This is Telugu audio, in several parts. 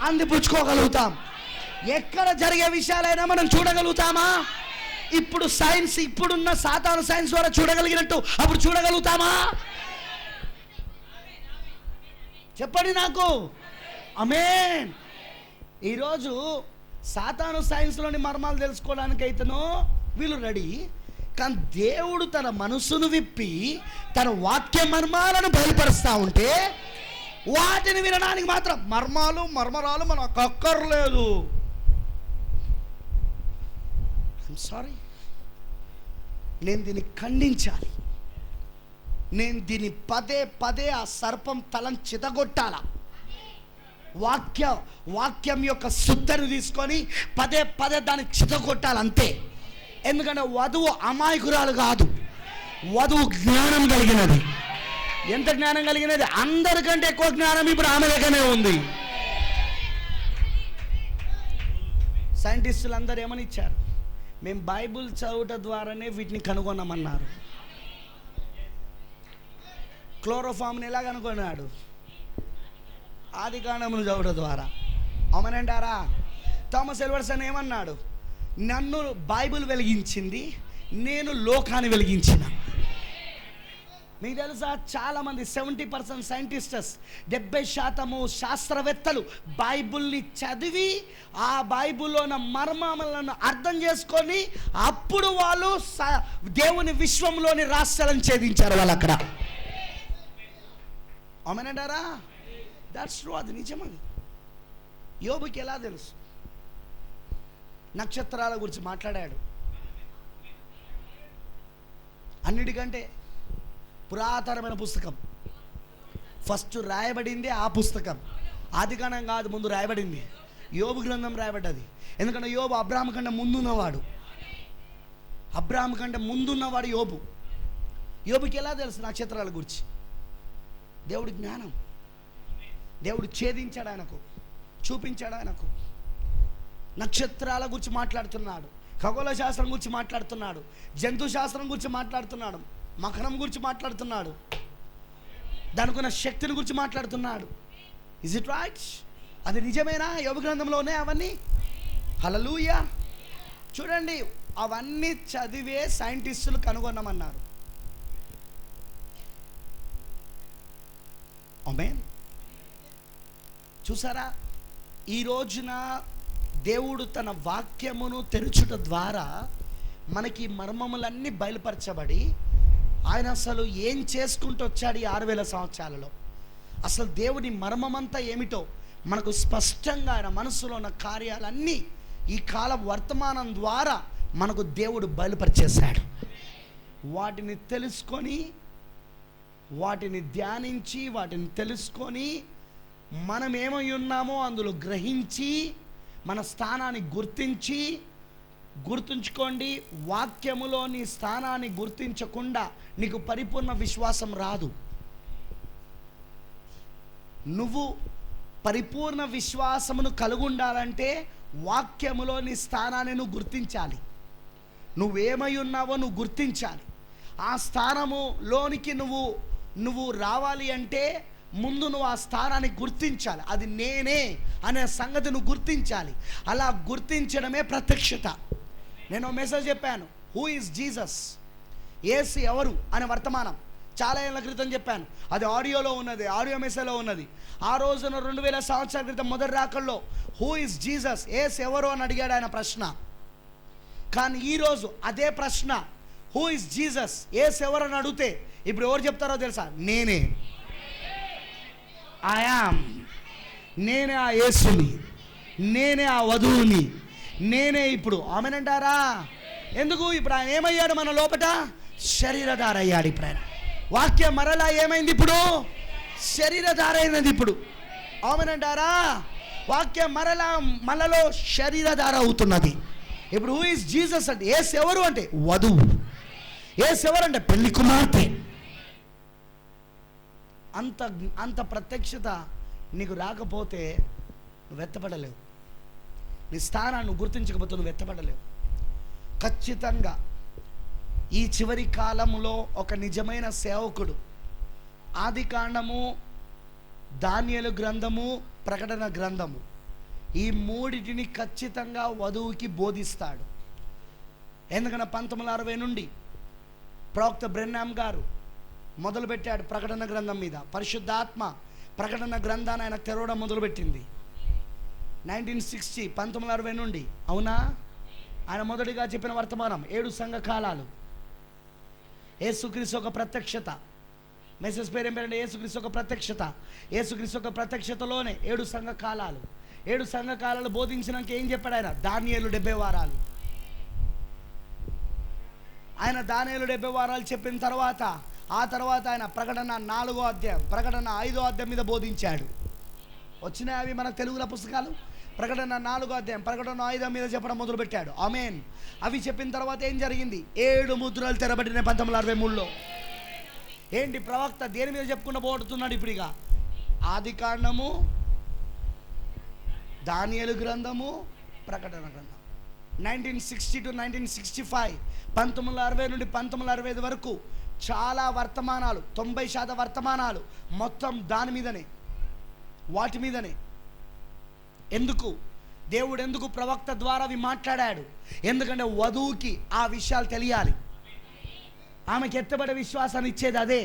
అందిపుచ్చుకోగలుగుతాం. ఎక్కడ జరిగే విషయాలైనా మనం చూడగలుగుతామా? ఇప్పుడు సైన్స్, ఇప్పుడున్న సాతాను సైన్స్ ద్వారా చూడగలిగినట్టు అప్పుడు చూడగలుగుతామా? చెప్పండి నాకు. ఆమేన్. ఈరోజు సాతాను సైన్స్లోని మర్మాలు తెలుసుకోవడానికి అయితేనో వీళ్ళు రెడీ, కానీ దేవుడు తన మనసును విప్పి తన వాక్య మర్మాలను బయలుపరుస్తూ ఉంటే వాటిని వినడానికి మాత్రం మర్మరాలు మనకు అక్కర్లేదు. ఐఎమ్ సారీ, నేను దీన్ని ఖండించాలి. నేను దీన్ని పదే ఆ సర్పం తలను చితగొట్టాల. వాక్యం యొక్క సుత్తను తీసుకొని పదే దాన్ని చితగొట్టాలంతే. ఎందుకంటే వధువు అమాయకురాలు కాదు, వధువు జ్ఞానం కలిగినది. ఎంత జ్ఞానం కలిగినది? అందరికంటే ఎక్కువ జ్ఞానం ఇప్పుడు ఆమె దగ్గరనే ఉంది. సైంటిస్టులు అందరూ ఏమని ఇచ్చారు? మేము బైబుల్ చదువుట ద్వారానే వీటిని కనుగొన్నామన్నారు. క్లోరోఫామ్ని ఎలా కనుగొన్నాడు? ఆదికాండమును చదువుట ద్వారా. అవునంటారా? థామస్ ఎడ్వర్డ్సన్ ఏమన్నాడు? నన్ను బైబిల్ వెలిగించింది, నేను లోకాన్ని వెలిగించిన. మీకు తెలుసా, చాలామంది 70% సైంటిస్టర్స్, 70% శాస్త్రవేత్తలు బైబిల్ని చదివి ఆ బైబిల్లో ఉన్న మర్మాలను అర్థం చేసుకొని అప్పుడు వాళ్ళు దేవుని విశ్వంలోని రాష్ట్రాలను ఛేదించారు వాళ్ళు అక్కడ. అవునంటారా? దట్స్ ట్రూ, అది నిజమది. యోబుకి ఎలా తెలుసు? నక్షత్రాల గురించి మాట్లాడాడు. అన్నిటికంటే పురాతనమైన పుస్తకం, ఫస్ట్ రాయబడింది ఆ పుస్తకం. ఆదికాండం కాదు, ముందు రాయబడింది యోబు గ్రంథం రాయబడ్డది. ఎందుకంటే యోబు అబ్రాహాము కంటే ముందున్నవాడు యోబు. యోబుకి ఎలా తెలుసు నక్షత్రాల గురించి? దేవుడి జ్ఞానం. దేవుడు ఛేదించాడు, ఆయనకు చూపించాడు. ఆయనకు నక్షత్రాల గురించి మాట్లాడుతున్నాడు, ఖగోళ శాస్త్రం గురించి మాట్లాడుతున్నాడు, జంతు శాస్త్రం గురించి మాట్లాడుతున్నాడు, మకరం గురించి మాట్లాడుతున్నాడు, దానికున్న శక్తిని గురించి మాట్లాడుతున్నాడు. Is it right? అది నిజమేనా? యోబు గ్రంథంలో ఉన్నాయి అవన్నీ. హల్లెలూయా. చూడండి, అవన్నీ చదివే సైంటిస్టులు కనుగొన్నామన్నారు. ఆమేన్. చూసారా, ఈ రోజున దేవుడు తన వాక్యమును తెరుచుట ద్వారా మనకి మర్మములన్నీ బయలుపరచబడి ఆయన అసలు ఏం చేసుకుంటూ వచ్చాడు ఈ 6000 సంవత్సరాలలో, అసలు దేవుని మర్మమంతా ఏమిటో మనకు స్పష్టంగా ఆయన మనసులో ఉన్న కార్యాలన్నీ ఈ కాల వర్తమానం ద్వారా మనకు దేవుడు బయలుపరిచేశాడు. వాటిని తెలుసుకొని, వాటిని ధ్యానించి, వాటిని తెలుసుకొని మనం ఏమై ఉన్నామో అందులో గ్రహించి మన స్థానాన్ని గుర్తుంచుకోండి. వాక్యములో నీ స్థానాన్ని గుర్తించకుండా నీకు పరిపూర్ణ విశ్వాసం రాదు. నువ్వు పరిపూర్ణ విశ్వాసమును కలిగి ఉండాలంటే వాక్యములో నీ స్థానాన్ని నువ్వు గుర్తించాలి. నువ్వేమై ఉన్నావో నువ్వు గుర్తించాలి. ఆ స్థానములోనికి నువ్వు రావాలి అంటే ముందు నువ్వు ఆ స్థానాన్ని గుర్తించాలి. అది నేనే అనే సంగతి నువ్వు గుర్తించాలి. అలా గుర్తించడమే ప్రత్యక్షత. నేను మెసేజ్ చెప్పాను, హూ ఈజ్ జీసస్, యేసు ఎవరు అనే వర్తమానం చాలా ఏళ్ళ క్రితం చెప్పాను. అది ఆడియోలో ఉన్నది, ఆడియో మెసేజ్లో ఉన్నది. ఆ రోజున 2000 సంవత్సరాల క్రితం మొదటి రాకల్లో హూ ఈజ్ జీసస్, యేసు ఎవరు అని అడిగాడు ఆయన ప్రశ్న. కానీ ఈరోజు అదే ప్రశ్న, హూ ఈజ్ జీసస్, యేసు ఎవరు అని అడిగితే ఇప్పుడు ఎవరు చెప్తారో తెలుసా? నేనే. I am. నేనే ఆ యేసుని, నేనే ఆ వధువుని, నేనే. ఇప్పుడు ఆమెనంటారా? ఎందుకు? ఇప్పుడు ఆయన ఏమయ్యాడు మన లోపట? శరీరధార అయ్యాడు. ఇప్పుడు ఆయన వాక్యం మరలా ఏమైంది? ఇప్పుడు శరీరధార అయినది. ఇప్పుడు ఆమెనంటారా? వాక్యం మరలా మనలో శరీరధార అవుతున్నది. ఇప్పుడు హూ ఈజ్ జీసస్ అంటే యేసు ఎవరు అంటే వధువు, యేసు ఎవరు అంటే పెళ్లి కుమార్తె. అంత ప్రత్యక్షత నీకు రాకపోతే నువ్వు ఎత్తపడలేవు. నీ స్థానాన్ని గుర్తించకపోతే నువ్వు ఎత్తపడలేవు. ఖచ్చితంగా ఈ చివరి కాలంలో ఒక నిజమైన సేవకుడు ఆదికాండము, దానియేలు గ్రంథము, ప్రకటన గ్రంథము ఈ మూడిటిని ఖచ్చితంగా వధువుకి బోధిస్తాడు. ఎందుకంటే 1960 నుండి ప్రవక్త బ్రెన్నామ్ గారు మొదలుపెట్టాడు ప్రకటన గ్రంథం మీద. పరిశుద్ధాత్మ ప్రకటన గ్రంథాన్ని ఆయన తెరవడం మొదలుపెట్టింది 1960 నుండి. అవునా? ఆయన మొదటిగా చెప్పిన వర్తమానం 7 సంఘ కాలాలు. యేసుక్రీస్తు ఒక ప్రత్యక్షత. మెసేజ్ పేరు ఏం పేరంటే యేసుక్రీస్తు ఒక ప్రత్యక్షత. యేసుక్రీస్తు ఒక ప్రత్యక్షతలోనే 7 సంఘ కాలాలు. 7 సంఘ కాలాలు బోధించినాక ఏం చెప్పాడు ఆయన? దానియేలు 70 వారాలు. ఆయన దానియేలు 70 వారాలు చెప్పిన తర్వాత ఆ తర్వాత ఆయన ప్రకటన 4వ అధ్యాయం, ప్రకటన 5వ అధ్యాయం మీద బోధించాడు. వచ్చినాయి అవి మన తెలుగుల పుస్తకాలు. ప్రకటన 4వ అధ్యాయం, ప్రకటన 5వ మీద చెప్పడం మొదలుపెట్టాడు. ఆమేన్. అవి చెప్పిన తర్వాత ఏం జరిగింది? 7 ముద్రలు తెరబడిన 1963లో. ఏంటి ప్రవక్త దేని మీద చెప్పుకుంటూ పోతున్నాడు ఇప్పుడు? ఇక ఆది కాండము, దానియేలు గ్రంథము, ప్రకటన గ్రంథం. 1960 to 1965, 1960 నుండి 1965 వరకు చాలా వర్తమానాలు, 90% వర్తమానాలు మొత్తం దాని మీదనే, వాటి మీదనే. ఎందుకు? దేవుడు ఎందుకు ప్రవక్త ద్వారా అవి మాట్లాడాడు? ఎందుకంటే వధువుకి ఆ విషయాలు తెలియాలి. ఆమెకి ఎత్తబడే విశ్వాసాన్ని ఇచ్చేది అదే.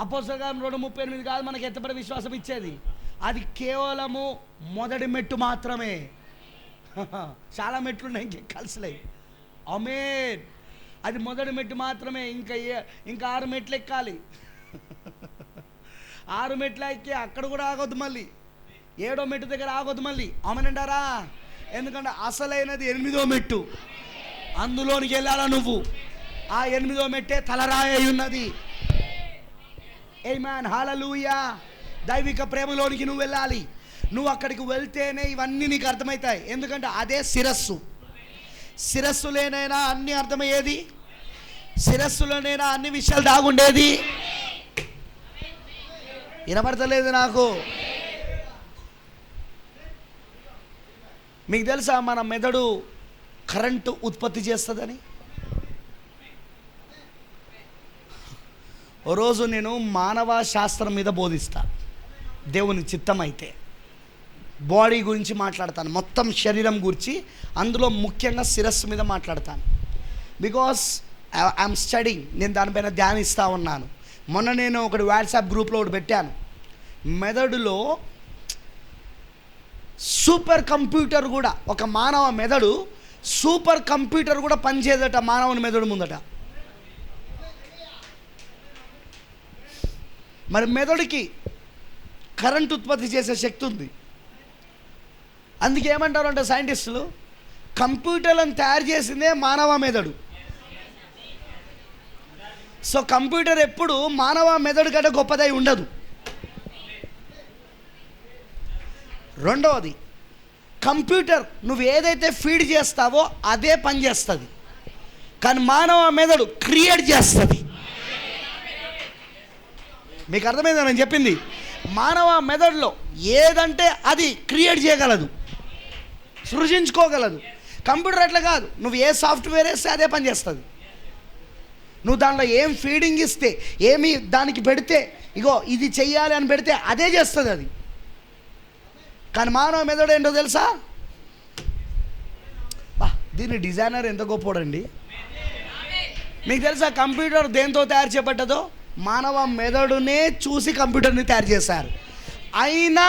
అపోస్తలుల కార్యం 2:38 కాదు మనకి ఎత్తబడే విశ్వాసం ఇచ్చేది. అది కేవలము మొదటి మెట్టు మాత్రమే. చాలా మెట్లు ఉన్నాయి, ఇంకెక్కాల్సిలే. ఆమేన్. అది మొదటి మెట్టు మాత్రమే. ఇంకా 6 మెట్లు ఎక్కాలి. 6 మెట్లు ఎక్కి అక్కడ కూడా ఆగొద్దు, మళ్ళీ 7వ మెట్టు దగ్గర ఆగొద్దు మళ్ళీ. ఆమెనంటారా? ఎందుకంటే అసలైనది 8వ మెట్టు. అందులోనికి వెళ్ళాలా నువ్వు. ఆ 8వ మెట్టే తలరాయి ఉన్నది. ఆమేన్, హల్లెలూయా. దైవిక ప్రేమలోనికి నువ్వు వెళ్ళాలి. నువ్వు అక్కడికి వెళ్తేనే ఇవన్నీ నీకు అర్థమవుతాయి. ఎందుకంటే అదే శిరస్సు. శిరస్సులోనైనా అన్ని అర్థమయ్యేది, శిరస్సులోనైనా అన్ని విషయాలు దాగుండేది. వినపడతలేదు నాకు. మీకు తెలుసా మన మెదడు కరెంటు ఉత్పత్తి చేస్తుందని? ఓ రోజు నేను మానవ శాస్త్రం మీద బోధిస్తా, దేవుని చిత్తం అయితే. బాడీ గురించి మాట్లాడతాను, మొత్తం శరీరం గురించి. అందులో ముఖ్యంగా శిరస్సు మీద మాట్లాడతాను. బికాస్ ఐఎమ్ స్టడింగ్, నేను దానిపైన ధ్యానిస్తూ ఉన్నాను. మొన్న నేను ఒకటి వాట్సాప్ గ్రూప్లో ఒకటి పెట్టాను. మెదడులో సూపర్ కంప్యూటర్ కూడా, ఒక మానవ మెదడు సూపర్ కంప్యూటర్ కూడా పనిచేయదట మానవుని మెదడు ముందట. మరి మెదడుకి కరెంట్ ఉత్పత్తి చేసే శక్తి ఉంది. అందుకే ఏమంటారు అంటే సైంటిస్టులు, కంప్యూటర్లను తయారు చేసిందే మానవ మెదడు. సో కంప్యూటర్ ఎప్పుడు మానవ మెదడు కంటే గొప్పదై ఉండదు. రెండవది, కంప్యూటర్ నువ్వు ఏదైతే ఫీడ్ చేస్తావో అదే పని చేస్తుంది, కానీ మానవ మెదడు క్రియేట్ చేస్తుంది. మీకు అర్థమైందా నేను చెప్పింది? మానవ మెదడులో ఏదంటే అది క్రియేట్ చేయగలదు, సృజించుకోగలదు. కంప్యూటర్ అట్లా కాదు. నువ్వు ఏ సాఫ్ట్వేర్ వేస్తే అదే పని చేస్తుంది. నువ్వు దాంట్లో ఏం ఫీడింగ్ ఇస్తే, ఏమి దానికి పెడితే, ఇగో ఇది చెయ్యాలి అని పెడితే అదే చేస్తుంది అది. కానీ మానవ మెదడు ఏంటో తెలుసా? దీని డిజైనర్ ఎంత గొప్పోడండి. మీకు తెలుసా కంప్యూటర్ దేంతో తయారు చేయబడ్డదో? మానవ మెదడునే చూసి కంప్యూటర్ని తయారు చేశారు. అయినా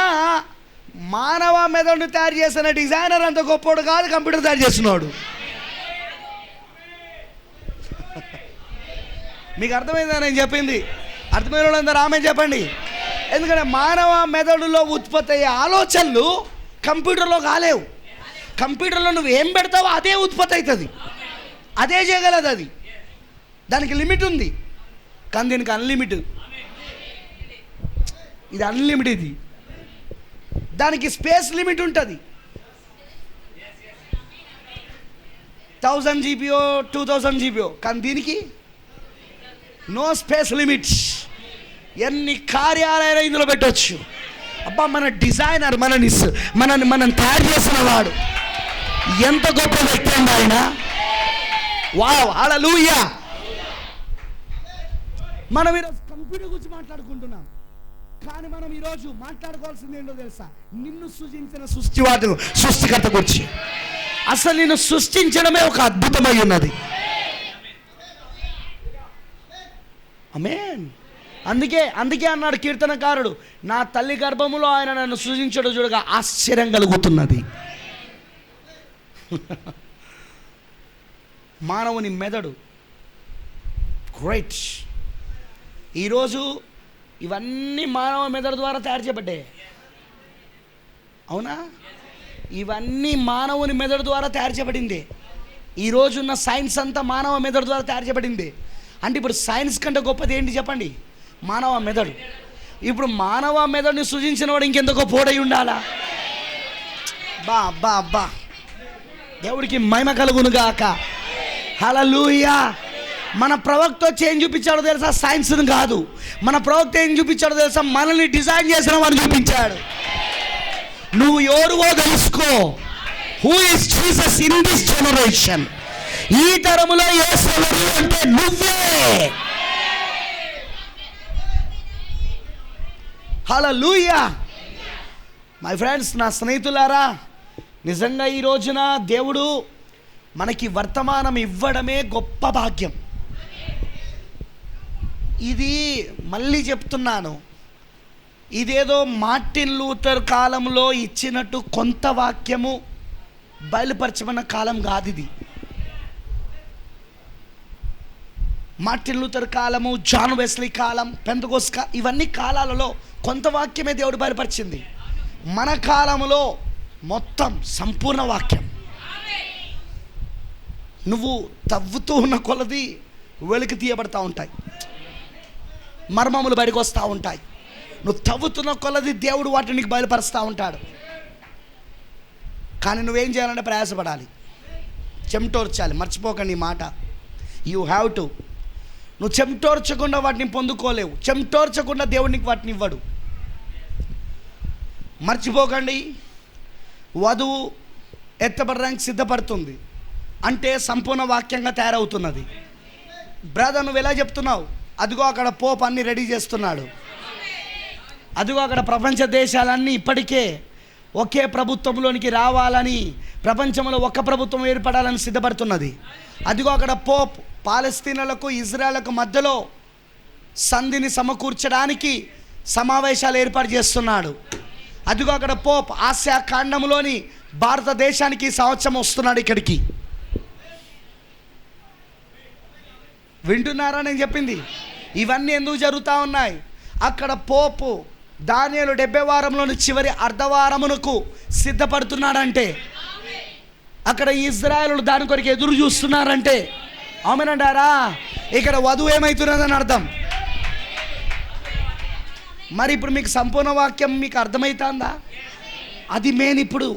మానవ మెదడుని తయారు చేసిన డిజైనర్ అంత గొప్పోడు కాదు, కంప్యూటర్ తయారు చేస్తున్నాడు. మీకు అర్థమైందా నేను చెప్పింది? అర్థమైన వాళ్ళందరూ ఆమె చెప్పండి. ఎందుకంటే మానవ మెదడులో ఉత్పత్తి అయ్యే ఆలోచనలు కంప్యూటర్లో కాలేవు. కంప్యూటర్లో నువ్వు ఏం పెడతావో అదే ఉత్పత్తి అవుతుంది, అదే చేయగలదు అది. దానికి లిమిట్ ఉంది, కానీ దీనికి అన్లిమిట్. ఇది అన్లిమిట్. ఇది దానికి స్పేస్ లిమిట్ ఉంటుంది. 1000 జీబీయో 2000 జీబీయో, కానీ దీనికి నో స్పేస్ లిమిట్స్. ఎన్ని కార్యాలైనా ఇందులో పెట్టవచ్చు. అబ్బా, మన డిజైనర్ మనం తయారు చేసిన వాడు ఎంత గొప్ప వ్యక్తి అండి ఆయన. వావ్, హల్లెలూయా. మనం ఈరోజు కంప్యూటర్ గురించి మాట్లాడుకుంటున్నాం. కానీ మనం ఈరోజు మాట్లాడుకోవాల్సింది ఏంటో తెలుసా? నిన్ను సృజించిన సృష్టికర్త గురించి. అసలు నిన్ను సృష్టించడమే ఒక అద్భుతమై ఉన్నది. ఆమేన్. అందుకే అన్నాడు కీర్తనకారుడు, నా తల్లి గర్భములో ఆయన నన్ను సృజించడం చూడగా ఆశ్చర్యం కలుగుతున్నది. మానవుని మెదడు గ్రేట్. ఈరోజు ఇవన్నీ మానవ మెదడు ద్వారా తయారు చేయబడ్డాయి. అవునా? ఇవన్నీ మానవుని మెదడు ద్వారా తయారు చేయబడింది. ఈరోజున్న సైన్స్ అంతా మానవ మెదడు ద్వారా తయారు చేయబడింది. అంటే ఇప్పుడు సైన్స్ కంటే గొప్పది ఏంటి చెప్పండి? మానవ మెదడు. ఇప్పుడు మానవ మెదడుని సృజించిన వాడు ఇంకెందుకో పోడై ఉండాలా? బా దేవుడికి మహిమ కలుగునుగాక. హల్లెలూయా. మన ప్రవక్త వచ్చి ఏం చూపించాడో తెలుసా? సైన్స్ని కాదు. మన ప్రవక్త ఏం చూపించాడో తెలుసా? మనల్ని డిజైన్ చేసిన వాడు చూపించాడు. నువ్వు ఎవరువో తెలుసుకో. Who is Jesus in this generation? ఈ తరములో యేసు అంటే నువ్వే. హల్లెలూయా. మై ఫ్రెండ్స్, నా స్నేహితులారా, నిజంగా ఈ రోజున దేవుడు మనకి వర్తమానం ఇవ్వడమే గొప్ప భాగ్యం. ఇది మళ్ళీ చెప్తున్నాను, ఇదేదో మార్టిన్ లూథర్ కాలంలో ఇచ్చినట్టు కొంత వాక్యము బయలుపరచమన్న కాలం కాదు ఇది. మార్టిన్ లూథర్ కాలము, జాన్ వెస్లీ కాలం, పెంతెకోస్తు ఇవన్నీ కాలాలలో కొంత వాక్యమే దేవుడు బయలుపరిచింది. మన కాలంలో మొత్తం సంపూర్ణ వాక్యం. నువ్వు తవ్వుతూ ఉన్న కొలది వెలికి తీయబడతా ఉంటాయి, మర్మములు బయటకు వస్తూ ఉంటాయి. నువ్వు తవ్వుతున్న కొలది దేవుడు వాటిని నీకు బయలుపరుస్తూ ఉంటాడు. కానీ నువ్వేం చేయాలంటే ప్రయాసపడాలి, చెమటోర్చాలి. మర్చిపోకండి ఈ మాట. You have to. నువ్వు చెమటోర్చకుండా వాటిని పొందుకోలేవు. చెమటోర్చకుండా దేవుడు నీకు వాటిని ఇవ్వడు. మర్చిపోకండి, వధువు ఎత్తబడడానికి సిద్ధపడుతుంది అంటే సంపూర్ణ వాక్యంగా తయారవుతున్నది. బ్రదర్, నువ్వు ఎలా చెప్తున్నావు? అదిగో అక్కడ పోప్ అన్ని రెడీ చేస్తున్నాడు. అదిగో అక్కడ ప్రపంచ దేశాలన్నీ ఇప్పటికే ఒకే ప్రభుత్వంలోనికి రావాలని, ప్రపంచంలో ఒక ప్రభుత్వం ఏర్పడాలని సిద్ధపడుతున్నది. అదిగో అక్కడ పోప్ పాలస్తీనాలకు ఇజ్రాయెల్కు మధ్యలో సంధిని సమకూర్చడానికి సమావేశాలు ఏర్పాటు చేస్తున్నాడు. అదిగో అక్కడ పోప్ ఆసియా ఖండంలోని భారతదేశానికి సంవత్సరం వస్తున్నాడు ఇక్కడికి. వింటున్నారా నేను చెప్పింది? ఇవన్నీ ఎందుకు జరుగుతూ ఉన్నాయి? అక్కడ పోపు దానియేలు 70 వారంలోని చివరి అర్ధవారమునకు సిద్ధపడుతున్నాడంటే, అక్కడ ఇజ్రాయేలు దాని కొరకు ఎదురు చూస్తున్నారంటే, ఆమేనంటారా? ఇక్కడ వధువు ఏమవుతున్నదని అర్థం. మరి ఇప్పుడు మీకు సంపూర్ణ వాక్యం మీకు అర్థమవుతుందా? అది మెయిన్. ఇప్పుడు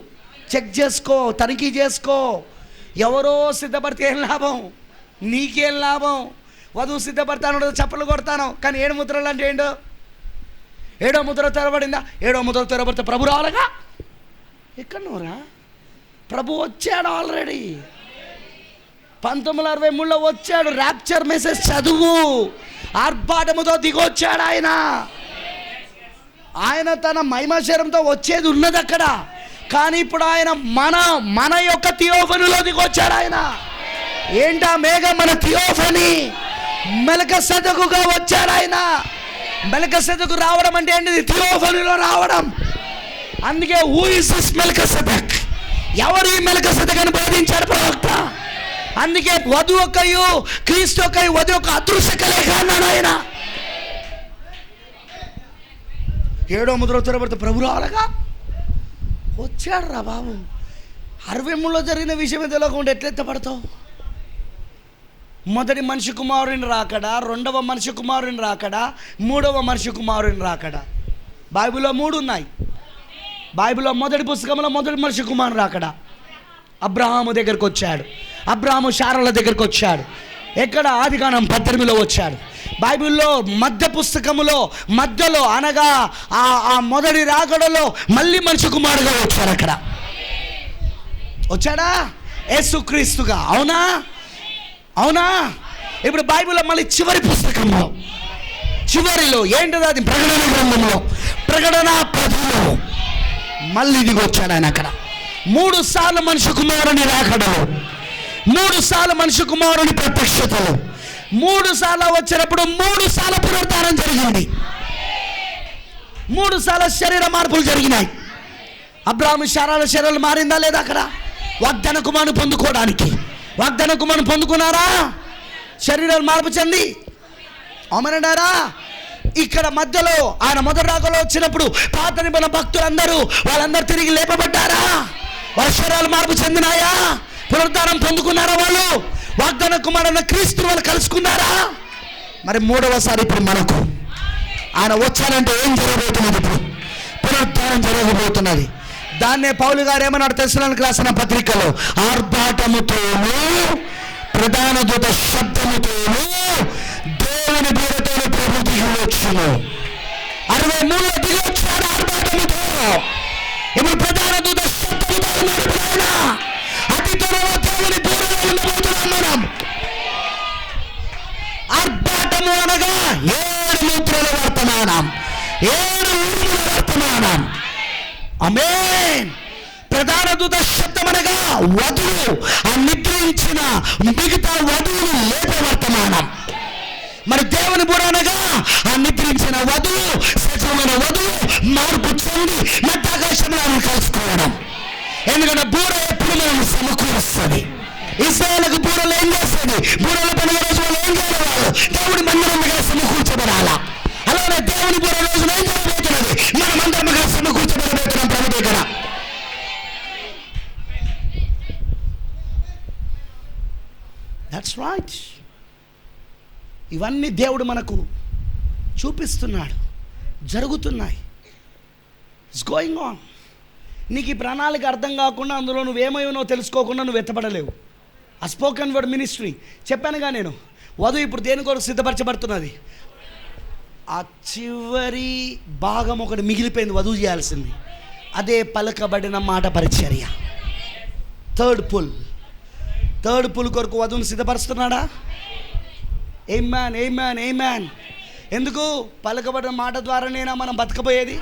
చెక్ చేసుకో, తనిఖీ చేసుకో. ఎవరో సిద్ధపడితే ఏం లాభం? నీకేం లాభం? వధువు సిద్ధపడతాను, చప్పలు కొడతాను, కానీ 7 ముద్రలు అంటే ఏంటో? 7వ ముద్ర తెరబడిందా? 7వ ముద్ర తెరబడితే ప్రభు రావాలగా? ఎక్కడ నువ్వురా? ప్రభు వచ్చాడు ఆల్రెడీ. 1963లో వచ్చాడు. ర్యాప్చర్ మెసేజ్ చదువు. ఆర్భాటముతో దిగొచ్చాడు ఆయన. ఆయన తన మహిమశరంతో వచ్చేది ఉన్నది అక్కడ. కానీ ఇప్పుడు ఆయన మన యొక్క థియోఫనీలో దిగొచ్చాడు ఆయన. ఏంటా మేఘం? మన థియోఫనీ. మెల్కీసెదెకుగా వచ్చాడు ఆయన. మెల్కీసెదెకు రావడం అంటే ఏంటిది? థియోఫనీలో రావడం. అందుకే హూ ఇస్ దిస్ మెల్కీసెదెక్? ఎవరు ఈ మెల్కీసెదెక్ అని బోధించాడు ప్రవక్త. అందుకే వధువు ఒక్కయు క్రీస్తు ఒక్కయు వధువు ఒక అదృశ్య కలయిక అన్నాడు ఆయన. 7వ ముద్ర తెరబడితే ప్రభు రావాలగా? వచ్చాడు రా బాబు. 63లో జరిగిన విషయం తెలియకుండా ఎట్లెత్తపడతావు? మొదటి మనిషి కుమారుని రాకడా, 2వ మనిషి కుమారుని రాకడా, 3వ మనిషి కుమారుని రాకడా. బైబిల్లో 3 ఉన్నాయి. బైబిల్లో మొదటి పుస్తకంలో మొదటి మనిషి కుమారుని రాకడా. అబ్రహాము దగ్గరకు వచ్చాడు. అబ్రహాము శారాల దగ్గరకు వచ్చాడు. ఎక్కడ? ఆదికాండం 18లో వచ్చాడు. బైబిల్లో మధ్య పుస్తకములో మధ్యలో అనగా ఆ మొదటి రాకడలో మళ్ళీ మనిషి కుమారుడుగా వచ్చాడు. అక్కడ వచ్చాడా? యేసుక్రీస్తుగా. అవునా? అవునా? ఇప్పుడు బైబిల్లో మళ్ళీ చివరి పుస్తకంలో చివరిలో ఏంటిది అది? ప్రకటన గ్రంథంలో, ప్రకటన 10లో మళ్ళీ దిగి వచ్చాడు ఆయన. అక్కడ 3 సార్లు మనిషి కుమారుని రాకడలు, 3 సార్లు మనిషి కుమారుని ప్రత్యక్షతలు, 3 సార్లు వచ్చినప్పుడు 3 సార్లు పునరుద్ధానం జరిగింది. 3 సార్లు శరీర మార్పులు జరిగినాయి. అబ్రాహాము శారాల శరీరాలు మారిందా లేదా? అక్కడ వాగ్దాన కుమారుని పొందుకోవడానికి, వాగ్దాన కుమారుని పొందుకున్నారా? శరీరాలు మార్పు చెంది అమరన్నారా? ఇక్కడ మధ్యలో ఆయన మొదటి రాకలో వచ్చినప్పుడు పాత నిబంధన భక్తులందరూ వాళ్ళందరూ తిరిగి లేపబడ్డారా? వాళ్ళ శరీరాలు మార్పు చెందినాయా? పునరుద్ధానం పొందుకున్నారా? వాళ్ళు వాగ్దాన కుమారుడైన క్రీస్తు వాళ్ళు కలుసుకున్నారా? మరి 3వసారి ఇప్పుడు మనకు ఆయన వచ్చారంటే ఏం జరగబోతున్నది? ఇప్పుడు పునరుద్ధానం జరగబోతున్నది. దాన్నే పౌలు గారు ఏమన్నాడు తెస్సలోనికీయులకు రాసిన పత్రికలో? ఆర్భాటముతోనూ ప్రధాన దూత శబ్దముతోనూ దేవుని బూరతోనూ ప్రభు దిగి వచ్చును. 63లో దిగి వచ్చాడు ఆర్భాటముతో. ఇప్పుడు ప్రధాన దూత శబ్దముతో ఉన్నాడు. అతి త్వరలో దేవుని బూరలో ఉండబోతున్నాం మనం. ఆర్భాటము అనగా 7 ముద్రల వర్తమానం, 7 ఉరుముల వర్తమానం. ఆమేన్. ప్రధాన దూత శబ్దం అనగా వధువు, ఆ నిద్రించిన మిగతా వధువును లేపే వర్తమానం. మరి దేవుని బూర అనగా ఆ నిద్రించిన వధువు, సజీవమైన వధువు మార్పు చెంది మధ్యాకాశంలో కలుసుకోవడం. ఎందుకంటే బూర ఎప్పుడు మనం సమకూరుస్తుంది. ఇశ్రాయేలుకు బూరలు ఏం చేస్తుంది? బూరల పండుగ రోజు వాళ్ళు ఏం చేయాలి? వాళ్ళు దేవుడి మందిరంగా సమకూర్చబడాలా. అలానే దేవుని బూర రోజున ఏం జరగబోతున్నది? మనం అందరం సమకూర్చబడబోతున్నాం ప్రభు దగ్గర. That's right. ఇవన్నీ దేవుడు మనకు చూపిస్తున్నాడు, జరుగుతున్నాయి. It's going on. నీకు ఈ ప్రణాళిక అర్థం కాకుండా, అందులో నువ్వేమయ్యో తెలుసుకోకుండా నువ్వు ఎత్తపడలేవు. ఆ స్పోకెన్ వర్డ్ మినిస్ట్రీ చెప్పానుగా నేను. వధువు ఇప్పుడు దేని కొరకు సిద్ధపరచబడుతున్నది? ఆ చివరి భాగం ఒకటి మిగిలిపోయింది వధువు చేయాల్సింది. అదే పలకబడిన మాట పరిచర్య. థర్డ్ పుల్ కొరకు వధువును సిద్ధపరుస్తున్నాడా? ఆమేన్, ఆమేన్, ఆమేన్. ఎందుకు? పలకబడిన మాట ద్వారానేనా మనం బతకపోయేది?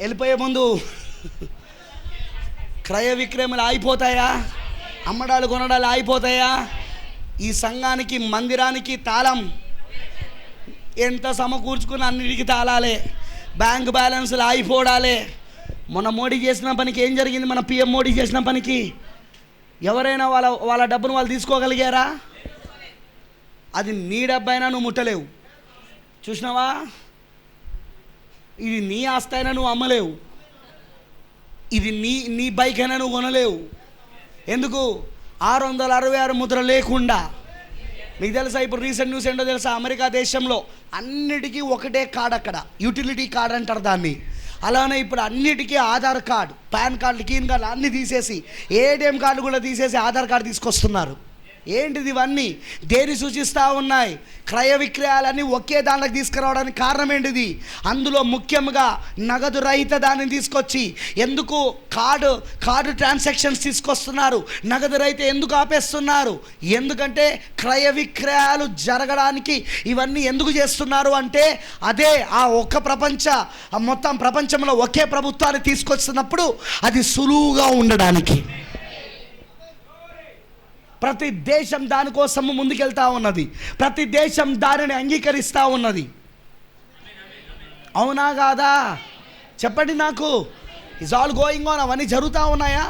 వెళ్ళిపోయే ముందు క్రయ విక్రయములు ఆగిపోతాయా? అమ్మడాలు కొనడాలు ఆగిపోతాయా? ఈ సంఘానికి, మందిరానికి తాళం ఎంత సమకూర్చుకుని అన్నిటికీ తాళాలే. బ్యాంక్ బ్యాలెన్స్లు ఆగిపోవడాలే. మొన్న మోడీ చేసిన పనికి ఏం జరిగింది? మన పిఎం మోడీ చేసిన పనికి ఎవరైనా వాళ్ళ డబ్బును వాళ్ళు తీసుకోగలిగారా? అది నీ డబ్బైనా నువ్వు ముట్టలేవు. చూసినావా? ఇది నీ ఆస్తి అయినా నువ్వు అమ్మలేవు. ఇది నీ బైక్ అయినా నువ్వు కొనలేవు. ఎందుకు? 666 ముద్ర లేకుండా. మీకు తెలుసా ఇప్పుడు రీసెంట్ న్యూస్ ఏంటో తెలుసా? అమెరికా దేశంలో అన్నిటికీ ఒకటే కార్డ్, అక్కడ యూటిలిటీ కార్డ్ అంటారు దాన్ని. అలానే ఇప్పుడు అన్నిటికీ ఆధార్ కార్డు, పాన్ కార్డులు, కీన్ కార్డులు అన్నీ తీసేసి, ఏటీఎం కార్డు కూడా తీసేసి ఆధార్ కార్డు తీసుకొస్తున్నారు. ఏంటిది? ఇవన్నీ దేని సూచిస్తూ ఉన్నాయి? క్రయ విక్రయాలన్నీ ఒకే దాంట్లోకి తీసుకురావడానికి కారణం ఏంటిది? అందులో ముఖ్యంగా నగదు రహిత దాన్ని తీసుకొచ్చి, ఎందుకు కార్డు ట్రాన్సాక్షన్స్ తీసుకొస్తున్నారు? నగదు రహిత ఎందుకు ఆపేస్తున్నారు? ఎందుకంటే క్రయ విక్రయాలు జరగడానికి ఇవన్నీ ఎందుకు చేస్తున్నారు అంటే, అదే ఆ మొత్తం ప్రపంచంలో ఒకే ప్రభుత్వాన్ని తీసుకొస్తున్నప్పుడు అది సులువుగా ఉండడానికి. ప్రతి దేశం దానికోసము ముందుకెళ్తా ఉన్నది. ప్రతి దేశం దానిని అంగీకరిస్తూ ఉన్నది. అవునా కాదా? చెప్పండి నాకు. It's all going on. అవన్నీ జరుగుతూ ఉన్నాయా?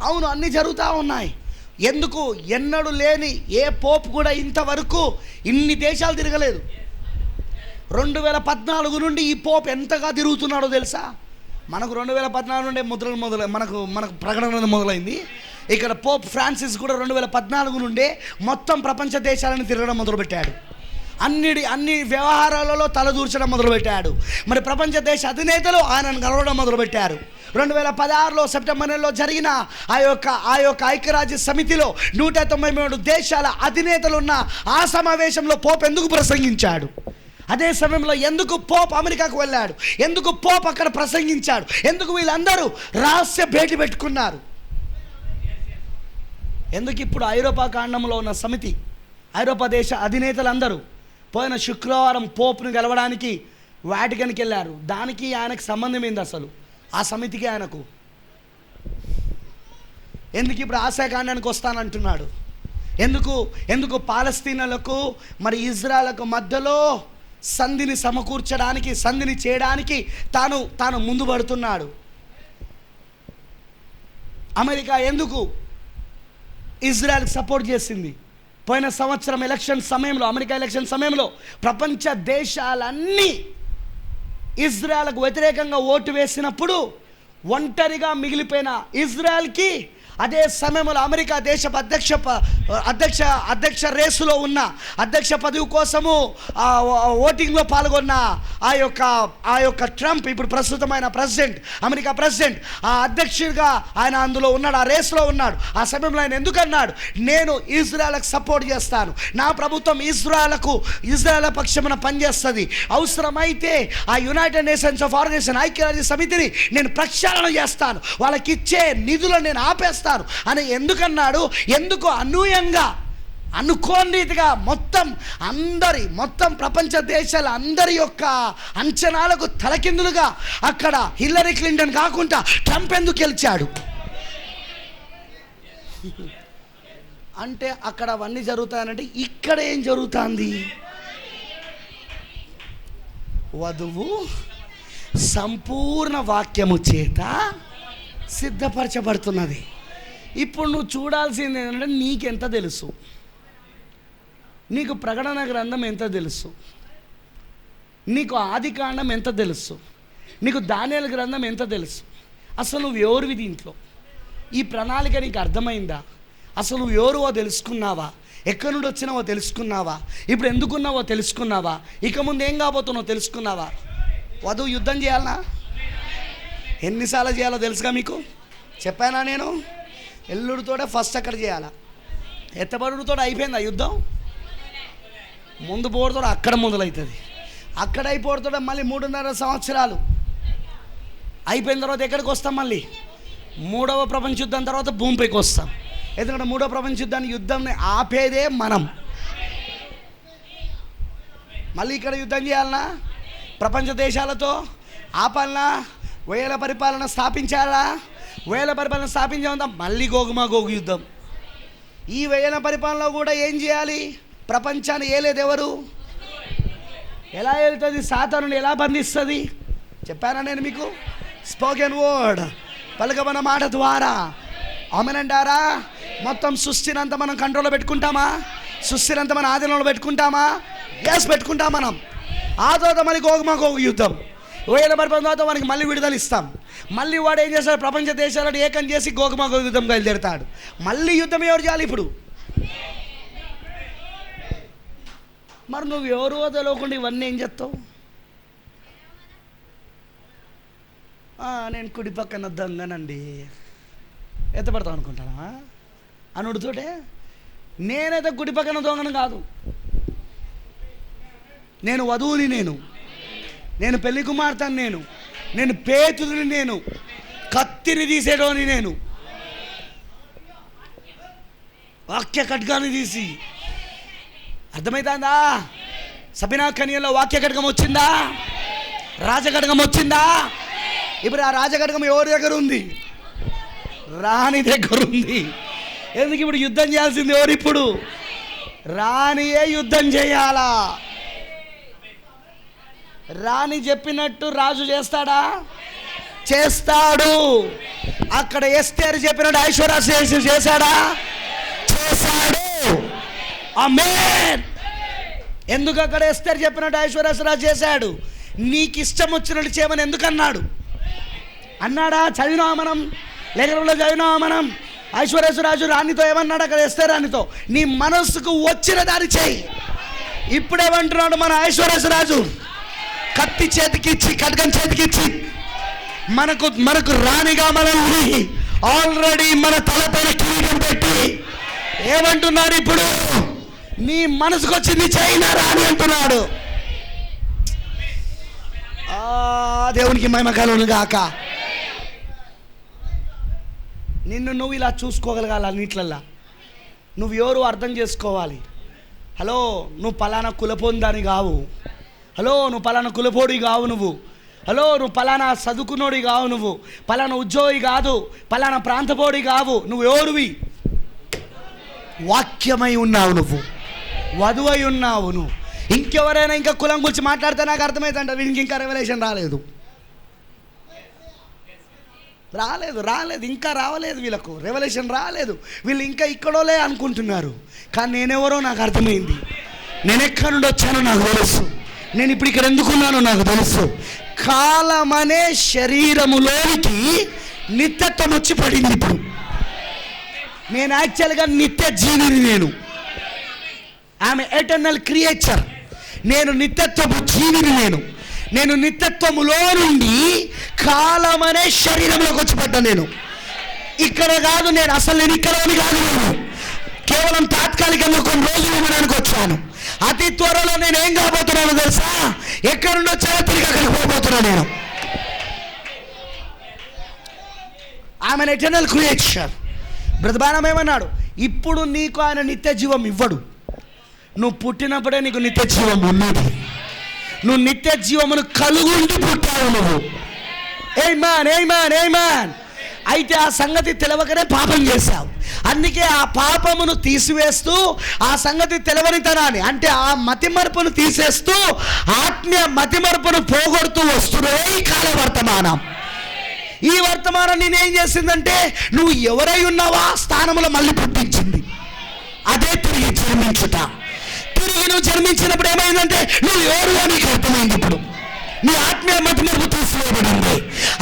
అవును, అన్నీ జరుగుతూ ఉన్నాయి. ఎందుకు? ఎన్నడూ లేని ఏ పోప్ కూడా ఇంతవరకు ఇన్ని దేశాలు తిరగలేదు. 2014 నుండి ఈ పోప్ ఎంతగా తిరుగుతున్నాడో తెలుసా? మనకు 2014 నుండే మనకు ప్రకటన మొదలైంది. ఇక్కడ పోప్ ఫ్రాన్సిస్ కూడా 2014 నుండే మొత్తం ప్రపంచ దేశాలను తిరగడం మొదలుపెట్టాడు. అన్ని వ్యవహారాలలో తలదూర్చడం మొదలుపెట్టాడు. మరి ప్రపంచ దేశ అధినేతలు ఆయనను కలవడం మొదలుపెట్టారు. 2016లో సెప్టెంబర్ నెలలో జరిగిన ఆ యొక్క ఐక్యరాజ్య సమితిలో 193 దేశాల అధినేతలు ఉన్న ఆ సమావేశంలో పోప్ ఎందుకు ప్రసంగించాడు? అదే సమయంలో ఎందుకు పోప్ అమెరికాకు వెళ్ళాడు? ఎందుకు పోప్ అక్కడ ప్రసంగించాడు? ఎందుకు వీళ్ళందరూ రహస్య భేటీ పెట్టుకున్నారు? ఎందుకు? ఇప్పుడు ఐరోపా ఖండంలో ఉన్న సమితి, ఐరోపా దేశ అధినేతలందరూ పోయిన శుక్రవారం పోప్ను గెలవడానికి వాటికన్కి వెళ్ళారు. దానికి ఆయనకు సంబంధం ఏంది అసలు? ఆ సమితికి ఆయనకు ఎందుకు ఇప్పుడు ఆశాకాండానికి వస్తానంటున్నాడు? ఎందుకు పాలస్తీనాలకు మరి ఇజ్రాయెల్కు మధ్యలో సంధిని సమకూర్చడానికి, సంధిని చేయడానికి తాను ముందు పడుతున్నాడు. అమెరికా ఎందుకు ఇజ్రాయెల్కి సపోర్ట్ చేసింది? పోయిన సంవత్సరం అమెరికా ఎలక్షన్ సమయంలో ప్రపంచ దేశాలన్నీ ఇజ్రాయెల్కు వ్యతిరేకంగా ఓటు వేసినప్పుడు ఒంటరిగా మిగిలిపోయిన ఇజ్రాయెల్కి అదే సమయంలో అమెరికా దేశపు అధ్యక్ష రేసులో ఉన్న అధ్యక్ష పదవి కోసము ఓటింగ్లో పాల్గొన్న ఆ యొక్క ట్రంప్, ఇప్పుడు ప్రస్తుతమైన అమెరికా ప్రెసిడెంట్, ఆ అధ్యక్షుడిగా ఆయన అందులో ఉన్నాడు, ఆ రేసులో ఉన్నాడు. ఆ సమయంలో ఆయన ఎందుకన్నాడు, నేను ఇజ్రాయెల్కి సపోర్ట్ చేస్తాను, నా ప్రభుత్వం ఇజ్రాయెల్ పక్షమున పనిచేస్తుంది, అవసరమైతే ఆ యునైటెడ్ నేషన్స్ ఆఫ్ ఆర్గనైజేషన్, ఐక్యరాజ్య సమితిని నేను ప్రక్షాళన చేస్తాను, వాళ్ళకి ఇచ్చే నిధులను నేను ఆపేస్తాను అని ఎందుకన్నాడు? ఎందుకు అనూహ్యంగా, అనుకోని రీతిగా మొత్తం ప్రపంచ దేశాల అందరి యొక్క అంచనాలకు తలకిందులుగా అక్కడ హిల్లరీ క్లింటన్ కాకుండా ట్రంప్ ఎందుకు గెలిచాడు అంటే అక్కడ అవన్నీ జరుగుతాయంటే ఇక్కడ ఏం జరుగుతుంది? వధువు సంపూర్ణ వాక్యము చేత సిద్ధపరచబడుతున్నది. ఇప్పుడు నువ్వు చూడాల్సింది ఏంటంటే, నీకెంత తెలుసు? నీకు ప్రకటన గ్రంథం ఎంత తెలుసు? నీకు ఆదికాండం ఎంత తెలుసు? నీకు దానియేలు గ్రంథం ఎంత తెలుసు? అసలు నువ్వు ఎవరివి దీంట్లో? ఈ ప్రణాళిక నీకు అర్థమైందా? అసలు నువ్వు ఎవరువో తెలుసుకున్నావా? ఎక్కడి నుండి వచ్చినావో తెలుసుకున్నావా? ఇప్పుడు ఎందుకున్నావో తెలుసుకున్నావా? ఇక ముందు ఏం కాబోతున్నావో తెలుసుకున్నావా? వధువు యుద్ధం చేయాలనా? ఎన్నిసార్లు చేయాలో తెలుసుగా మీకు? చెప్పానా నేను? ఎల్లుడితోటే ఫస్ట్ అక్కడ చేయాలా? ఎత్తబడుతో అయిపోయిందా యుద్ధం? ముందు పోడుతో అక్కడ మొదలవుతుంది, అక్కడ అయిపోడుతో మళ్ళీ 3.5 సంవత్సరాలు అయిపోయిన తర్వాత ఎక్కడికి వస్తాం? మళ్ళీ 3వ ప్రపంచ యుద్ధం తర్వాత భూమిపైకి వస్తాం. ఎందుకంటే 3వ ప్రపంచ యుద్ధాన్ని ఆపేదే మనం. మళ్ళీ ఇక్కడ యుద్ధం చేయాలన్నా? ప్రపంచ దేశాలతో ఆపాలనా? వేల పరిపాలన స్థాపించాలా? వేల పరిపాలన స్థాపించాలంతా మళ్ళీ గోగు యుద్ధం. ఈ వేల పరిపాలనలో కూడా ఏం చేయాలి? ప్రపంచాన్ని ఏలేది ఎవరు? ఎలా వెళ్తుంది? సాతానుని ఎలా బంధిస్తుంది? చెప్పానా నేను మీకు? స్పోకెన్ వర్డ్, పలుకబడిన మాట ద్వారా. ఆమెనంటారా? మొత్తం సృష్టినంతా మనం కంట్రోల్లో పెట్టుకుంటామా? సృష్టినంతా మన ఆధీనంలో పెట్టుకుంటామా? ఎస్, పెట్టుకుంటాం మనం. ఆ తర్వాత మళ్ళీ గోగు యుద్ధం. వేల పరిపాలన తర్వాత మనకి మళ్ళీ విడుదల ఇస్తాం. మళ్ళీ వాడు ఏం చేస్తాడు? ప్రపంచ దేశాలను ఏకం చేసి గోగు యుద్ధం బయలుదేరుతాడు. మళ్ళీ యుద్ధం ఎవరు చేయాలి ఇప్పుడు? మరి నువ్వు ఎవరో తెలియకుండా ఇవన్నీ ఏం చేస్తావు? నేను కుడి పక్కన దొంగనండి ఎత్తపడతావు అనుకుంటానా అనుడితోటే? నేనైతే కుడి పక్కన దొంగను కాదు. నేను వధువుని, నేను పెళ్లి కుమార్తెను, నేను పేతుని, నేను కత్తిని తీసేటోని, నేను వాక్య ఖడ్గాన్ని తీసి. అర్థమవుతుందా? సబినా కన్యలో వాక్య ఖడ్గం వచ్చిందా? రాజఖడ్గం వచ్చిందా? ఇప్పుడు ఆ రాజఖడ్గం ఎవరి దగ్గర ఉంది? రాణి దగ్గర ఉంది. ఎందుకు ఇప్పుడు యుద్ధం చేయాల్సింది ఎవరు? ఇప్పుడు రాణియే యుద్ధం చేయాలా? రాణి చెప్పినట్టు రాజు చేస్తాడా? చేస్తాడు. అక్కడ ఎస్తేరు చెప్పినట్టు ఐశ్వర్య చేశాడా? చేశాడు. ఆమేన్. ఎందుకు అక్కడ ఎస్తేరు చెప్పినట్టు ఐశ్వర్య చేశాడు? నీకు ఇష్టం వచ్చినట్టు చేయమని ఎందుకు అన్నాడా? చదివినావా మనం? లేఖనంలో చదివినావా మనం? ఐశ్వర్యరాజు రాణితో ఏమన్నాడు? అక్కడ ఎస్తేరు రాణితో, నీ మనస్సుకు వచ్చిన దారి చేయి. ఇప్పుడేమంటున్నాడు మన ఐశ్వర్యరాజు? కత్తి చేతికిచ్చి, ఖడ్గం చేతికిచ్చి, మనకు రాణిగా మనల్ని ఆల్రెడీ మన తలపైన కిరీటం పెట్టి ఏమంటున్నాడు? ఇప్పుడు నీ మనసుకు వచ్చింది చైనా రాణి అంటున్నాడు. దేవునికి మహిమ కలుగును గాక. నిన్ను నువ్వు ఇలా చూసుకోగలగాలి. అన్నిట్లల్లా నువ్వు ఎవరు అర్థం చేసుకోవాలి. హలో, నువ్వు పలానా కులపొందని కావు. హలో, నువ్వు పలానా కులపోడి కావు. నువ్వు హలో, నువ్వు పలానా చదువుకున్నోడి కావు. నువ్వు పలానా ఉద్యోగి కాదు, పలానా ప్రాంతపోడి కావు. నువ్వు ఎవరివి? వాక్యమై ఉన్నావు, నువ్వు వధువై ఉన్నావు. నువ్వు ఇంకెవరైనా ఇంకా కులం గురించి మాట్లాడితే నాకు అర్థమవుతుంట వీనికి ఇంకా రెవల్యూషన్ రాలేదు, ఇంకా రావలేదు. వీళ్ళకు రెవల్యూషన్ రాలేదు. వీళ్ళు ఇంకా ఇక్కడోలే అనుకుంటున్నారు. కానీ నేనెవరో నాకు అర్థమైంది. నేను ఎక్కడి నుండి వచ్చానో నాకు తెలుసు. నేను ఇప్పుడు ఇక్కడ ఎందుకున్నానో నాకు తెలుసు. కాలమనే శరీరములోనికి నిత్యత్వం వచ్చి పడింది. ఇప్పుడు నేను యాక్చువల్గా నిత్య జీవిని. ఆమె ఎటర్నల్ క్రియేచర్. నేను నిత్యత్వపు జీవిని. నేను నిత్యత్వములో నుండి కాలమనే శరీరంలోకి వచ్చి పడ్డా. నేను ఇక్కడ కాదు, నేను అసలు నేను ఇక్కడని కాదు. నేను కేవలం తాత్కాలికంగా కొన్ని రోజులు ఉండడానికి వచ్చాను. అతి త్వరలో నేను ఏం కాబోతున్నానో తెలుసా? ఎక్కడి నుండి వచ్చానో తిరిగి అక్కడికి పోబోతున్నాను నేను. ఆమె ఎటర్నల్ క్రియేచర్. బ్రదర్ ఏమన్నాడు? ఇప్పుడు నీకు ఆయన నిత్య జీవం ఇవ్వడు. నువ్వు పుట్టినప్పుడే నీకు నిత్య జీవం ఉన్నది. నువ్వు నిత్య జీవమును కలుగుండి పుట్టావు నువ్వు. ఏమాన్. అయితే ఆ సంగతి తెలవకనే పాపం చేశావు. అందుకే ఆ పాపమును తీసివేస్తూ, ఆ సంగతి తెలవనితనాన్ని అంటే ఆ మతిమరుపును తీసేస్తూ, ఆత్మీయ మతిమరుపును పోగొడుతూ వస్తున్నదే ఈ కాల వర్తమానం. ఈ వర్తమానం నేనేం చేసిందంటే, నువ్వు ఎవరై ఉన్నావా స్థానంలో మళ్ళీ పుట్టించింది. అదే తిరిగి జన్మించుట. తిరిగి నువ్వు జన్మించినప్పుడు ఏమైందంటే, నువ్వు ఎవరు నీకు అర్థమైంది. ఇప్పుడు నీ ఆత్మీయ మతిమరుపు తీసివేయబడింది.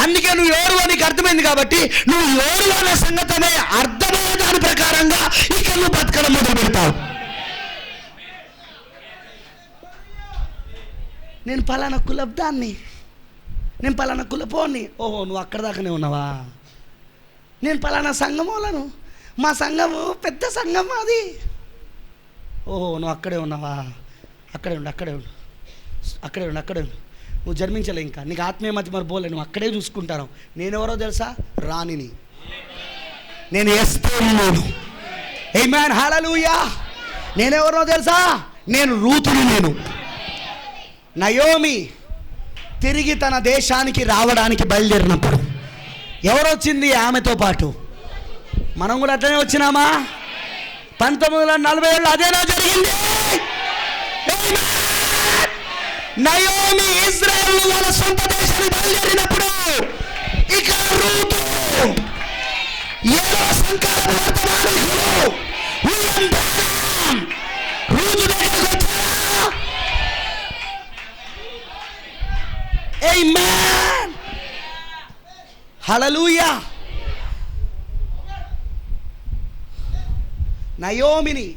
అందుకే నువ్వు ఎవరు నీకు అర్థమైంది. కాబట్టి నువ్వు ఎవరు అనే సంగతి అనే అర్థమయ్యే దాని ప్రకారంగా ఇక నువ్వు బతకడం మొదలు పెడతావు. నేను పలానా కులబ్దాన్ని, నేను పలానా కులపోని. ఓహో, నువ్వు అక్కడ దాకానే ఉన్నావా? నేను పలానా సంఘములను, మా సంఘము పెద్ద సంఘం అది. ఓహో, నువ్వు అక్కడే ఉన్నావా? అక్కడే ఉండు. నువ్వు జన్మించలే. ఇంకా నీకు ఆత్మీయ మతి మరి పోలే. నువ్వు అక్కడే చూసుకుంటాను. నేనెవరో తెలుసా? రాణిని. నేను ఎస్తేను. ఆమేన్, హల్లెలూయా. నేనెవరో తెలుసా? నేను రూతుని. నేను నయోమి తిరిగి తన దేశానికి రావడానికి బయలుదేరినప్పుడు ఎవరొచ్చింది? ఆమెతో పాటు. మనం కూడా అట్లనే వచ్చినామా? 1947 అదేనా జరిగింది? నయోమి ఇజ్రాయెల్ వాళ్ళ సొంత దేశానికి బయలుదేరినప్పుడు ఇక రూతు ఏదో సంకల్ప వర్తమానికులు రూతు దగ్గరికి వచ్చారా? ఆమేన్, హల్లెలూయా. నయోమిని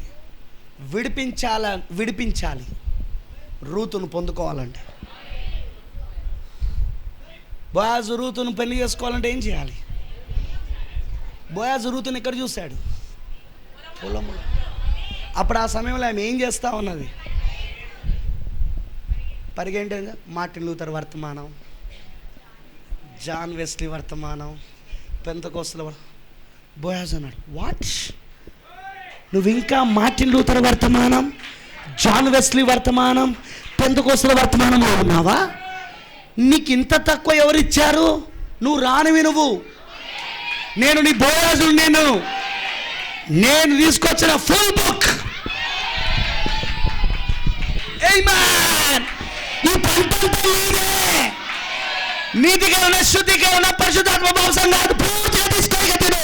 విడిపించాలి రూతును పొందుకోవాలంటే. బోయాజు రూతును పెళ్లి చేసుకోవాలంటే ఏం చేయాలి? బోయాజు రూతును ఎక్కడ చూశాడు? పొలములో. అప్పుడు ఆ సమయంలో ఆమె ఏం చేస్తూ ఉన్నది? పరిగెంటేగా మార్టిన్ లూథర్ వర్తమానం, జాన్ వెస్లీ వర్తమానం, పెంతెకోస్తల. బోయాజు అన్నాడు, వాట్, నువ్వు ఇంకా మార్టిన్ లూథర్ వర్తమానం, జాన్ వెస్లీ వర్తమానం, పెంతెకోస్తల వర్తమానంలో ఉన్నావా? నీకు ఇంత తక్కువ ఎవరిచ్చారు? నువ్వు రానివి. నేను నీ బోయాజు. నేను తీసుకొచ్చిన ఫుల్ బుక్. ఈ పంటంతా నీతిగా ఉన్న, శుద్ధిగా ఉన్న, పరిశుద్ధాత్మ మాంసం కాదు, పూర్తిగా తీసుకో. తిను.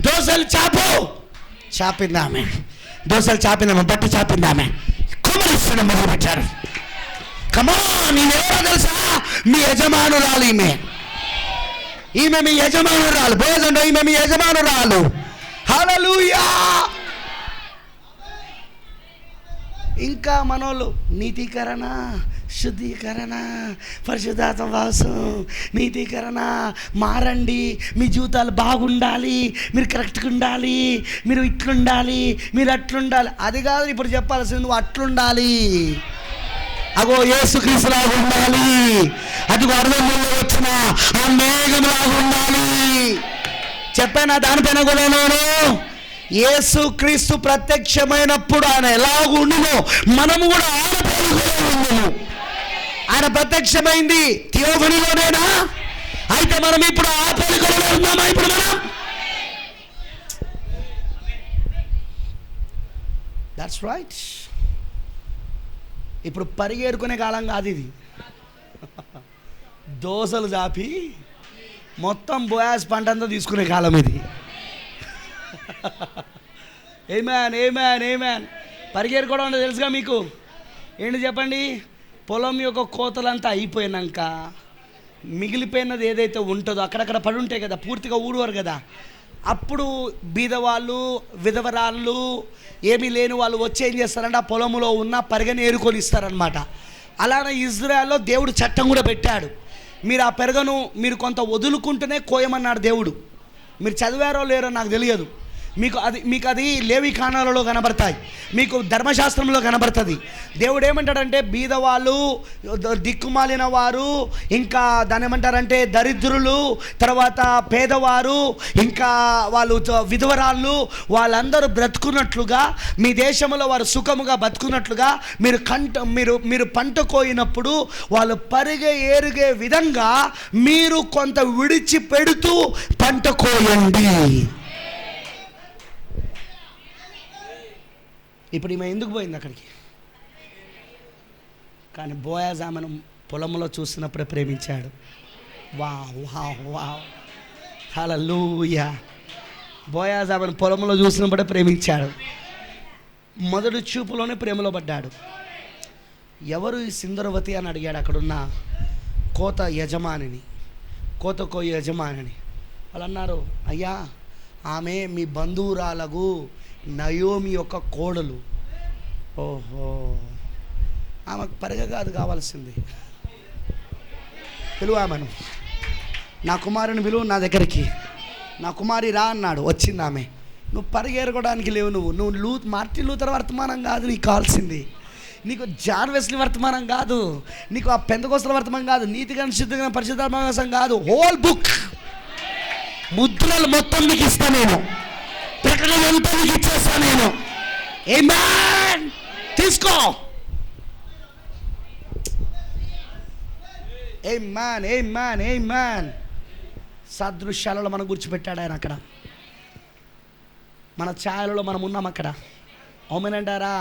దోశలు చాపిందామె, బట్టి చాపిందామె, కుమరిస్తున్న మొదలు పెట్టారు. కమా, నేనెవరో తెలుసా? మీ యజమానురాలు. ఈమె మీ యజమానురాలు. భోజనం, ఈమె మీ యజమానురాలు. హల్లెలూయా. ఇంకా మనోళ్ళు నీతీకరణ, శుద్ధీకరణ, పరిశుద్ధాత్మ వాసం, నీతీకరణ, మారండి, మీ జీవితాలు బాగుండాలి, మీరు కరెక్ట్గా ఉండాలి, మీరు ఇట్లుండాలి, మీరు అట్లుండాలి. అది కాదు ఇప్పుడు చెప్పాల్సింది. నువ్వు అట్లుండాలి. అగో యేసుక్రీస్తులాగా ఉండాలి. అదిగో అరణ్యంలో వచ్చిన ఆ మేఘంలాగా ఉండాలి. చెప్పానా? దానిపైన కూడా నేను యేసు క్రీస్తు ప్రత్యక్షమైనప్పుడు ఆయన ఎలాగుండునో మనము కూడా ఆయన పోలికలో ఉండును. ఆయన ప్రత్యక్షమైంది థియోఫనీలోనేనా? అయితే మనం ఇప్పుడు ఆ పోలికలో ఉన్నామా? ఇప్పుడు మనం దట్స్ రైట్. ఇప్పుడు పరిగెడుకునే కాలం కాదు ఇది. దోసలు చాపి మొత్తం బోయాస్ పంట అంతా తీసుకునే కాలం ఇది. ఏమ్యాన్ ఏమ్యాన్ ఏమ్యాన్. పరిగెడుకోవడం అంటే తెలుసుగా మీకు. ఏంటి చెప్పండి? పొలం యొక్క కోతలంతా అయిపోయినాక మిగిలిపోయినది ఏదైతే ఉంటుందో అక్కడక్కడ పడి ఉంటాయి కదా, పూర్తిగా ఊడవారు కదా, అప్పుడు బీదవాళ్ళు, విధవరాళ్ళు, ఏమీ లేని వాళ్ళు వచ్చి ఏం చేస్తారంటే ఆ పొలంలో ఉన్న పెరగని ఏరుకొని ఇస్తారనమాట. అలానే ఇజ్రాయెల్లో దేవుడు చట్టం కూడా పెట్టాడు. మీరు ఆ పెరగను మీరు కొంత వదులుకుంటూనే కోయమన్నాడు దేవుడు. మీరు చదివారో లేరో నాకు తెలియదు. మీకు అది లేవి కాణాలలో కనబడతాయి, మీకు ధర్మశాస్త్రంలో కనబడుతుంది. దేవుడు ఏమంటాడంటే బీదవాళ్ళు, దిక్కుమాలిన వారు, ఇంకా దాని ఏమంటారంటే దరిద్రులు, తర్వాత పేదవారు, ఇంకా వాళ్ళు విధవరాళ్ళు, వాళ్ళందరూ బ్రతుకున్నట్లుగా మీ దేశంలో వారు సుఖముగా బతుకున్నట్లుగా మీరు పంట కోయినప్పుడు వాళ్ళు పరిగే ఏరుగే విధంగా మీరు కొంత విడిచిపెడుతూ పంట కోయండి. ఇప్పుడు ఈమె ఎందుకు పోయింది అక్కడికి? కానీ బోయాజ్ ఆమెను పొలంలో చూసినప్పుడే ప్రేమించాడు. వావ్ వావ్ వావ్, హల్లెలూయా. బోయాజ్ ఆమెను పొలంలో చూసినప్పుడే ప్రేమించాడు. మొదటి చూపులోనే ప్రేమలో పడ్డాడు. ఎవరు ఈ సింధురవతి అని అడిగాడు అక్కడున్న కోత యజమానిని, కోయ యజమానిని. వాళ్ళు అన్నారు, అయ్యా ఆమె మీ బంధువురాలకు నయోమి యొక్క కోడలు. ఓహో, ఆమెకు పరిగ కాదు కావాల్సింది, పిలువ ఆమెను. నా కుమారుని పిలువు నా దగ్గరికి, నా కుమారి రా అన్నాడు. వచ్చింది ఆమె. నువ్వు పరిగెరగడానికి లేవు, నువ్వు మార్టిన్ లూథర్ వర్తమానం కాదు నీకు కావాల్సింది, నీకు జాన్ వెస్లీ వర్తమానం కాదు, నీకు ఆ పెంతెకోస్తల వర్తమానం కాదు, నీతిగా శుద్ధిగా పరిశుద్ధాత్మ కాదు, హోల్ బుక్ ముద్రలు మొత్తం నీకు ఇస్తా నేను, ప్రకటన అంతా నీకు ఇచ్చేస్తా నేను. ఆమేన్, తీసుకో. ఆమేన్ ఆమేన్ ఆమేన్. సాదృశ్యాలలో మనం గుర్చిపెట్టాడు ఆయన. అక్కడ మన ఛాయలలో మనం ఉన్నాం అక్కడ. ఆమేన్ అంటారా?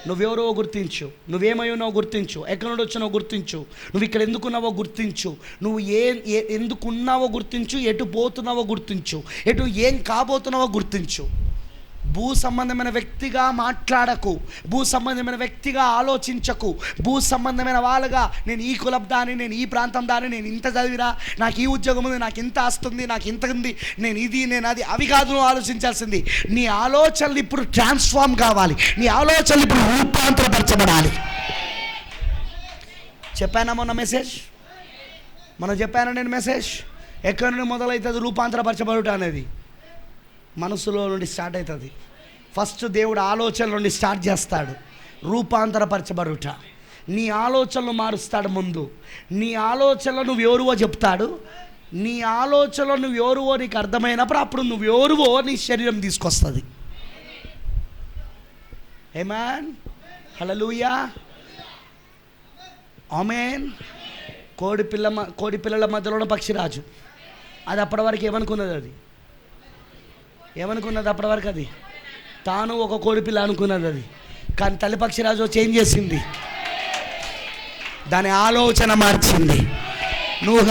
నువ్వెవరో గుర్తించు, నువ్వేమై ఉన్నావో గుర్తించు, ఎక్కడి నుండి వచ్చినావో గుర్తించు, నువ్వు ఇక్కడ ఎందుకున్నావో గుర్తించు, నువ్వు ఎందుకున్నావో గుర్తించు, ఎటు పోతున్నావో గుర్తించు, ఎటు ఏం కాబోతున్నావో గుర్తించు. భూ సంబంధమైన వ్యక్తిగా మాట్లాడకు, భూ సంబంధమైన వ్యక్తిగా ఆలోచించకు, భూ సంబంధమైన వాళ్ళగా నేను ఈ కులం దాని, నేను ఈ ప్రాంతం దాని, నేను ఇంత చదివిరా, నాకు ఈ ఉద్యోగం ఉంది, నాకు ఇంత ఆస్తుంది, నాకు ఇంత ఉంది, నేను ఇది నేను అది, అవి కాదు నువ్వు ఆలోచించాల్సింది. నీ ఆలోచనలు ఇప్పుడు ట్రాన్స్ఫార్మ్ కావాలి, నీ ఆలోచనలు ఇప్పుడు రూపాంతరపరచబడాలి. చెప్పానా మొన్న మెసేజ్? మనం చెప్పాను నేను మెసేజ్. ఎక్కడి నుండి మొదలవుతుంది రూపాంతరపరచబడుట అనేది? మనసులో నుండి స్టార్ట్ అవుతుంది. ఫస్ట్ దేవుడు ఆలోచనల నుండి స్టార్ట్ చేస్తాడు రూపాంతరపరచబడుట. నీ ఆలోచనలు మారుస్తాడు. ముందు నీ ఆలోచనలు నువ్వు ఎవరువో చెప్తాడు. నీ ఆలోచనలు నువ్వు ఎవరువో నీకు అర్థమైనప్పుడు అప్పుడు నువ్వు ఎవరువో నీ శరీరం తీసుకొస్తుంది. ఆమేన్, హల్లెలూయా, ఆమేన్. కోడి పిల్లల మధ్యలో ఉన్న పక్షిరాజు, అది అప్పటి వరకు ఏమనుకున్నది? అప్పటి వరకు అది తాను ఒక కోడిపిల్ల అనుకున్నది అది. కానీ తల్లి పక్షిరాజు చేంజ్ చేసింది, దాని ఆలోచన మార్చింది. నువ్వు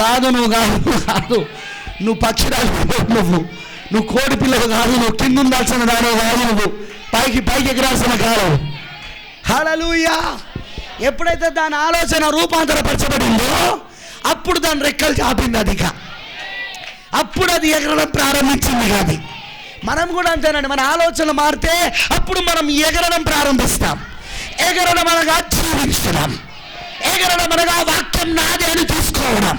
పక్షిరాజు, నువ్వు కోడిపిల్లవు కాదు, నువ్వు కింద ఉండాల్సిన దాని కాదు, నువ్వు పైకి ఎగిరాల్సిన కాదు. హల్లెలూయా. ఎప్పుడైతే దాని ఆలోచన రూపాంతరపరచబడిందో అప్పుడు దాని రెక్కలు చాపింది అదిగా, అప్పుడు అది ఎగరడం ప్రారంభించింది. కాదు, మనం కూడా అంతేనండి. మన ఆలోచన మారితే అప్పుడు మనం ఎగరడం ప్రారంభిస్తాం. ఎగరడం అనగా జీవించడం, ఎగరడం అనగా వాక్యం నాది అని తీసుకోవడం.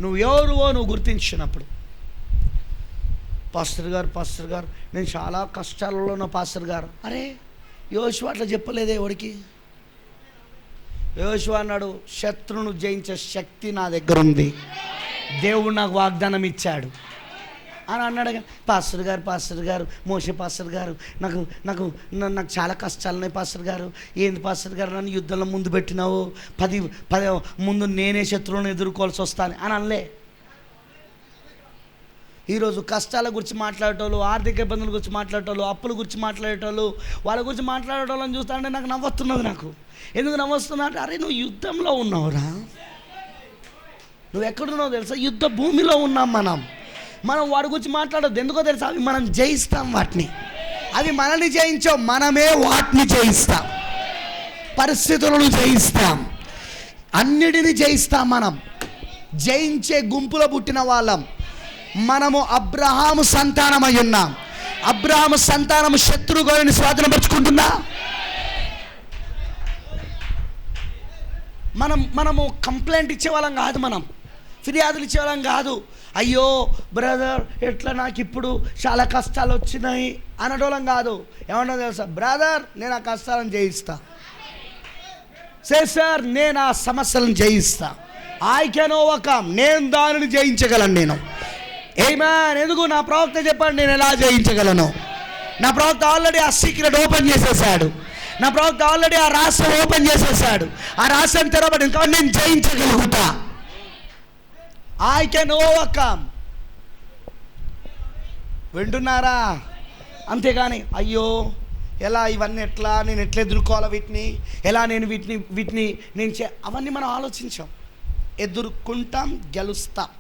నువ్వు ఎవరువో నువ్వు గుర్తించినప్పుడు, పాస్టర్ గారు నేను చాలా కష్టాలలో ఉన్న పాస్టర్ గారు. అరే యోషువ అట్లా చెప్పలేదే ఎవడికి? యోషువ అన్నాడు, శత్రువును జయించే శక్తి నా దగ్గర ఉంది, దేవుడు నాకు వాగ్దానం ఇచ్చాడు అని అన్నాడు. పాస్టర్ గారు మోషే పాస్టర్ గారు నాకు నాకు నాకు చాలా కష్టాలు ఉన్నాయి పాస్టర్ గారు. ఏంది పాస్టర్ గారు నన్ను యుద్ధంలో ముందు పెట్టినావు, 10 ముందు నేనే శత్రువులను ఎదుర్కోవాల్సి వస్తాను అని అనలే. ఈరోజు కష్టాల గురించి మాట్లాడేటోళ్ళు, ఆర్థిక ఇబ్బందుల గురించి మాట్లాడేటోళ్ళు, అప్పుల గురించి మాట్లాడేటోళ్ళు, వాళ్ళ గురించి మాట్లాడేటోళ్ళని చూస్తా అంటే నాకు నవ్వుతున్నది. నాకు ఎందుకు నవ్వుస్తున్నా అంటే, అరే నువ్వు యుద్ధంలో ఉన్నావురా, నువ్వు ఎక్కడున్నావు తెలుసా? యుద్ధ భూమిలో ఉన్నాం మనం వాడి గురించి మాట్లాడద్దు. ఎందుకో తెలుసా? అవి మనం జయిస్తాం, వాటిని అవి మనల్ని జయించాం, మనమే వాటిని జయిస్తాం, పరిస్థితులను జయిస్తాం, అన్నిటిని జయిస్తాం. మనం జయించే గుంపులో పుట్టిన వాళ్ళం. మనము అబ్రహాము సంతానమై ఉన్నాం. అబ్రహాము సంతానము శత్రువుని స్వాధీనపరుచుకుంటుందా? మనము కంప్లైంట్ ఇచ్చేవాళ్ళం కాదు, మనం ఫిర్యాదులు ఇచ్చేవాళ్ళం కాదు. అయ్యో బ్రదర్ ఎట్లా నాకు ఇప్పుడు చాలా కష్టాలు వచ్చినాయి అనటోళ్ళం కాదు. ఏమన్నా తెలుసా? బ్రదర్ నేను ఆ కష్టాలను జయిస్తా, సార్ నేను ఆ సమస్యలను జయిస్తా, ఐ కెన్ ఓవర్కమ్, నేను దానిని జయించగలను. నేను ఏమన్ ఎందుకు? నా ప్రవక్త చెప్పండి నేను ఎలా జయించగలను. నా ప్రవక్త ఆల్రెడీ ఆ సీక్రెట్ ఓపెన్ చేసేసాడు. నా ప్రవక్త ఆల్రెడీ ఆ రహస్యం ఓపెన్ చేసేసాడు. ఆ రహస్యం తెరవబడింది కాబట్టి నేను జయించగలుగుతా. I can overcome. వింటున్నారా? అంతేగాని అయ్యో ఎలా ఇవన్నీ ఎట్లా నేను ఎట్లా ఎదుర్కోవాలా, వీటిని ఎలా నేను వీటిని నేను అవన్నీ మనం ఆలోచించాం. ఎదుర్కొంటాం, గెలుస్తాం.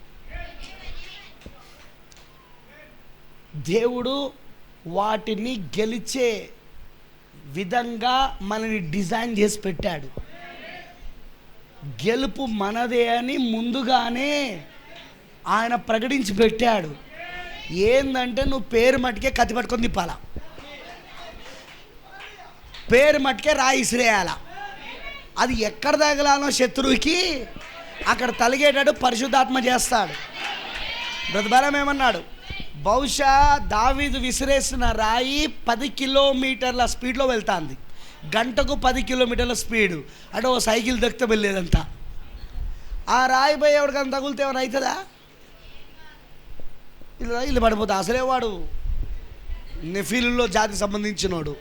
దేవుడు వాటిని గెలిచే విధంగా మనని డిజైన్ చేసి పెట్టాడు. గెలుపు మనదే అని ముందుగానే ఆయన ప్రకటించి పెట్టాడు. ఏందంటే నువ్వు పేరు మట్టుకే కత్తి పట్టుకొని తిప్పాలా, పేరు మట్టుకే రాయి ఇసిరేయాలా. అది ఎక్కడ తగలానో శత్రువుకి అక్కడ తలిగేటట్టు పరిశుద్ధాత్మ చేస్తాడు. బ్రతబలం ఏమన్నాడు? బహుశా దావీదు విసిరేసిన రాయి 10 కిలోమీటర్ల స్పీడ్లో వెళ్తాంది, గంటకు 10 కిలోమీటర్ల స్పీడు. అంటే ఓ సైకిల్ దక్కితే వెళ్ళేదంతా. ఆ రాయి పోయి ఎవరికైనా తగులితే ఏమైనా అవుతుందా? ఇల్లు పడిపోతా. అసలే వాడు నెఫీలులో జాతి సంబంధించినవాడు,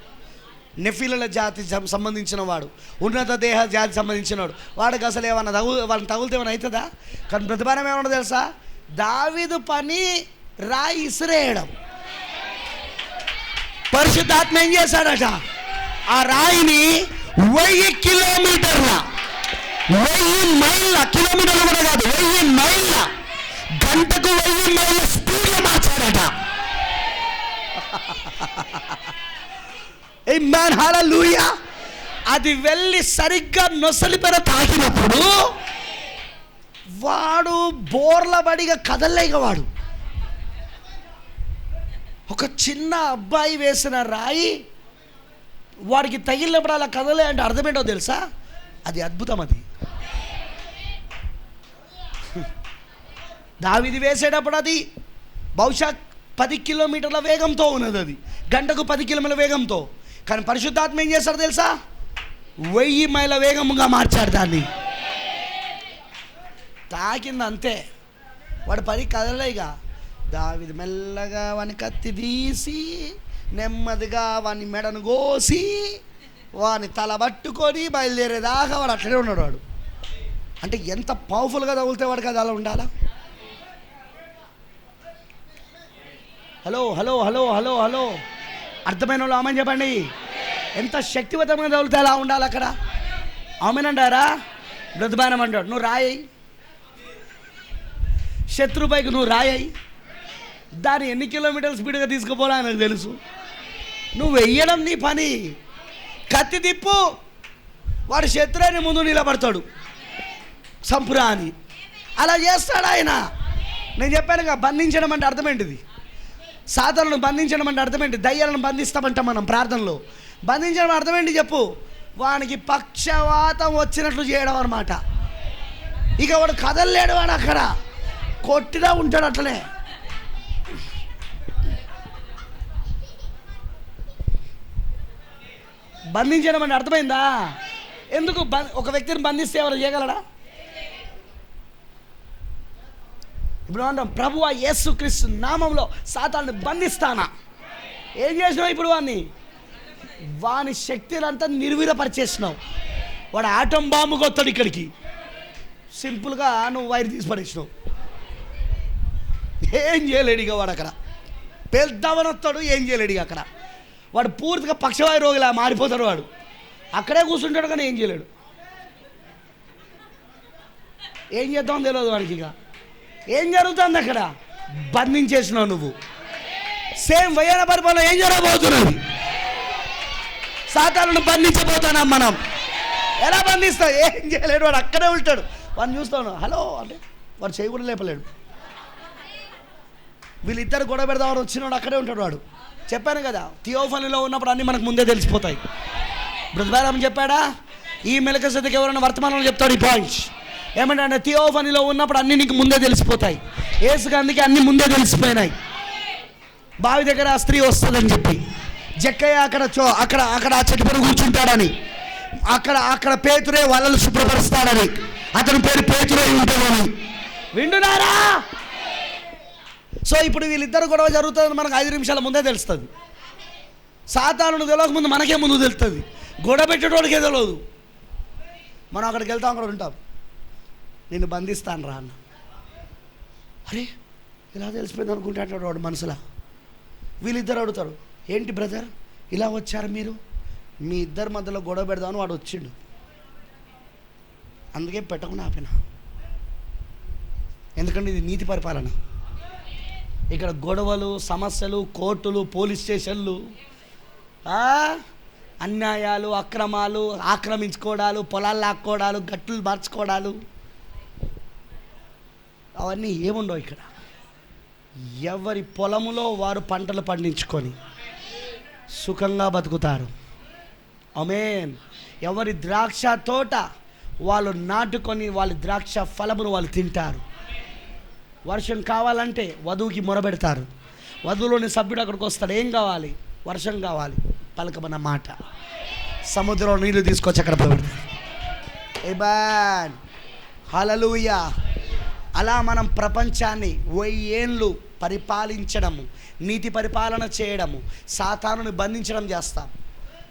నెఫీల జాతి సంబంధించిన వాడు, ఉన్నత దేహ జాతి సంబంధించినవాడు. వాడికి అసలు ఏమన్నా వాళ్ళని తగులితే ఏమైనా అవుతుందా? కానీ ప్రతిభానం ఏమన్నా తెలుసా? దావీదు పని రాయి ఇసిరేయడం. పరిశుద్ధాత్మ ఏం చేశాడట? ఆ రాయిని 1000 కిలోమీటర్ల, 1000 మైళ్ళ, కిలోమీటర్లు కూడా కాదు, 1000 మైళ్ళ, గంటకు 1000 మైళ్ళ స్పీడ్లో మార్చాడట. ఆమేన్, హల్లెలూయా. అది వెళ్ళి సరిగ్గా నొసలిపెర తాకినప్పుడు వాడు బోర్ల బడిగా కదలేక, వాడు ఒక చిన్న అబ్బాయి వేసిన రాయి వాడికి తగిలినప్పుడు అలా కదలే అంటే అర్థమేంటో తెలుసా? అది అద్భుతం. అది దావీదు వేసేటప్పుడు అది బహుశా 10 కిలోమీటర్ల వేగంతో ఉన్నది, అది గంటకు 10 కిలోమీటర్ల వేగంతో. కానీ పరిశుద్ధాత్మ ఏం చేస్తాడు తెలుసా? 1000 మైళ్ళ వేగముగా మార్చాడు దాన్ని. తాకింది అంతే, వాడు పని కదలేగా. దావీదు మెల్లగా వాని కత్తి తీసి నెమ్మదిగా వాని మెడను కోసి వాని తల పట్టుకొని బయలుదేరేదాకా వాడు అట్లనే ఉన్నాడు. వాడు అంటే ఎంత పవర్ఫుల్గా తగులితే వాడికి అది అలా ఉండాలా? Hello hello hello hello hello అర్థమైన వాళ్ళు ఆమెను చెప్పండి. ఎంత శక్తివంతంగా తగులితే అలా ఉండాలి అక్కడ. ఆమెనంటారా? బ్రతబానం అంటాడు. నువ్వు రాయి, శత్రుపైకి నువ్వు రాయి, దాన్ని ఎన్ని కిలోమీటర్ల స్పీడ్గా తీసుకుపోవాలో నాకు తెలుసు. నువ్వు వెయ్యడం నీ పని. కత్తి తిప్పు, వాడు శత్రువుని ముందు నిలబడతాడు, సంపురా అని. అలా చేస్తాడు ఆయన. నేను చెప్పానుగా, బంధించడం అంటే అర్థమేంటిది? సాతానులను బంధించడం అంటే అర్థమేంటి? దయ్యాలను బంధిస్తామంటాం మనం ప్రార్థనలో. బంధించడం అర్థమేంటి చెప్పు? వానికి పక్షవాతం వచ్చినట్లు చేయడం అన్నమాట. ఇక వాడు కదలలేడు, వాడు అక్కడ కొట్టినా ఉంటాడు అట్లనే. బంధించడం అంటే అర్థమైందా? ఎందుకు ఒక వ్యక్తిని బంధిస్తే ఎవరు చేయగలడా? ఇప్పుడు అంటాం, ప్రభువా యేసుక్రీస్తు నామంలో సాతానుని బంధిస్తానా. ఏం చేసినావు ఇప్పుడు? వాని శక్తులంతా నిర్వీర్యపరిచేసినావు. వాడు ఆటం బాంబు కొత్తాడు ఇక్కడికి. సింపుల్గా నువ్వు వైర్ తీసి పడేసినావు. ఏం చేయలేడు ఇక వాడు. అక్కడ పెద్దవని వస్తాడు, ఏం చేయలేడు ఇక. అక్కడ వాడు పూర్తిగా పక్షవాయు రోగిలా మారిపోతాడు. వాడు అక్కడే కూర్చుంటాడు కానీ ఏం చేయలేడు. ఏం చేద్దామని తెలియదు వాడికి. ఇక ఏం జరుగుతుంది అక్కడ? బంధించేసినావు నువ్వు. సేమ్ వయ్యాన పరిపాలన ఏం జరగబోతున్నది? సాతానును బంధించబోతున్నాం మనం. ఎలా బంధిస్తావు? ఏం చేయలేడు. వాడు అక్కడే ఉంటాడు. వాడిని చూస్తాను, హలో అంటే వాడు చేయి కూడా లేపలేడు. వీళ్ళిద్దరు గొడవ పెడదామని వచ్చినవాడు అక్కడే ఉంటాడు. వాడు చెప్పాను కదా, థియోఫనీలో ఉన్నప్పుడు అన్నీ మనకు ముందే తెలిసిపోతాయి. బ్రదర్ చెప్పాడా? ఈ మెలకిసెదెకు ఎవరైనా వర్తమానంలో చెప్తాడు ఈ పాయింట్స్. ఏమంటే థియోఫనీలో ఉన్నప్పుడు అన్నీ నీకు ముందే తెలిసిపోతాయి. యేసుకి అందుకే అన్నీ ముందే తెలిసిపోయినాయి. బావి దగ్గర ఆ స్త్రీ వస్తుందని చెప్పి, జక్కయ్య అక్కడ ఆ చెట్టు పైన కూర్చుంటాడని, అక్కడ పేతురే వలలు శుభ్రపరుస్తాడని, అతని పేరు పేతురే ఉంటాడని వింటున్నారా? సో ఇప్పుడు వీళ్ళిద్దరు గొడవ జరుగుతుందని మనకు 5 నిమిషాల ముందే తెలుస్తుంది. సాతానుడు తెలియక ముందు మనకే ముందు తెలుస్తుంది. గొడవ పెట్టేటోడికే తెలియదు. మనం అక్కడికి వెళ్తాం, అక్కడ ఉంటాం. నిన్ను బంధిస్తాను రా అన్న. అరే ఇలా తెలిసిపోయింది అనుకుంటాడు వాడు మనసులో. వీళ్ళిద్దరు అడుగుతారు, ఏంటి బ్రదర్ ఇలా వచ్చారు మీరు? మీ ఇద్దరి మధ్యలో గొడవ పెడదామని వాడు వచ్చిండు, అందుకే పెట్టకుండా ఆపిన. ఎందుకంటే ఇది నీతి పరిపాలన. ఇక్కడ గొడవలు, సమస్యలు, కోర్టులు, పోలీస్ స్టేషన్లు, అన్యాయాలు, అక్రమాలు, ఆక్రమించుకోవడాలు, పొలాలు లాక్కోవడాలు, గట్టులు మార్చుకోవడాలు, అవన్నీ ఏముండవు ఇక్కడ. ఎవరి పొలములో వారు పంటలు పండించుకొని సుఖంగా బతుకుతారు. ఆమేన్. ఎవరి ద్రాక్ష తోట వాళ్ళు నాటుకొని వాళ్ళ ద్రాక్ష ఫలమును వాళ్ళు తింటారు. వర్షం కావాలంటే వధువుకి మొరబెడతారు. వధువులోని సభ్యుడు అక్కడికి వస్తాడు, ఏం కావాలి? వర్షం కావాలి. పలకమన్న మాట. సముద్రంలో నీళ్లు తీసుకొచ్చి అక్కడ పెడతారు. ఆమేన్, హల్లెలూయా. అలా మనం ప్రపంచాన్ని 1000 ఏళ్ళు పరిపాలించడము, నీతి పరిపాలన చేయడము, సాతానుని బంధించడం చేస్తాం.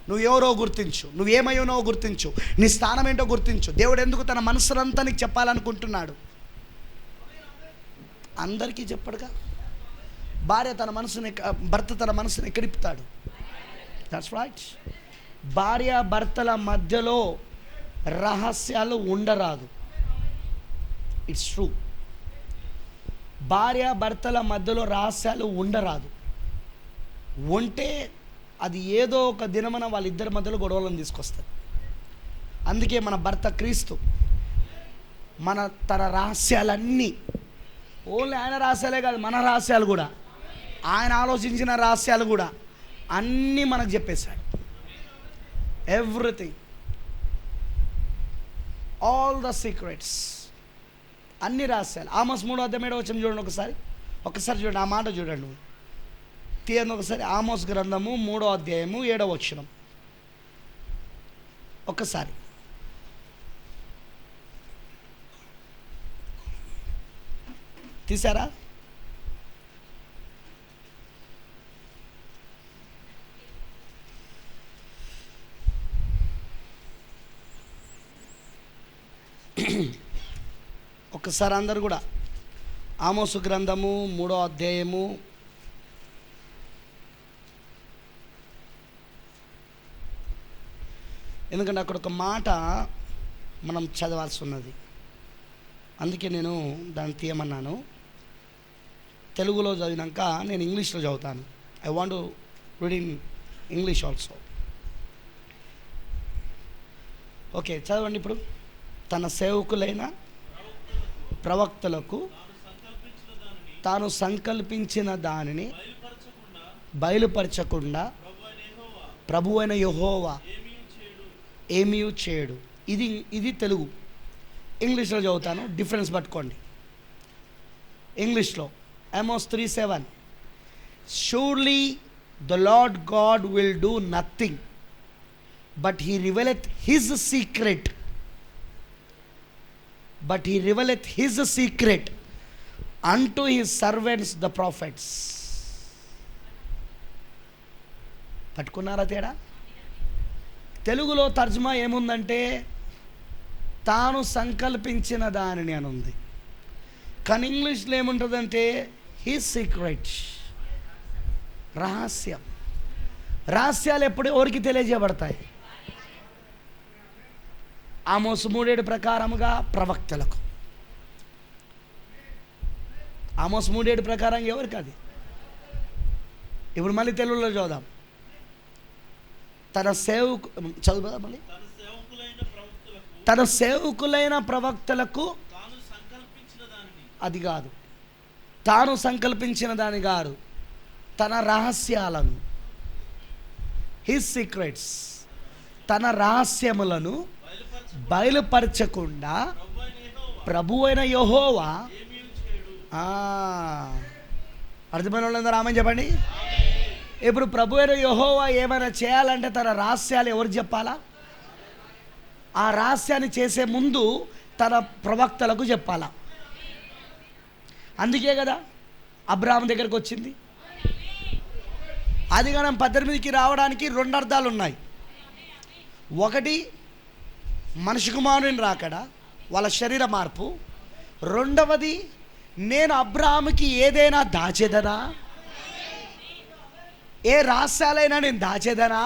నువ్వెవరో గుర్తించు, నువ్వేమయ్యానో గుర్తించు, నీ స్థానం ఏంటో గుర్తించు. దేవుడు ఎందుకు తన మనసునంతా నీకు చెప్పాలనుకుంటున్నాడు? అందరికీ చెప్పడుగా. భర్త తన మనసుని ఎక్కడిపుతాడు. That's right. భార్య భర్తల మధ్యలో రహస్యాలు ఉండరాదు. It's true. భార్య భర్తల మధ్యలో రహస్యాలు ఉండరాదు. ఉంటే అది ఏదో ఒక దినమన వాళ్ళిద్దరి మధ్యలో గొడవలను తీసుకొస్తుంది. అందుకే మన భర్త క్రీస్తు తన రహస్యాలన్నీ, ఓన్లీ ఆయన రహస్యాలే కాదు, మన రహస్యాలు కూడా, ఆయన ఆలోచించిన రహస్యాలు కూడా అన్నీ మనకు చెప్పేశాడు. ఎవ్రీథింగ్, ఆల్ ద సీక్రెట్స్, అన్ని రహస్యాలు. ఆమోస్ 3:7 చూడండి ఒకసారి చూడండి. ఆ మాట చూడండి, తీయండి ఒకసారి. ఆమోస్ గ్రంథము 3:7 ఒక్కసారి. తీసారా? ఒక్కసారి అందరు కూడా ఆమోసు గ్రంథము 3:7. ఎందుకంటే అక్కడ ఒక మాట మనం చదవాల్సి ఉన్నది, అందుకే నేను దాన్ని తీయమన్నాను. తెలుగులో చదివినాక నేను ఇంగ్లీష్లో చదువుతాను. I want to read in English also. Okay, చదవండి ఇప్పుడు. తన సేవకులైన ప్రవక్తలకు తాను సంకల్పించిన దానిని బయలుపరచకుండా ప్రభువైన యెహోవా ఏమీ చేయడు. ఇది తెలుగు. ఇంగ్లీష్లో చదువుతాను, డిఫరెన్స్ పట్టుకోండి. ఇంగ్లీష్లో Amos 3:7, surely the Lord God will do nothing, but he revealeth his secret unto his servants the prophets. పట్టుకున్నారా తేడా? తెలుగులో తర్జుమా ఏముందంటే తాను సంకల్పించిన దానిని అని ఉంది. కానీ ఇంగ్లీష్లో ఏముంటుందంటే హిస్ సీక్రెట్, రహస్యం. రహస్యాలు ఎప్పుడు ఎవరికి తెలియజేయబడతాయి? ఆమోసు 3:7 ప్రకారముగా ప్రవక్తలకు. ఆమోసు 3:7 ప్రకారంగా ఎవరికి? అది ఇప్పుడు మళ్ళీ తెలుగులో చూద్దాం. చదువుదా మళ్ళీ? తన సేవకులైన ప్రవక్తలకు అది కాదు, తాను సంకల్పించిన దాని కాదు, తన రహస్యాలను, హిస్ సీక్రెట్స్, తన రహస్యములను బయలుపరచకుండా ప్రభువైన యెహోవా. అర్థమైన వాళ్ళందరూ ఆమె చెప్పండి. ఇప్పుడు ప్రభువైన యెహోవా ఏమైనా చేయాలంటే తన రహస్యాలు ఎవరు చెప్పాలా? ఆ రహస్యాన్ని చేసే ముందు తన ప్రవక్తలకు చెప్పాలా. అందుకే కదా అబ్రాహాము దగ్గరికి వచ్చింది. ఆదికాండం 18కి రావడానికి 2 అర్థాలు ఉన్నాయి. ఒకటి మనిషి కుమారుని రాకడ, వాళ్ళ శరీర మార్పు. రెండవది నేను అబ్రాహాముకి ఏదైనా దాచేదనా, ఏ రహస్యాలైనా నేను దాచేదనా.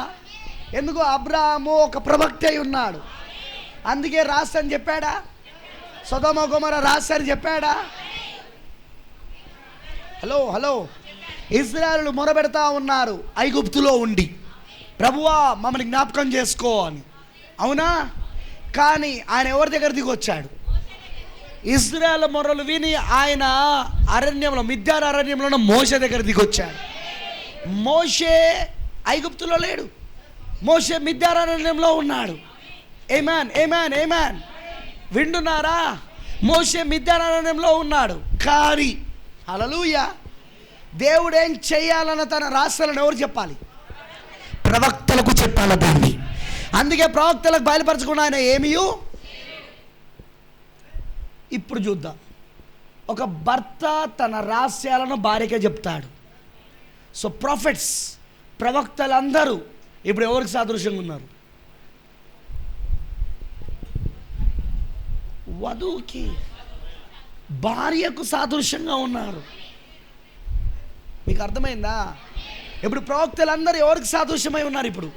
ఎందుకు? అబ్రాహాము ఒక ప్రవక్త అయి ఉన్నాడు, అందుకే రహస్యం చెప్పాడా? సొదొమ గొమొర్రా రహస్యాన్ని చెప్పాడా? హలో ఇశ్రాయేలు మొరబెడతా ఉన్నారు ఐగుప్తులో ఉండి, ప్రభువా మమ్మల్ని జ్ఞాపకం చేసుకో అని. అవునా? కానీ ఆయన ఎవరి దగ్గర దిగొచ్చాడు? ఇశ్రాయేలు మొరలు విని ఆయన అరణ్యంలో, మిద్యాన్ అరణ్యంలో మోషే దగ్గర దిగొచ్చాడు. మోషే ఐగుప్తులో లేడు, మోషే మిద్యాన్ అరణ్యంలో ఉన్నాడు. ఏమాన్ ఏమాన్ ఏమాన్ వింటున్నారా? మోషే మిద్యాన్ అరణ్యంలో ఉన్నాడు. కానీ హల్లెలూయా, దేవుడు ఏం చేయాలన్న తన రహస్యాలను ఎవరు చెప్పాలి? ప్రవక్తలకు చెప్పాలి దాన్ని. అందుకే ప్రవక్తలకు బయలుపరచకుండా ఆయన ఏమియు. ఇప్పుడు చూద్దాం, ఒక భర్త తన రహస్యాలను భార్యకే చెప్తాడు. సో ప్రాఫిట్స్, ప్రవక్తలందరూ ఇప్పుడు ఎవరికి సాదృశ్యంగా ఉన్నారు? వధువుకి, భార్యకు సాదృశ్యంగా ఉన్నారు. మీకు అర్థమైందా? ఇప్పుడు ప్రవక్తలందరూ ఎవరికి సాదృశ్యమై ఉన్నారు? ఇప్పుడు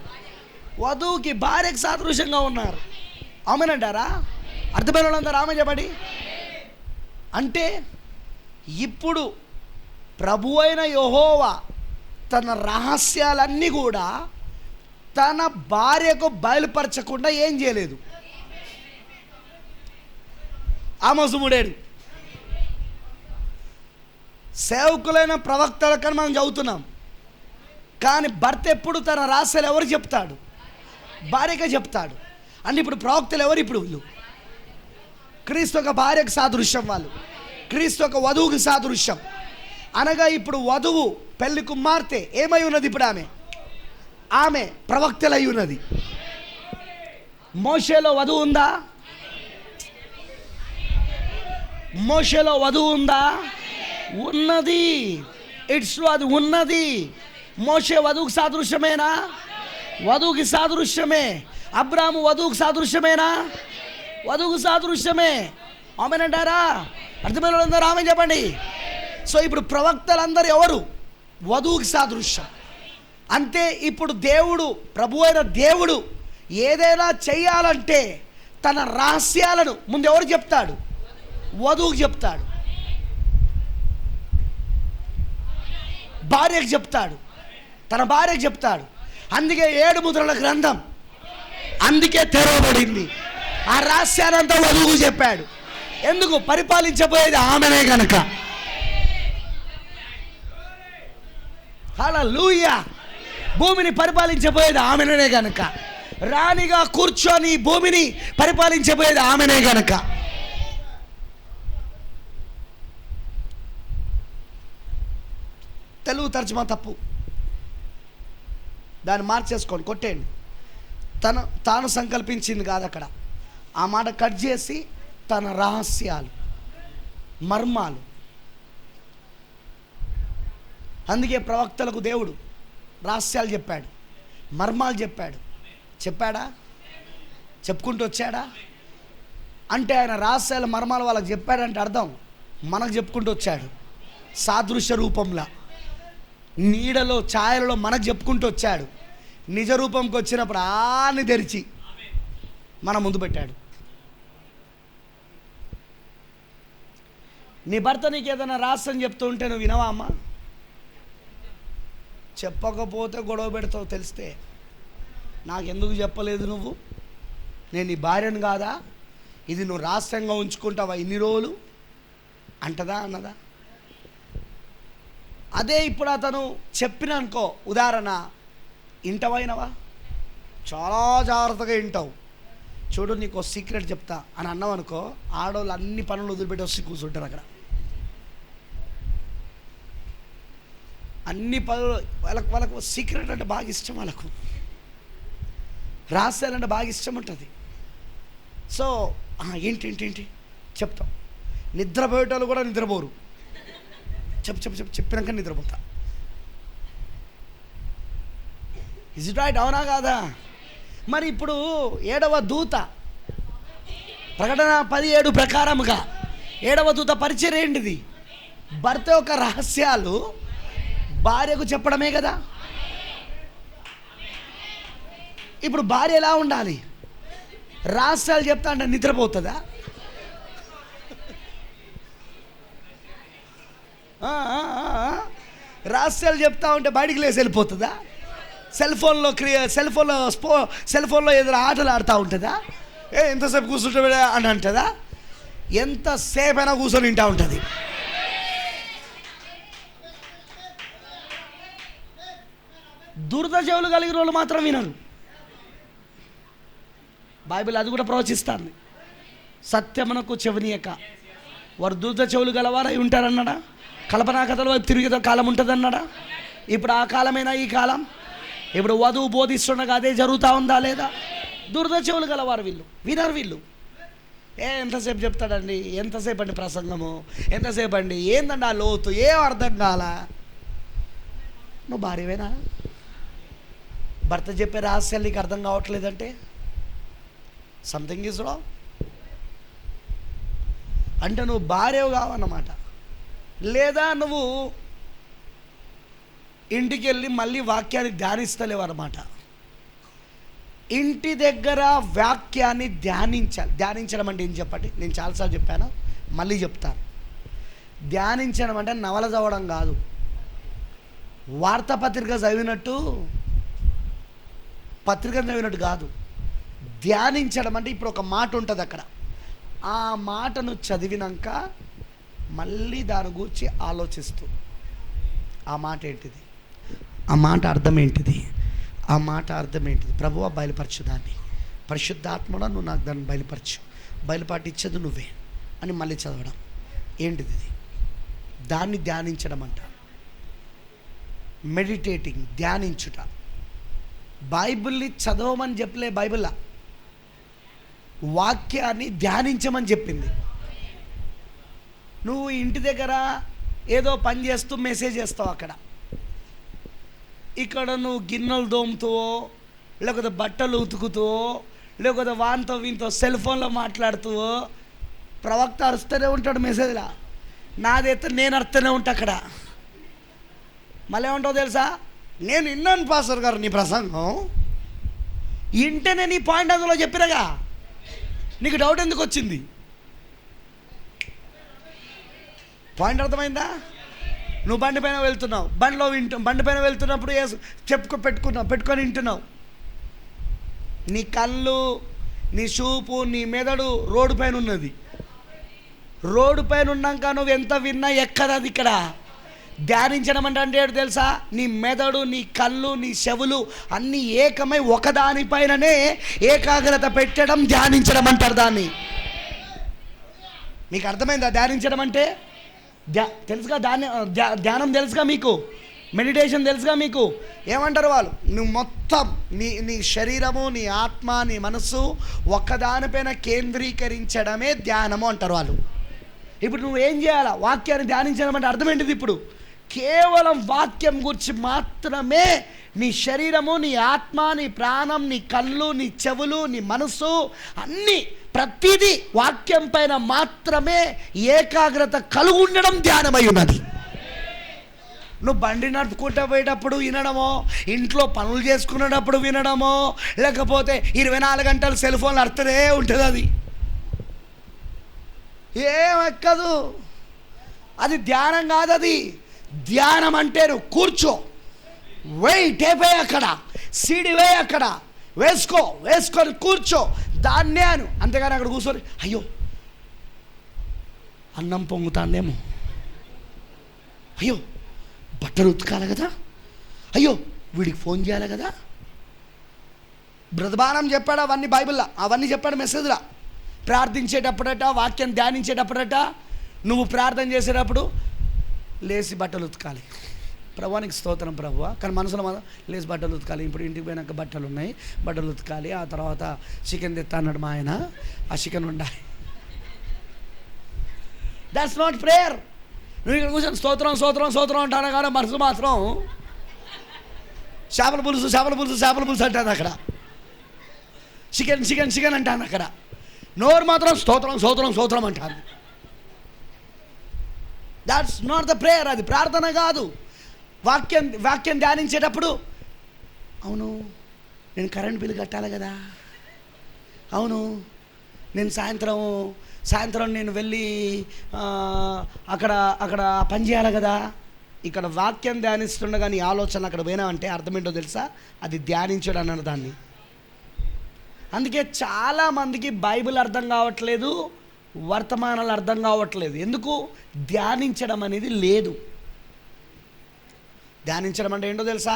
వధువుకి, భార్యకు సాదృశ్యంగా ఉన్నారు. ఆమెనంటారా? అర్థమైన వాళ్ళందరూ ఆమె చెప్పండి. అంటే ఇప్పుడు ప్రభు అయిన యెహోవా తన రహస్యాలన్నీ కూడా తన భార్యకు బయలుపరచకుండా ఏం చేయలేదు. ఆమోసు 3:7 సేవకులైన ప్రవక్తలకని మనం చదువుతున్నాం. కానీ భర్త ఎప్పుడు తన రహస్యాలు ఎవరికి చెప్తాడు? భార్యకే చెప్తాడు. అంటే ఇప్పుడు ప్రవక్తలు ఎవరు? ఇప్పుడు వీళ్ళు క్రీస్తు ఒక భార్యకు సాదృశ్యం, వాళ్ళు క్రీస్తు ఒక వధువుకి సాదృశ్యం. అనగా ఇప్పుడు వధువు పెళ్లి కుమార్తె ఏమై ఉన్నది? ఇప్పుడు ఆమె ప్రవక్తలై ఉన్నది. మోషేలో వధువు ఉందా? మోషేలో వధువు ఉందా? ఉన్నది. ఇట్స్లో అది ఉన్నది. మోషే వధువుకి సాదృశ్యమేనా? వధువుకి సాదృశ్యమే. అబ్రాహాము వధువుకి సాదృశ్యమేనా? వధువుకు సాదృశ్యమే. ఆమెనంటారా? అర్థమైన వాళ్ళందరూ ఆమె చెప్పండి. సో ఇప్పుడు ప్రవక్తలందరూ ఎవరు? వధువుకి సాదృశ్యం. అంతే. ఇప్పుడు దేవుడు, ప్రభు అయిన దేవుడు ఏదైనా చెయ్యాలంటే తన రహస్యాలను ముందు ఎవరు చెప్తాడు? వధువుకి చెప్తాడు, భార్యకు చెప్తాడు, తన భార్యకు చెప్తాడు. అందుకే 7 ముద్రల గ్రంథం అందుకే తెరవబడింది. ఆ రహస్యానంతా వధువుకు చెప్పాడు. ఎందుకు? పరిపాలించబోయేది ఆమెనే గనక. హల్లెలూయా. భూమిని పరిపాలించబోయేది ఆమెనే గనక. రాణిగా కూర్చొని భూమిని పరిపాలించబోయేది ఆమెనే గనక. తెలుగు తర్జుమా తప్పు, దాన్ని మార్చేసుకోండి, కొట్టేయండి. తాను సంకల్పించింది కాదు అక్కడ. ఆ మాట కట్ చేసి తన రహస్యాలు, మర్మాలు, అందుకే ప్రవక్తలకు దేవుడు రహస్యాలు చెప్పాడు, మర్మాలు చెప్పాడా? చెప్పుకుంటూ వచ్చాడా? అంటే ఆయన రహస్యాల మర్మాలు వాళ్ళకి చెప్పాడంటే అర్థం మనకు చెప్పుకుంటూ వచ్చాడు. సాదృశ్య రూపంలో, నీడలో, ఛాయలలో మనకు చెప్పుకుంటూ వచ్చాడు. నిజ రూపంకి వచ్చినప్పుడు ఆని తెరిచి మన ముందు పెట్టాడు. నీ భర్త నీకు ఏదైనా రహస్యం చెప్తూ ఉంటే నువ్వు వినవా అమ్మ? చెప్పకపోతే గొడవ పెడతావు. తెలిస్తే నాకెందుకు చెప్పలేదు నువ్వు, నేను నీ భార్యను కాదా, ఇది నువ్వు రహస్యంగా ఉంచుకుంటావా ఇన్ని రోజులు అంటదా అన్నదా? అదే ఇప్పుడు అతను చెప్పిన అనుకో, ఉదాహరణ, ఇంటవైనవా? చాలా జాగ్రత్తగా వింటావు. చూడు నీకు సీక్రెట్ చెప్తా అని అన్నావు అనుకో, ఆడవాళ్ళు అన్ని పనులు వదిలిపెట్టి వచ్చి కూర్చుంటారు అక్కడ. అన్ని పనులు వాళ్ళకు సీక్రెట్ అంటే బాగా ఇష్టం, వాళ్ళకు రహస్యాలంటే బాగా ఇష్టం ఉంటుంది. సో ఏంటి చెప్తాం. నిద్రపోయేటోళ్ళు కూడా నిద్రపోరు. చెప్పినాక నిద్రపోతా. Is it right? అవునా కాదా? మరి ఇప్పుడు 7వ దూత, ప్రకటన 17 ప్రకారముగా 7వ దూత పరిచయం ఏంటిది? భర్త యొక్క రహస్యాలు భార్యకు చెప్పడమే కదా. ఇప్పుడు భార్య ఎలా ఉండాలి? రహస్యాలు చెప్తా అంటే నిద్రపోతుందా? రహస్యాలు చెప్తా ఉంటే బయటికి లేసి వెళ్ళిపోతుందా? సెల్ ఫోన్లో ఏదైనా ఆటలు ఆడుతూ ఉంటుందా? ఎంతసేపు కూర్చుంటా అని అంటుందా? ఎంతసేపు అయినా కూర్చొని వింటూ ఉంటుంది. దురద చెవులు కలిగిన వాళ్ళు మాత్రం వినరు. బైబిల్ అది కూడా ప్రవచిస్తుంది. సత్యమునకు చెవినియక వారు దురద చెవులు గలవారై ఉంటారన్నాడా? కల్పనా కథల వైపు తిరిగే కాలం ఉంటుందన్నాడా? ఇప్పుడు ఆ కాలమైనా ఈ కాలం, ఇప్పుడు వధువు బోధిస్తుండగా అదే జరుగుతూ ఉందా లేదా? దురద చెవులు గలవారు వీళ్ళు, వినరు వీళ్ళు. ఎంతసేపు చెప్తాడండి, ఎంతసేపు అండి ప్రసంగము, ఎంతసేపు అండి, ఏందండి ఆ లోతు, ఏం అర్థం కాల. నువ్వు భార్యవేనా? భర్త చెప్పే రహస్యాలు నీకు అర్థం కావట్లేదంటే సంథింగ్ ఈజ్ రాంగ్. అంటే నువ్వు భార్యవు కావన్నమాట. లేదా నువ్వు ఇంటికి వెళ్ళి మళ్ళీ వాక్యాన్ని ధ్యానిస్తలేవు అన్నమాట. ఇంటి దగ్గర వాక్యాన్ని ధ్యానించాలి. ధ్యానించడం అంటే ఏం చెప్పండి? నేను చాలాసార్లు చెప్పాను, మళ్ళీ చెప్తాను. ధ్యానించడం అంటే నవల చదవడం కాదు, వార్తాపత్రిక చదివినట్టు, పత్రిక చదివినట్టు కాదు. ధ్యానించడం అంటే ఇప్పుడు ఒక మాట ఉంటుంది అక్కడ, ఆ మాటను చదివినాక మళ్ళీ దాని గురించి ఆలోచిస్తూ, ఆ మాట ఏంటిది, ఆ మాట అర్థం ఏంటిది, ఆ మాట అర్థం ఏంటిది, ప్రభువా బయలుపరచు దాన్ని, పరిశుద్ధాత్మలో నువ్వు నాకు దాన్ని బయలుపాటి ఇచ్చేది నువ్వే అని మళ్ళీ చదవడం. ఏంటిది ఇది? దాన్ని ధ్యానించడం అంట. మెడిటేటింగ్, ధ్యానించుట. బైబిల్ని చదవమని చెప్పలే, బైబిల్లా వాక్యాన్ని ధ్యానించమని చెప్పింది. నువ్వు ఇంటి దగ్గర ఏదో పని చేస్తూ మెసేజ్ చేస్తావు, ఇక్కడ నువ్వు గిన్నెలు దోముతావో, లేకపోతే బట్టలు ఉతుకుతావో, లేకపోతే వానితో వీనితో సెల్ ఫోన్లో మాట్లాడుతావో, ప్రవక్త అరుస్తూనే ఉంటాడు మెసేజ్లా, నాదైతే నేను అరుస్తూనే ఉంటా అక్కడ. మళ్ళీ ఏమంటావు తెలుసా? నేను విన్నాను పాస్టర్ గారు నీ ప్రసంగం, ఇంటేనే నీ పాయింట్ అందులో చెప్పినగా, నీకు డౌట్ ఎందుకు వచ్చింది? పాయింట్ అర్థమైందా? నువ్వు బండి పైన వెళ్తున్నావు, బండి పైన వెళ్తున్నప్పుడు పెట్టుకొని వింటున్నావు. నీ కళ్ళు, నీ చూపు, నీ మెదడు రోడ్డు పైన ఉన్నది. రోడ్డు పైన ఉన్నాక నువ్వు ఎంత విన్నా ఎక్కదది ఇక్కడ. ధ్యానించడం అంటే తెలుసా? నీ మెదడు, నీ కళ్ళు, నీ చెవులు అన్నీ ఏకమై ఒకదానిపైననే ఏకాగ్రత పెట్టడం ధ్యానించడం అంటారు దాన్ని. మీకు అర్థమైందా ధ్యానించడం అంటే? తెలుసుగా ధ్యానం తెలుసుగా మీకు, మెడిటేషన్ తెలుసుగా మీకు. ఏమంటారు వాళ్ళు? నువ్వు మొత్తం నీ శరీరము, నీ ఆత్మ, నీ మనస్సు ఒక్కదానిపైన కేంద్రీకరించడమే ధ్యానము అంటారు వాళ్ళు. ఇప్పుడు నువ్వు ఏం చేయాలా? వాక్యాన్ని ధ్యానించడం అంటే అర్థం ఏంటిది? ఇప్పుడు కేవలం వాక్యం గురించి మాత్రమే నీ శరీరము, నీ ఆత్మ, నీ ప్రాణం, నీ కళ్ళు, నీ చెవులు, నీ మనసు అన్నీ ప్రతిదీ వాక్యం పైన మాత్రమే ఏకాగ్రత కలిగి ఉండడం ధ్యానమై ఉన్నది. నువ్వు బండి నడుపుకుంటూ పోయేటప్పుడు వినడమో, ఇంట్లో పనులు చేసుకునేటప్పుడు వినడమో, లేకపోతే 24 గంటలు సెల్ ఫోన్లు అడుతూనే ఉంటుంది. అది ఏమెక్కదు, అది ధ్యానం కాదు. అది ధ్యానం అంటే నువ్వు కూర్చో, వేయి టేప్ వేయి, అక్కడ సీడీ వేయి, అక్కడ వేసుకొని కూర్చో, దాన్నే అను. అంతేగాని అక్కడ కూర్చొని అయ్యో అన్నం పొంగుతానేమో, అయ్యో బట్టలు ఉతకాలి కదా, అయ్యో వీడికి ఫోన్ చేయాలి కదా. బ్రతబానం చెప్పాడు అవన్నీ బైబిల్లో, అవన్నీ చెప్పాడు మెసేజ్లా. ప్రార్థించేటప్పుడట, వాక్యం ధ్యానించేటప్పుడట, నువ్వు ప్రార్థన చేసేటప్పుడు లేచి బట్టలు ఉతకాలి. ప్రభువానికి స్తోత్రం ప్రభువా. కానీ మనసులో మాత్రం లేచి బట్టలు ఉతకాలి, ఇప్పుడు ఇంటికి పోయినాక బట్టలు ఉన్నాయి, బట్టలు ఉతకాలి, ఆ తర్వాత చికెన్ తెస్తా అన్నాడు మా ఆయన, ఆ చికెన్ ఉండాలి. That's not prayer. నువ్వు ఇక్కడ కూర్చొని స్తోత్రం స్తోత్రం స్తోత్రం అంటాను, కానీ మనసు మాత్రం చేపల పులుసు అంటాను, అక్కడ చికెన్ అంటాను, అక్కడ నోరు మాత్రం స్తోత్రం అంటాను. That's not the prayer. అది ప్రార్థన కాదు. వాక్యం ధ్యానించేటప్పుడు అవును నేను కరెంట్ బిల్లు కట్టాలి కదా, అవును నేను సాయంత్రం నేను వెళ్ళి అక్కడ పని చేయాలి కదా. ఇక్కడ వాక్యం ధ్యానిస్తుండగా నీ ఆలోచన అక్కడ పోయినావంటే అర్థమేంటో తెలుసా? అది ధ్యానించడం అన్నారు దాన్ని. అందుకే చాలామందికి బైబిల్ అర్థం కావట్లేదు, వర్తమానాలు అర్థం కావట్లేదు. ఎందుకు? ధ్యానించడం అనేది లేదు. ధ్యానించడం అంటే ఏంటో తెలుసా?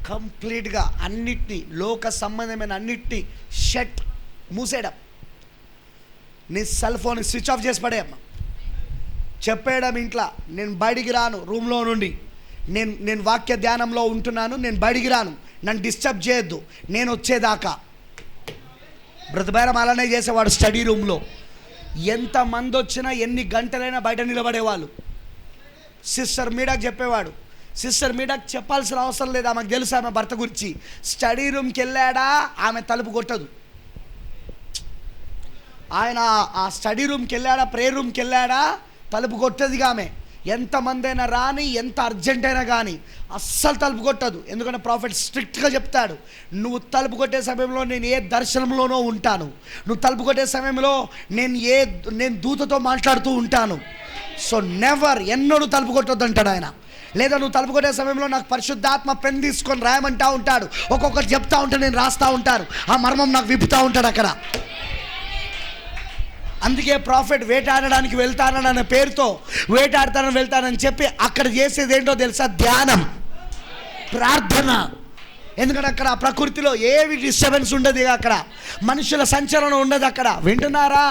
కంప్లీట్గా అన్నిటినీ, లోక సంబంధమైన అన్నిటినీ మూసేయడం. నీ సెల్ ఫోన్ స్విచ్ ఆఫ్ చేసి పడేయమ్మా. చెప్పేయడం ఇంట్లో, నేను బయటికి రాను, రూమ్లో నుండి నేను వాక్య ధ్యానంలో ఉంటున్నాను, నేను బయటికి రాను, నన్ను డిస్టర్బ్ చేయొద్దు నేను వచ్చేదాకా. బ్రతబేరం అలానే చేసేవాడు. స్టడీ రూమ్లో ఎంతమంది వచ్చినా ఎన్ని గంటలైనా బయట నిలబడేవాళ్ళు. సిస్టర్ మీడాకి చెప్పేవాడు. సిస్టర్ మీడాకి చెప్పాల్సిన అవసరం లేదు, ఆమెకు తెలుసు ఆమె భర్త గురించి. స్టడీ రూమ్కి వెళ్ళాడా ఆమె తలుపు కొట్టదు. ఆయన ఆ స్టడీ రూమ్కి వెళ్ళాడా, ప్రేయర్ రూమ్కి వెళ్ళాడా తలుపు కొట్టదుగా ఆమె. ఎంతమంది అయినా రాని, ఎంత అర్జెంట్ అయినా కానీ అస్సలు తలుపు కొట్టదు. ఎందుకంటే ప్రాఫెట్ స్ట్రిక్ట్గా చెప్తాడు, నువ్వు తలుపు కొట్టే సమయంలో నేను ఏ దర్శనంలోనో ఉంటాను, నువ్వు తలుపు కొట్టే సమయంలో నేను దూతతో మాట్లాడుతూ ఉంటాను. సో నెవర్, ఎన్నడూ తలుపు కొట్టొద్దు అంటాడు ఆయన. లేదా నువ్వు తలుపు కొట్టే సమయంలో నాకు పరిశుద్ధాత్మ పెన్ తీసుకొని రాయమంటా ఉంటాడు, ఒక్కొక్కటి చెప్తా ఉంటే నేను రాస్తూ ఉంటాను, ఆ మర్మం నాకు విప్పుతూ ఉంటాడు అక్కడ. అందుకే ప్రాఫెట్ వేటాడడానికి వెళ్తానన్న పేరుతో వెళ్తానని చెప్పి అక్కడ చేసేది ఏంటో తెలుసా? ధ్యానం, ప్రార్థన. ఎందుకంటే అక్కడ ప్రకృతిలో ఏవి డిస్టర్బెన్స్ ఉండదు, అక్కడ మనుషుల సంచలనం ఉండదు. అక్కడ వింటున్నారా?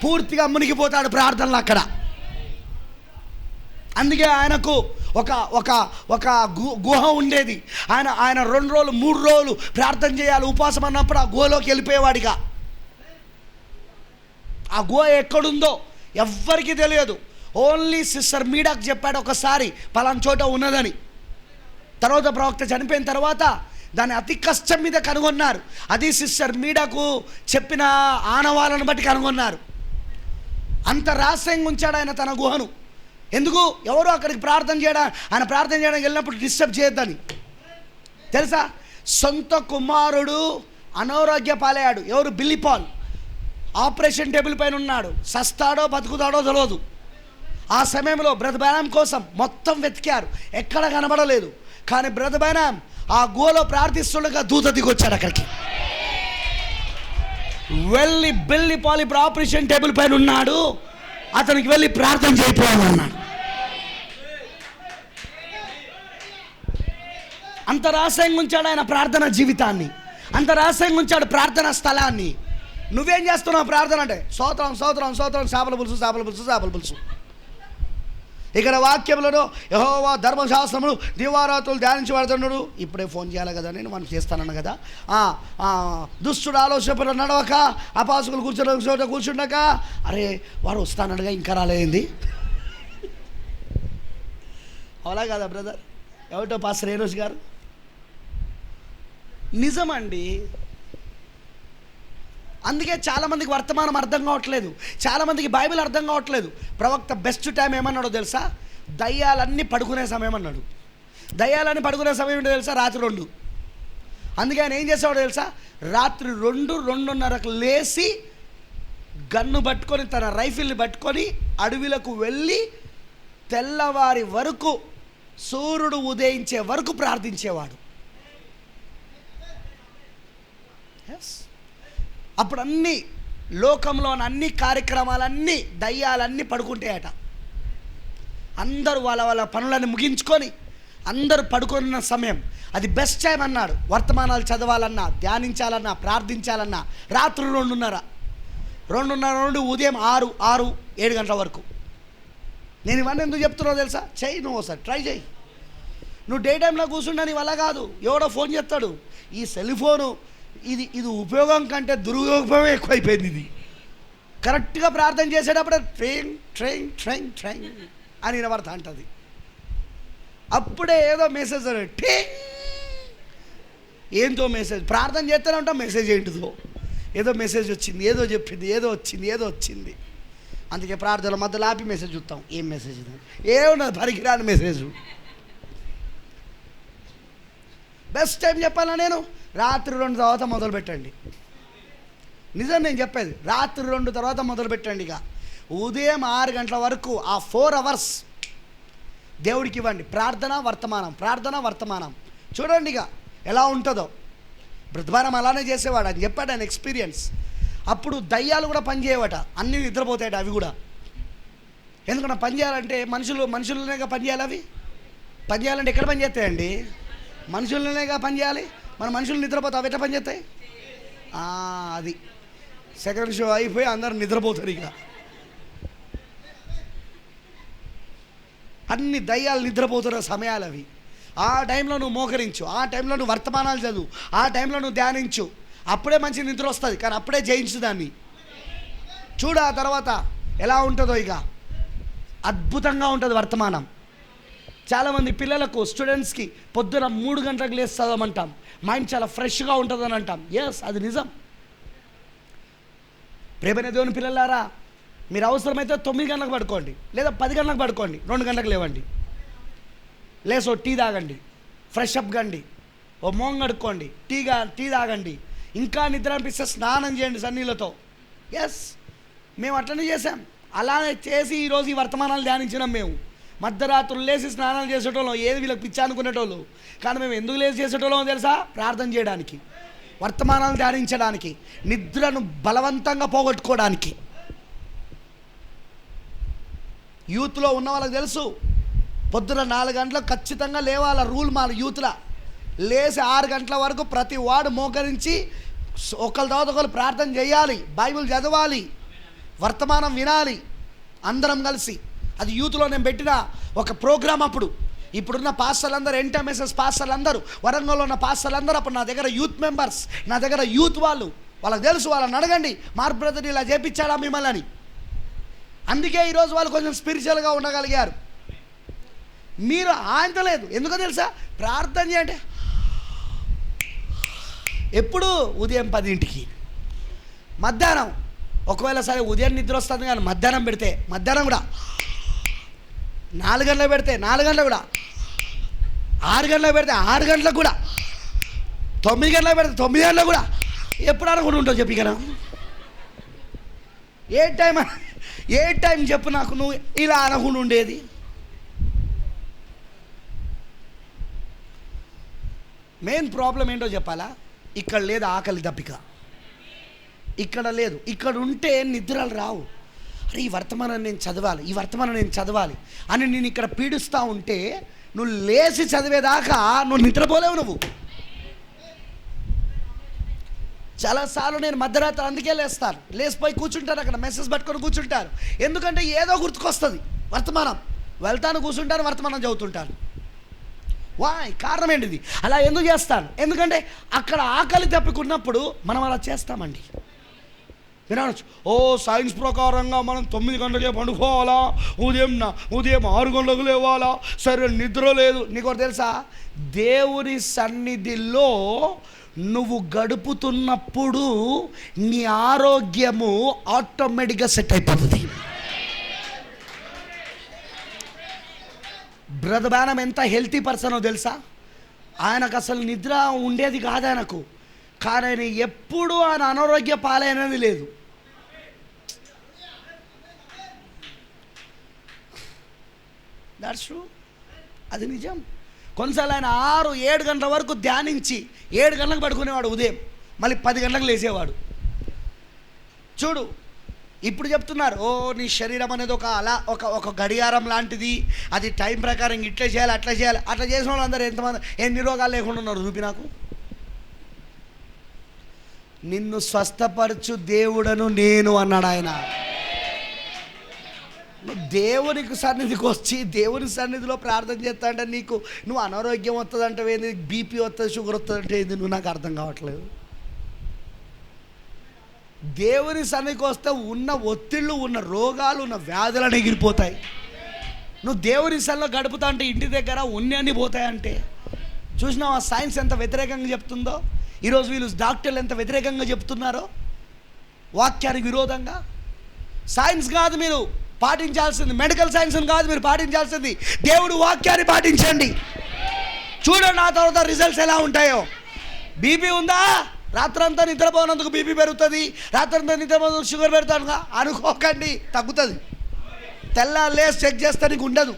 పూర్తిగా మునిగిపోతాడు ప్రార్థనలు అక్కడ. అందుకే ఆయనకు ఒక గుహ ఉండేది. ఆయన 2 రోజులు 3 రోజులు ప్రార్థన చేయాలి, ఉపవాసం అన్నప్పుడు ఆ గుహలోకి వెళ్ళిపోయేవాడిగా. ఆ గుహ ఎక్కడుందో ఎవ్వరికీ తెలియదు. ఓన్లీ సిస్టర్ మీడాకు చెప్పాడు ఒకసారి పలానా చోట ఉన్నదని. తర్వాత ప్రవక్త చనిపోయిన తర్వాత దాన్ని అతి కష్టం మీద కనుగొన్నారు. అది సిస్టర్ మీడాకు చెప్పిన ఆనవాళ్ళను బట్టి కనుగొన్నారు. అంత రహస్యంగా ఉంచాడు ఆయన తన గుహను. ఎందుకు? ఎవరు అక్కడికి ఆయన ప్రార్థన చేయడానికి వెళ్ళినప్పుడు డిస్టర్బ్ చేయొద్దని. తెలుసా? సొంత కుమారుడు అనారోగ్య పాలయ్యాడు. ఎవరు? Billy Paul. ఆపరేషన్ టేబుల్ పైన ఉన్నాడు. సస్తాడో బతుకుతాడో తెలియదు. ఆ సమయంలో బ్రదర్ బెనాం కోసం మొత్తం వెతికారు, ఎక్కడ కనబడలేదు. కానీ బ్రదర్ బెనాం ఆ గుహలో ప్రార్థిస్తుండగా దూత దిగొచ్చాడు అక్కడికి. వెళ్ళి బిల్లీ పాల్ ఇప్పుడు ఆపరేషన్ టేబుల్ పైన ఉన్నాడు, అతనికి వెళ్ళి ప్రార్థన చేయకపోయామన్నాడు. అంత రహస్యంగా ఉంచాడు ఆయన ప్రార్థన జీవితాన్ని, అంత రహస్యంగా ఉంచాడు ప్రార్థనా స్థలాన్ని. నువ్వేం చేస్తున్నావు ప్రార్థన అంటే? స్తోత్రం చేపల పులుసు. ఇక్కడ వాక్యంలో యెహోవా ధర్మశాస్త్రములు దివారాత్రులు ధ్యానించబడుతున్నాడు. ఇప్పుడే ఫోన్ చేయాలి కదా, నేను మనం చేస్తానన్నా కదా. దుష్టుడు ఆలోచన నడవక, అపాసకులు కూర్చుండక, అరే వాడు వస్తానడగా ఇంకా రాలేంది. అవునా కదా బ్రదర్? ఎవటో పాస్టర్ రేణుష్ గారు నిజమండి. అందుకే చాలామందికి వర్తమానం అర్థం కావట్లేదు, చాలామందికి బైబిల్ అర్థం కావట్లేదు. ప్రవక్త బెస్ట్ టైం ఏమన్నాడో తెలుసా? దయ్యాలన్నీ పడుకునే సమయం అన్నాడు. దయ్యాలన్నీ పడుకునే సమయం ఏంటో తెలుసా? రాత్రి 2. అందుకే ఆయన ఏం చేసేవాడో తెలుసా? రాత్రి 2-2:30కు లేచి గన్ను పట్టుకొని, తన రైఫిల్ని పట్టుకొని అడవిలకు వెళ్ళి తెల్లవారి వరకు, సూర్యుడు ఉదయించే వరకు ప్రార్థించేవాడు. అప్పుడు అన్ని లోకంలోని అన్ని కార్యక్రమాలన్నీ, దయ్యాలన్నీ పడుకుంటాయట. అందరూ వాళ్ళ వాళ్ళ పనులను ముగించుకొని అందరూ పడుకున్న సమయం అది బెస్ట్ టైం అన్నాడు. వర్తమానాలు చదవాలన్నా, ధ్యానించాలన్నా, ప్రార్థించాలన్నా రాత్రి 2:30 నుండి ఉదయం 6-7 గంటల వరకు. నేను ఇవన్నీ ఎందుకు చెప్తున్నావు తెలుసా? చెయ్యి, నువ్వు ఒకసారి ట్రై చేయి. నువ్వు డే టైంలో కూర్చుంటా నీ వల్ల కాదు. ఎవడో ఫోన్ చేస్తాడు. ఈ సెల్ ఫోను ఇది ఉపయోగం కంటే దురుపయోగమే ఎక్కువైపోయింది. ఇది కరెక్ట్గా ప్రార్థన చేసేటప్పుడు ట్రైంగ్ ట్రైంగ్ ట్రైంగ్ ట్రైంగ్ అని వినబడతా ఉంటుంది. అప్పుడే ఏదో మెసేజ్ టింగ్, ఏంటో మెసేజ్. ప్రార్థన చేస్తూనే ఉంటాం, మెసేజ్ ఏంటిదో, ఏదో మెసేజ్ వచ్చింది, ఏదో చెప్పింది, ఏదో వచ్చింది. అందుకే ప్రార్థన మధ్యలో ఆపి మెసేజ్ చూస్తాం. ఏం మెసేజ్ ఇది? ఏమున్నది? పనికిరాని మెసేజ్. బెస్ట్ టైం చెప్పాలా నేను? రాత్రి 2 తర్వాత మొదలు పెట్టండి. నిజం నేను చెప్పేది. రాత్రి 2 తర్వాత మొదలు పెట్టండి. ఇక ఉదయం 6 గంటల వరకు ఆ 4 అవర్స్ దేవుడికి ఇవ్వండి. ప్రార్థన వర్తమానం చూడండి ఇక ఎలా ఉంటుందో. బ్రతమానం అలానే చేసేవాడు అని చెప్పాడు ఆయన ఎక్స్పీరియన్స్. అప్పుడు దయ్యాలు కూడా పనిచేయవట, అన్నీ నిద్రపోతాయట అవి కూడా. ఎందుకంటే పని చేయాలంటే మనుషులనేగా పని చేయాలి. అవి పని చేయాలంటే ఎక్కడ పని చేస్తాయండి? మనుషులనేగా పని చేయాలి. మన మనుషులు నిద్రపోతే అవి ఎట్లా పని చేస్తాయి? అది సెకండ్ షో అయిపోయి అందరు నిద్రపోతారు. ఇక అన్ని దయ్యాలు నిద్రపోతున్న సమయాలు అవి. ఆ టైంలో నువ్వు మోకరించు, ఆ టైంలో నువ్వు వర్తమానాలు చదువు, ఆ టైంలో నువ్వు ధ్యానించు. అప్పుడే మంచి నిద్ర వస్తుంది. కానీ అప్పుడే జయించు దాన్ని. చూడు ఆ తర్వాత ఎలా ఉంటుందో. ఇక అద్భుతంగా ఉంటుంది వర్తమానం. చాలామంది పిల్లలకు, స్టూడెంట్స్కి పొద్దున 3 గంటలకు లేచి చదవమంటాం. మైండ్ చాలా ఫ్రెష్గా ఉంటుందని అంటాం. ఎస్, అది నిజం. ప్రేమైన దేవుని పిల్లలారా, మీరు అవసరమైతే 9 గంటలకు పడుకోండి, లేదా 10 గంటలకు పడుకోండి. 2 గంటలకు లేవండి. లేసో టీ తాగండి, ఫ్రెష్ అప్ కండి, ఓ మోంగ్ కడుక్కోండి, టీ తాగండి. ఇంకా నిద్ర అనిపిస్తే స్నానం చేయండి సన్నీళ్ళతో. ఎస్, మేము అట్లనే చేసాం. అలానే చేసి ఈరోజు ఈ వర్తమానాలు ధ్యానించినాం. మేము మధ్యరాత్రులు లేచి స్నానాలు చేసేటోళ్ళం. ఏది వీళ్ళకి పిచ్చి అనుకునేటోళ్ళు. కానీ మేము ఎందుకు లేచి చేసేటోళ్ళమో తెలుసా? ప్రార్థన చేయడానికి, వర్తమానాలు ధ్యానించడానికి, నిద్రను బలవంతంగా పోగొట్టుకోవడానికి. యూత్లో ఉన్న వాళ్ళకి తెలుసు, పొద్దున 4 గంటలకు ఖచ్చితంగా లేవాల రూల్. మా యూత్లో లేచి 6 గంటల వరకు ప్రతి వాడు మోకరించి ఒకరి తర్వాత ఒకరు ప్రార్థన చేయాలి, బైబిల్ చదవాలి, వర్తమానం వినాలి అందరం కలిసి. అది యూత్లో నేను పెట్టిన ఒక ప్రోగ్రాం. అప్పుడు ఇప్పుడున్న పాస్టర్లందరూ, ఎంటెంఎస్ఎస్ పాస్టర్లందరూ, వరంగల్లో ఉన్న పాస్టర్లందరూ అప్పుడు నా దగ్గర యూత్ మెంబర్స్, నా దగ్గర యూత్ వాళ్ళకి తెలుసు. వాళ్ళని అడగండి, మార్క్ బ్రదర్ ఇలా చేపించాడా మిమ్మల్ని అని. అందుకే ఈరోజు వాళ్ళు కొంచెం స్పిరిచువల్గా ఉండగలిగారు. మీరు ఆంతలేదు. ఎందుకో తెలుసా? ప్రార్థన చేయండి. ఎప్పుడు? ఉదయం 10ంటికి. మధ్యాహ్నం ఒకవేళ సరే ఉదయం నిద్ర వస్తుంది, కానీ మధ్యాహ్నం పెడితే మధ్యాహ్నం కూడా 4 గంటలకు పెడితే 4 గంటలకు కూడా, 6 గంటలకు పెడితే 6 గంటలకు కూడా, 9 గంటలకు పెడితే 9 గంటలకు కూడా. ఎప్పుడు అనుకుంటూ ఉంటావు చెప్పి కదా? ఏ టైం చెప్పు నాకు నువ్వు ఇలా అనుకుంటూ ఉండేది? మెయిన్ ప్రాబ్లం ఏంటో చెప్పాలా? ఇక్కడ లేదు ఆకలి దప్పిక. ఇక్కడ లేదు. ఇక్కడ ఉంటే నిద్రలు రావు. అరే ఈ వర్తమానాన్ని నేను చదవాలి అని నేను ఇక్కడ పీడిస్తూ ఉంటే నువ్వు లేచి చదివేదాకా నువ్వు నిద్రపోలేవు. నువ్వు చాలాసార్లు నేను మధ్యరాత్రి అందుకే లేచిపోయి కూర్చుంటాను. అక్కడ మెసేజ్ పట్టుకొని కూర్చుంటాను. ఎందుకంటే ఏదో గుర్తుకొస్తుంది వర్తమానం. వెళ్తాను, కూర్చుంటాను, వర్తమానం చదువుతుంటాను. కారణం ఏంటిది? అలా ఎందుకు చేస్తాను? ఎందుకంటే అక్కడ ఆకలి తప్పుకున్నప్పుడు మనం అలా చేస్తామండి. వినొచ్చు. సైన్స్ ప్రకారంగా మనం 9 గంటలకే పండుకోవాలా, ఉదయం 6 గంటలకు లేవాలా, సరే నిద్ర లేదు. నీకు తెలుసా, దేవుని సన్నిధిలో నువ్వు గడుపుతున్నప్పుడు నీ ఆరోగ్యము ఆటోమేటిక్గా సెట్ అయిపోతుంది. బ్రదర్ బ్రానమ్ ఎంత హెల్తీ పర్సనో తెలుసా? ఆయనకు అసలు నిద్ర ఉండేది కాదు ఆయనకు, కానీ ఆయన ఎప్పుడు ఆయన అనారోగ్య పాలైనది లేదు. దట్స్ ట్రూ, అది నిజం. కొన్నిసార్లు ఆయన 6-7 గంటల వరకు ధ్యానించి 7 గంటలకు పడుకునేవాడు, ఉదయం మళ్ళీ 10 గంటలకు లేచేవాడు. చూడు, ఇప్పుడు చెప్తున్నారు నీ శరీరం అనేది ఒక గడియారం లాంటిది, అది టైం ప్రకారం ఇట్లా చేయాలి అట్లా చేయాలి. అట్లా చేసిన వాళ్ళందరూ ఎంతమంది ఎన్ని రోగాలు లేకుండా ఉన్నారు చూపి నాకు. నిన్ను స్వస్థపరచు దేవుడను నేను అన్నాడు ఆయన. దేవునికి సన్నిధికి వచ్చి దేవుని సన్నిధిలో ప్రార్థన చేస్తా అంటే నువ్వు అనారోగ్యం వస్తుంది అంటే ఏంది, బీపీ వస్తుంది, షుగర్ వస్తుంది అంటే ఏంది, నువ్వు నాకు అర్థం కావట్లేదు. దేవుని సన్నిధికి వస్తే ఉన్న ఒత్తిళ్ళు, ఉన్న రోగాలు, ఉన్న వ్యాధులను ఎగిరిపోతాయి. నువ్వు దేవుని సన్నిధిలో గడుపుతా అంటే ఇంటి దగ్గర ఉన్ని పోతాయంటే చూసినావా సైన్స్ ఎంత వ్యతిరేకంగా చెప్తుందో. ఈరోజు వీళ్ళు డాక్టర్లు ఎంత వ్యతిరేకంగా చెప్తున్నారో, వాక్యానికి విరోధంగా. సైన్స్ కాదు మీరు పాటించాల్సింది, మెడికల్ సైన్స్ని కాదు మీరు పాటించాల్సింది, దేవుడు వాక్యాన్ని పాటించండి. చూడండి ఆ తర్వాత రిజల్ట్స్ ఎలా ఉంటాయో. బీపీ ఉందా, రాత్రంతా నిద్రపోనందుకు బీపీ పెరుగుతుంది, రాత్రంతా నిద్రపోనందుకు షుగర్ పెడతానుగా అనుకోకండి, తగ్గుతుంది. తెల్లాలే చెక్ చేస్తే నీకు ఉండదు,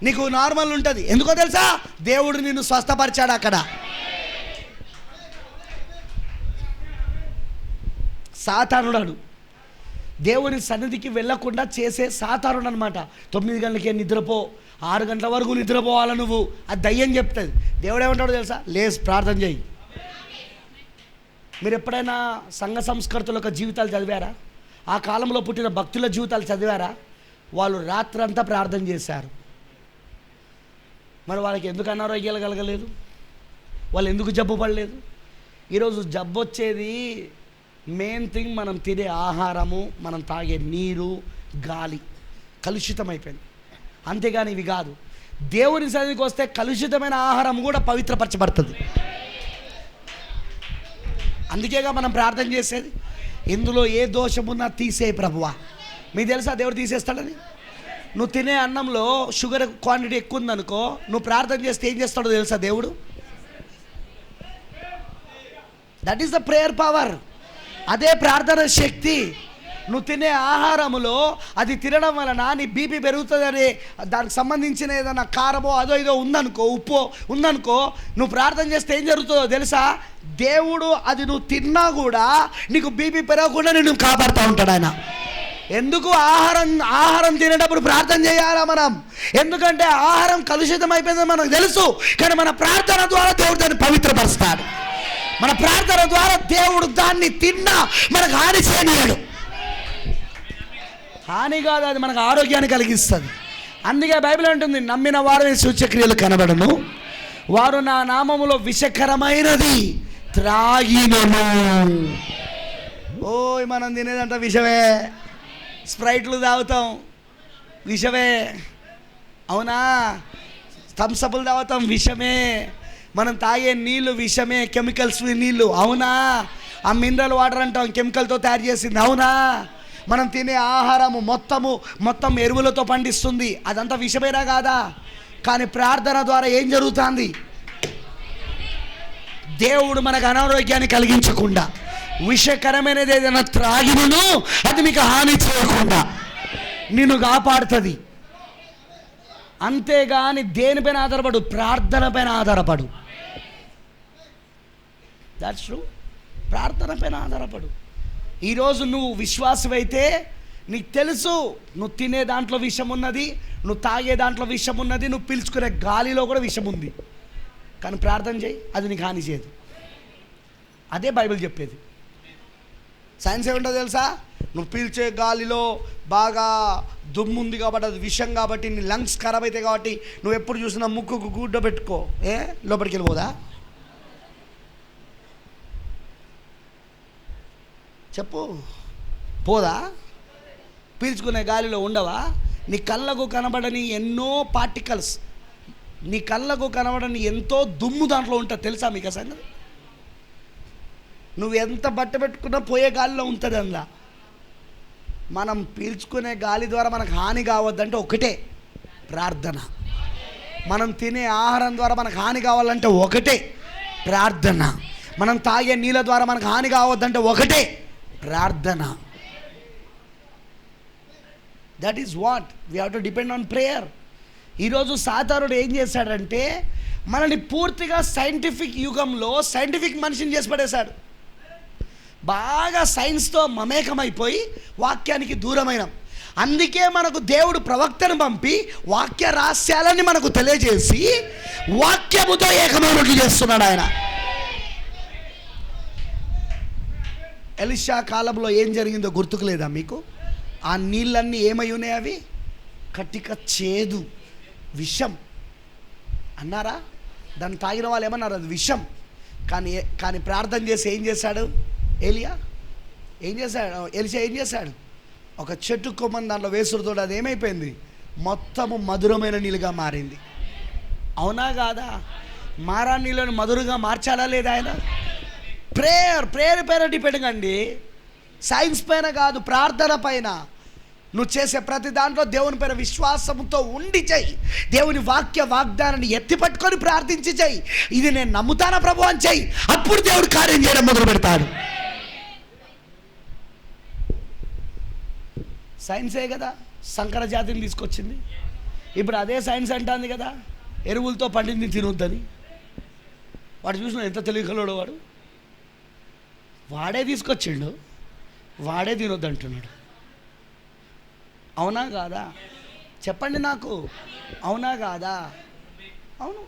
నీకు నార్మల్ ఉంటుంది. ఎందుకో తెలుసా, దేవుడు నిన్ను స్వస్థపరిచాడు. అక్కడ సాతానుడు దేవుని సన్నిధికి వెళ్ళకుండా చేసే సాతానుడు అనమాట. 9 గంటలకే నిద్రపో, 6 గంటల వరకు నిద్రపోవాలా నువ్వు, అది దయ్యం చెప్తుంది. దేవుడు ఏమంటాడో తెలుసా, లేచి ప్రార్థన చేయి. మీరు ఎప్పుడైనా సంఘ సంస్కృతుల యొక్క జీవితాలు చదివారా? ఆ కాలంలో పుట్టిన భక్తుల జీవితాలు చదివారా? వాళ్ళు రాత్రంతా ప్రార్థన చేశారు. మరి వాళ్ళకి ఎందుకు అనారోగ్యాలు కలగలేదు? వాళ్ళు ఎందుకు జబ్బు పడలేదు? ఈరోజు జబ్బు వచ్చేది మెయిన్ థింగ్, మనం తినే ఆహారము, మనం తాగే నీరు, గాలి కలుషితమైపోయింది. అంతేగాని ఇవి కాదు. దేవుని సన్నిధికి వస్తే కలుషితమైన ఆహారం కూడా పవిత్రపరచబడుతుంది. అందుకేగా మనం ప్రార్థన చేసేది, ఇందులో ఏ దోషమున్నా తీసే ప్రభువా. మీకు తెలుసా దేవుడు తీసేస్తాడని? నువ్వు తినే అన్నంలో షుగర్ క్వాంటిటీ ఎక్కువ ఉందనుకో, నువ్వు ప్రార్థన చేస్తే ఏం చేస్తాడో తెలుసా దేవుడు? That is the prayer power. అదే ప్రార్థన శక్తి. నువ్వు తినే ఆహారములో అది తినడం వలన నీ బీపీ పెరుగుతుందని, దానికి సంబంధించిన ఏదైనా కారమో అదో ఇదో ఉందనుకో, ఉప్పు ఉందనుకో, నువ్వు ప్రార్థన చేస్తే ఏం జరుగుతుందో తెలుసా? దేవుడు అది నువ్వు తిన్నా కూడా నీకు బీపీ పెరగకుండా నిన్ను కాపాడుతూ ఉంటాడు ఆయన. ఎందుకు? ఆహారం తినేటప్పుడు ప్రార్థన చేయాలా మనం? ఎందుకంటే ఆహారం కలుషితం అయిపోయిందని మనకు తెలుసు, కానీ మన ప్రార్థన ద్వారా దేవుడు దాన్ని పవిత్రపరుస్తాడు. మన ప్రార్థన ద్వారా దేవుడు దాన్ని తిన్నా మనకు హాని చేయనియడు. హాని కాదు, అది మనకు ఆరోగ్యాన్ని కలిగిస్తుంది. అందుకే బైబిల్ అంటుంది, నమ్మిన వారి సూచక్రియలు కనబడను, వారు నా నామములో విషకరమైనది త్రాగినను. ఓయ్ మనం తినేదంట విషమే. స్ప్రైట్లు తాగుతాం విషమే, అవునా? థమ్సప్లు తాగుతాం విషమే. మనం తాగే నీళ్ళు విషమే, కెమికల్స్ నీళ్ళు, అవునా? ఆ మినరల్ వాటర్ అంటాం కెమికల్తో తయారు చేసింది, అవునా? మనం తినే ఆహారము మొత్తం ఎరువులతో పండిస్తుంది, అదంతా విషమేనా కాదా? కానీ ప్రార్థన ద్వారా ఏం జరుగుతుంది? దేవుడు మనకు అనారోగ్యాన్ని కలిగించకుండా, విషకరమైనది ఏదైనా త్రాగినను అది మీకు హాని చేయకుండా నిన్ను కాపాడుతుంది. అంతేగాని దేనిపైన ఆధారపడు, ప్రార్థన పైన ఆధారపడు. That's true. ప్రార్థన పైన ఆధారపడు. ఈరోజు నువ్వు విశ్వాసమైతే నీకు తెలుసు, నువ్వు తినే దాంట్లో విషం ఉన్నది, నువ్వు తాగే దాంట్లో విషం ఉన్నది, నువ్వు పీల్చుకునే గాలిలో కూడా విషం ఉంది. కానీ ప్రార్థన చేయి, అది నీకు హాని చేయదు. అదే బైబిల్ చెప్పేది. సైన్స్ ఏముంటుందో తెలుసా? నువ్వు పీల్చే గాలిలో బాగా దుమ్ము ఉంది కాబట్టి, అది విషం కాబట్టి, నీ లంగ్స్ ఖరాబ్ అవుతాయి కాబట్టి నువ్వు ఎప్పుడు చూసినా ముక్కుకు గుడ్డ పెట్టుకో, లోపలికి వెళ్ళిపోదా? చెప్పు. పోదా? పీల్చుకునే గాలిలో ఉండవా? నీ కళ్ళకు కనబడని ఎన్నో పార్టికల్స్, నీ కళ్ళకు కనబడని ఎంతో దుమ్ము దాంట్లో ఉంటుంది, తెలుసా మీకు ఆ సంగతి? నువ్వు ఎంత బట్ట పెట్టుకున్నా పోయే గాలిలో ఉంటుంది అందులో. మనం పీల్చుకునే గాలి ద్వారా మనకు హాని కావద్దంటే ఒకటే, ప్రార్థన. మనం తినే ఆహారం ద్వారా మనకు హాని కావాలంటే ఒకటే, ప్రార్థన. మనం తాగే నీళ్ళ ద్వారా మనకు హాని కావద్దంటే ఒకటే, ప్రార్థన. That is what we have to depend on prayer. ఈరోజు సాతానుడు ఏం చేశాడంటే మనల్ని పూర్తిగా సైంటిఫిక్ యుగంలో సైంటిఫిక్ మనిషిని చేసి పడేశాడు. బాగా సైన్స్తో మమేకమైపోయి వాక్యానికి దూరమైన. అందుకే మనకు దేవుడు ప్రవక్తను పంపి వాక్య రహస్యాలని మనకు తెలియజేసి వాక్యముతో ఏకమైనట్లు చేస్తున్నాడు ఆయన. ఎలీషా కాలంలో ఏం జరిగిందో గుర్తుకు లేదా మీకు? ఆ నీళ్ళన్నీ ఏమై ఉన్నాయి? అవి కటిక చేదు, విషం అన్నారా? దాన్ని తాగిన వాళ్ళు ఏమన్నారు? అది విషం. కానీ ప్రార్థన చేసి ఏం చేశాడు ఎలీషా? ఏం చేశాడు? ఒక చెట్టు కొమ్మని దాంట్లో వేసుడుతో అది ఏమైపోయింది? మొత్తము మధురమైన నీళ్ళుగా మారింది. అవునా కాదా? మారా నీళ్ళని మధురంగా మార్చాడా లేదా ఆయన? ప్రేయర్ పైన డిపెండ్ అండి, సైన్స్ పైన కాదు, ప్రార్థన పైన. నువ్వు చేసే ప్రతి దాంట్లో దేవుని పైన విశ్వాసంతో ఉండి చెయ్యి. దేవుని వాగ్దానాన్ని ఎత్తిపట్టుకొని ప్రార్థించి చెయ్యి. ఇది నేను నమ్ముతానా ప్రభు అని చెయ్యి. అప్పుడు దేవుడు కార్యం చేయడం మొదలు పెడతాడు. సైన్సే కదా సంకర జాతిని తీసుకొచ్చింది. ఇప్పుడు అదే సైన్స్ అంటుంది కదా ఎరువులతో పండింది తినొద్దని. వాడు చూసిన ఎంత తెలియగలడో వాడు. వాడే తీసుకొచ్చిండు, వాడే తినొద్దు అంటున్నాడు. అవునా కాదా? చెప్పండి నాకు, అవునా కాదా? అవును.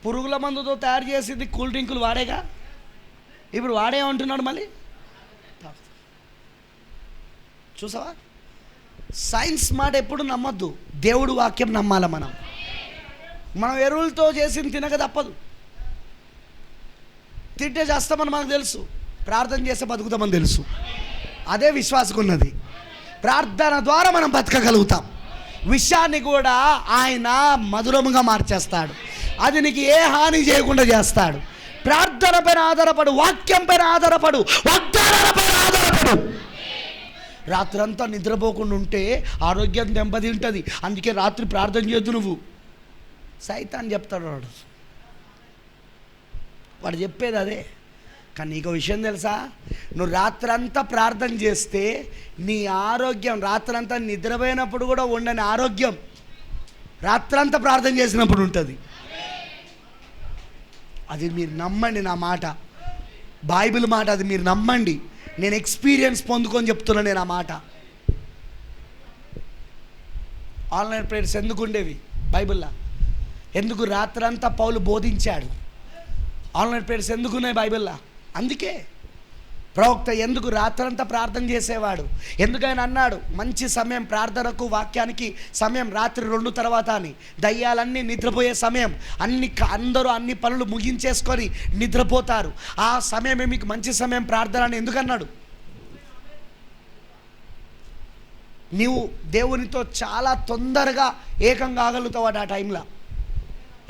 పురుగుల మందుతో తయారు చేసింది కూల్ డ్రింకులు వాడేగా. ఇప్పుడు వాడే అంటున్నాడు మళ్ళీ. చూసావా? సైన్స్ మాట ఎప్పుడు నమ్మొద్దు, దేవుడు వాక్యం నమ్మాల. మనం ఎరువులతో చేసింది తినక తప్పదు. తింటే చేస్తామని మనకు తెలుసు, ప్రార్థన చేస్తే బతుకుతామని తెలుసు. అదే విశ్వాసం ఉన్నది. ప్రార్థన ద్వారా మనం బతకగలుగుతాం. విషయాన్ని కూడా ఆయన మధురముగా మార్చేస్తాడు. అది నీకు ఏ హాని చేయకుండా చేస్తాడు. ప్రార్థన పైన ఆధారపడు, వాక్యం పైన ఆధారపడు, వాగ్దానాల పైన ఆధారపడు. రాత్రంతా నిద్రపోకుండా ఉంటే ఆరోగ్యం దెబ్బతింటుంది. అందుకే రాత్రి ప్రార్థన చేయొద్దు నువ్వు. సైతాన్ చెప్తాడు వాడు చెప్పేది అదే. కానీ నీకు విషయం తెలుసా? నువ్వు రాత్రంతా ప్రార్థన చేస్తే నీ ఆరోగ్యం, రాత్రంతా నిద్రపోయినప్పుడు కూడా ఉండని ఆరోగ్యం రాత్రంతా ప్రార్థన చేసినప్పుడు ఉంటుంది. అది మీరు నమ్మండి, నా మాట, బైబిల్ మాట. అది మీరు నమ్మండి. నేను ఎక్స్పీరియన్స్ పొందుకొని చెప్తున్నా నేను ఆ మాట. ఆన్లైన్ ప్రేయర్స్ ఎందుకు ఉండేవి బైబిల్లో? ఎందుకు రాత్రంతా పౌలు బోధించాడు? ఆన్లైన్ ప్రేయర్స్ ఎందుకున్నాయి బైబిల్లో? అందుకే. ప్రవక్త ఎందుకు రాత్రంతా ప్రార్థన చేసేవాడు? ఎందుకని అన్నాడు మంచి సమయం ప్రార్థనకు వాక్యానికి సమయం రాత్రి 2 తర్వాత అని. దయ్యాలన్నీ నిద్రపోయే సమయం. అందరూ అన్ని పనులు ముగించేసుకొని నిద్రపోతారు. ఆ సమయమే మీకు మంచి సమయం ప్రార్థన అని ఎందుకన్నాడు? నీవు దేవునితో చాలా తొందరగా ఏకం కాగలుగుతావు ఆ టైంలో.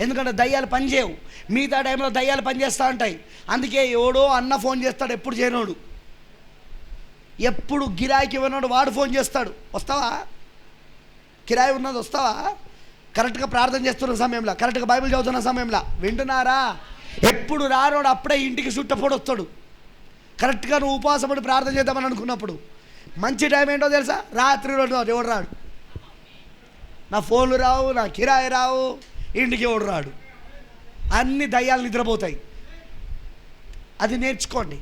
ఎందుకంటే దయ్యాలు పనిచేయవు. మిగతా టైంలో దయ్యాలు పనిచేస్తూ ఉంటాయి. అందుకే ఎవడో అన్న ఫోన్ చేస్తాడు, ఎప్పుడు చేయనోడు. ఎప్పుడు గిరాయికి ఇవ్వనోడు వాడు ఫోన్ చేస్తాడు, వస్తావా, కిరాయి ఉన్నది వస్తావా? కరెక్ట్గా ప్రార్థన చేస్తున్న సమయంలో, కరెక్ట్గా బైబిల్ చదువుతున్న సమయంలో వింటున్నారా? ఎప్పుడు రానోడు అప్పుడే ఇంటికి చుట్టపోడు వస్తాడు. కరెక్ట్గా నువ్వు ఉపవాసపడి ప్రార్థన చేద్దామని అనుకున్నప్పుడు. మంచి టైం ఏంటో తెలుసా? రాత్రి 2 ఎవడు రాడు. నా ఫోన్లు రావు, నా కిరాయి రావు, ఇంటికి ఎవడు రాడు. అన్ని దయ్యాలు నిద్రపోతాయి. అది నేర్చుకోండి.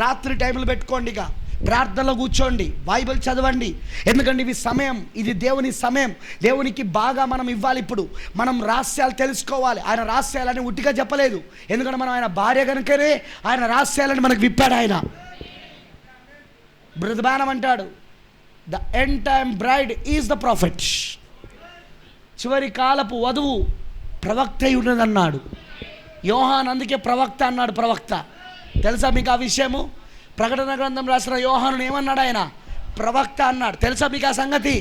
రాత్రి టైంలో పెట్టుకోండి. ఇక ప్రార్థనలో కూర్చోండి, బైబిల్ చదవండి. ఎందుకంటే ఇవి సమయం, ఇది దేవుని సమయం. దేవునికి బాగా మనం ఇవ్వాలి. ఇప్పుడు మనం రహస్యాలు తెలుసుకోవాలి. ఆయన రహస్యాలని ఉట్టిగా చెప్పలేదు. ఎందుకంటే మనం ఆయన భార్య కనుకనే ఆయన రహస్యాలని మనకు విప్పాడు ఆయన. బ్రదబానం అంటాడు, the end time braid is the profit. చివరి కాలపు వధువు ప్రవక్త అయి ఉన్నదన్నాడు యోహాన్. అందుకే ప్రవక్త అన్నాడు. ప్రవక్త తెలుసా మీకు ఆ విషయము? ప్రకటన గ్రంథం రాసిన యోహాను ఏమన్నాడు? ఆయన ప్రవక్త అన్నాడు. తెలుసా మీకు ఆ సంగతి?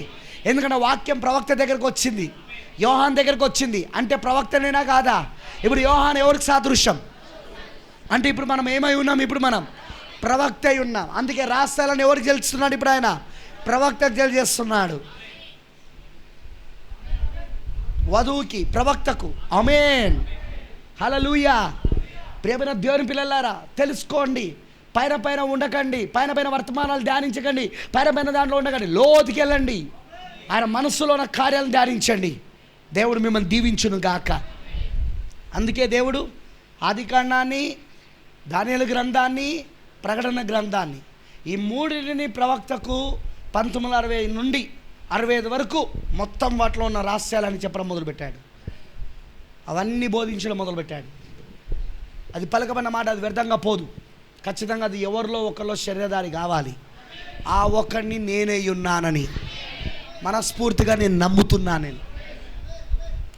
ఎందుకంటే వాక్యం ప్రవక్త దగ్గరకు వచ్చింది, యోహాన్ దగ్గరకు వచ్చింది. అంటే ప్రవక్తనేనా కాదా? ఇప్పుడు యోహాన్ ఎవరికి సాదృశ్యం అంటే ఇప్పుడు మనం ఏమై ఉన్నాం? ఇప్పుడు మనం ప్రవక్త అయి ఉన్నాం. అందుకే రాష్ట్రాలను ఎవరికి గెలుస్తున్నాడు? ఇప్పుడు ఆయన ప్రవక్తకు తెలియజేస్తున్నాడు, వధువుకి, ప్రవక్తకు. ఆమేన్, హల్లెలూయా. ప్రియమైన దేవుని పిల్లలారా, తెలుసుకోండి. పైన పైన ఉండకండి, పైన పైన వర్తమానాలు ధ్యానించకండి, పైన పైన దాంట్లో ఉండకండి. లోతుకి వెళ్ళండి, ఆయన మనస్సులో ఉన్న కార్యాలను ధ్యానించండి. దేవుడు మిమ్మల్ని దీవించును గాక. అందుకే దేవుడు ఆదికాండాన్ని, దానియేలు గ్రంథాన్ని, ప్రకటన గ్రంథాన్ని, ఈ మూడింటిని ప్రవక్తకు 1960 నుండి 65 వరకు మొత్తం వాటిలో ఉన్న రహస్యాలని చెప్పడం మొదలుపెట్టాడు. అవన్నీ బోధించడం మొదలుపెట్టాడు. అది పలకబడిన మాట అది వ్యర్థంగా పోదు. ఖచ్చితంగా అది ఎవరిలో ఒకరిలో శరీరధారి కావాలి. ఆ ఒక్కడిని నేనే ఉన్నానని మనస్ఫూర్తిగా నేను నమ్ముతున్నాను. నేను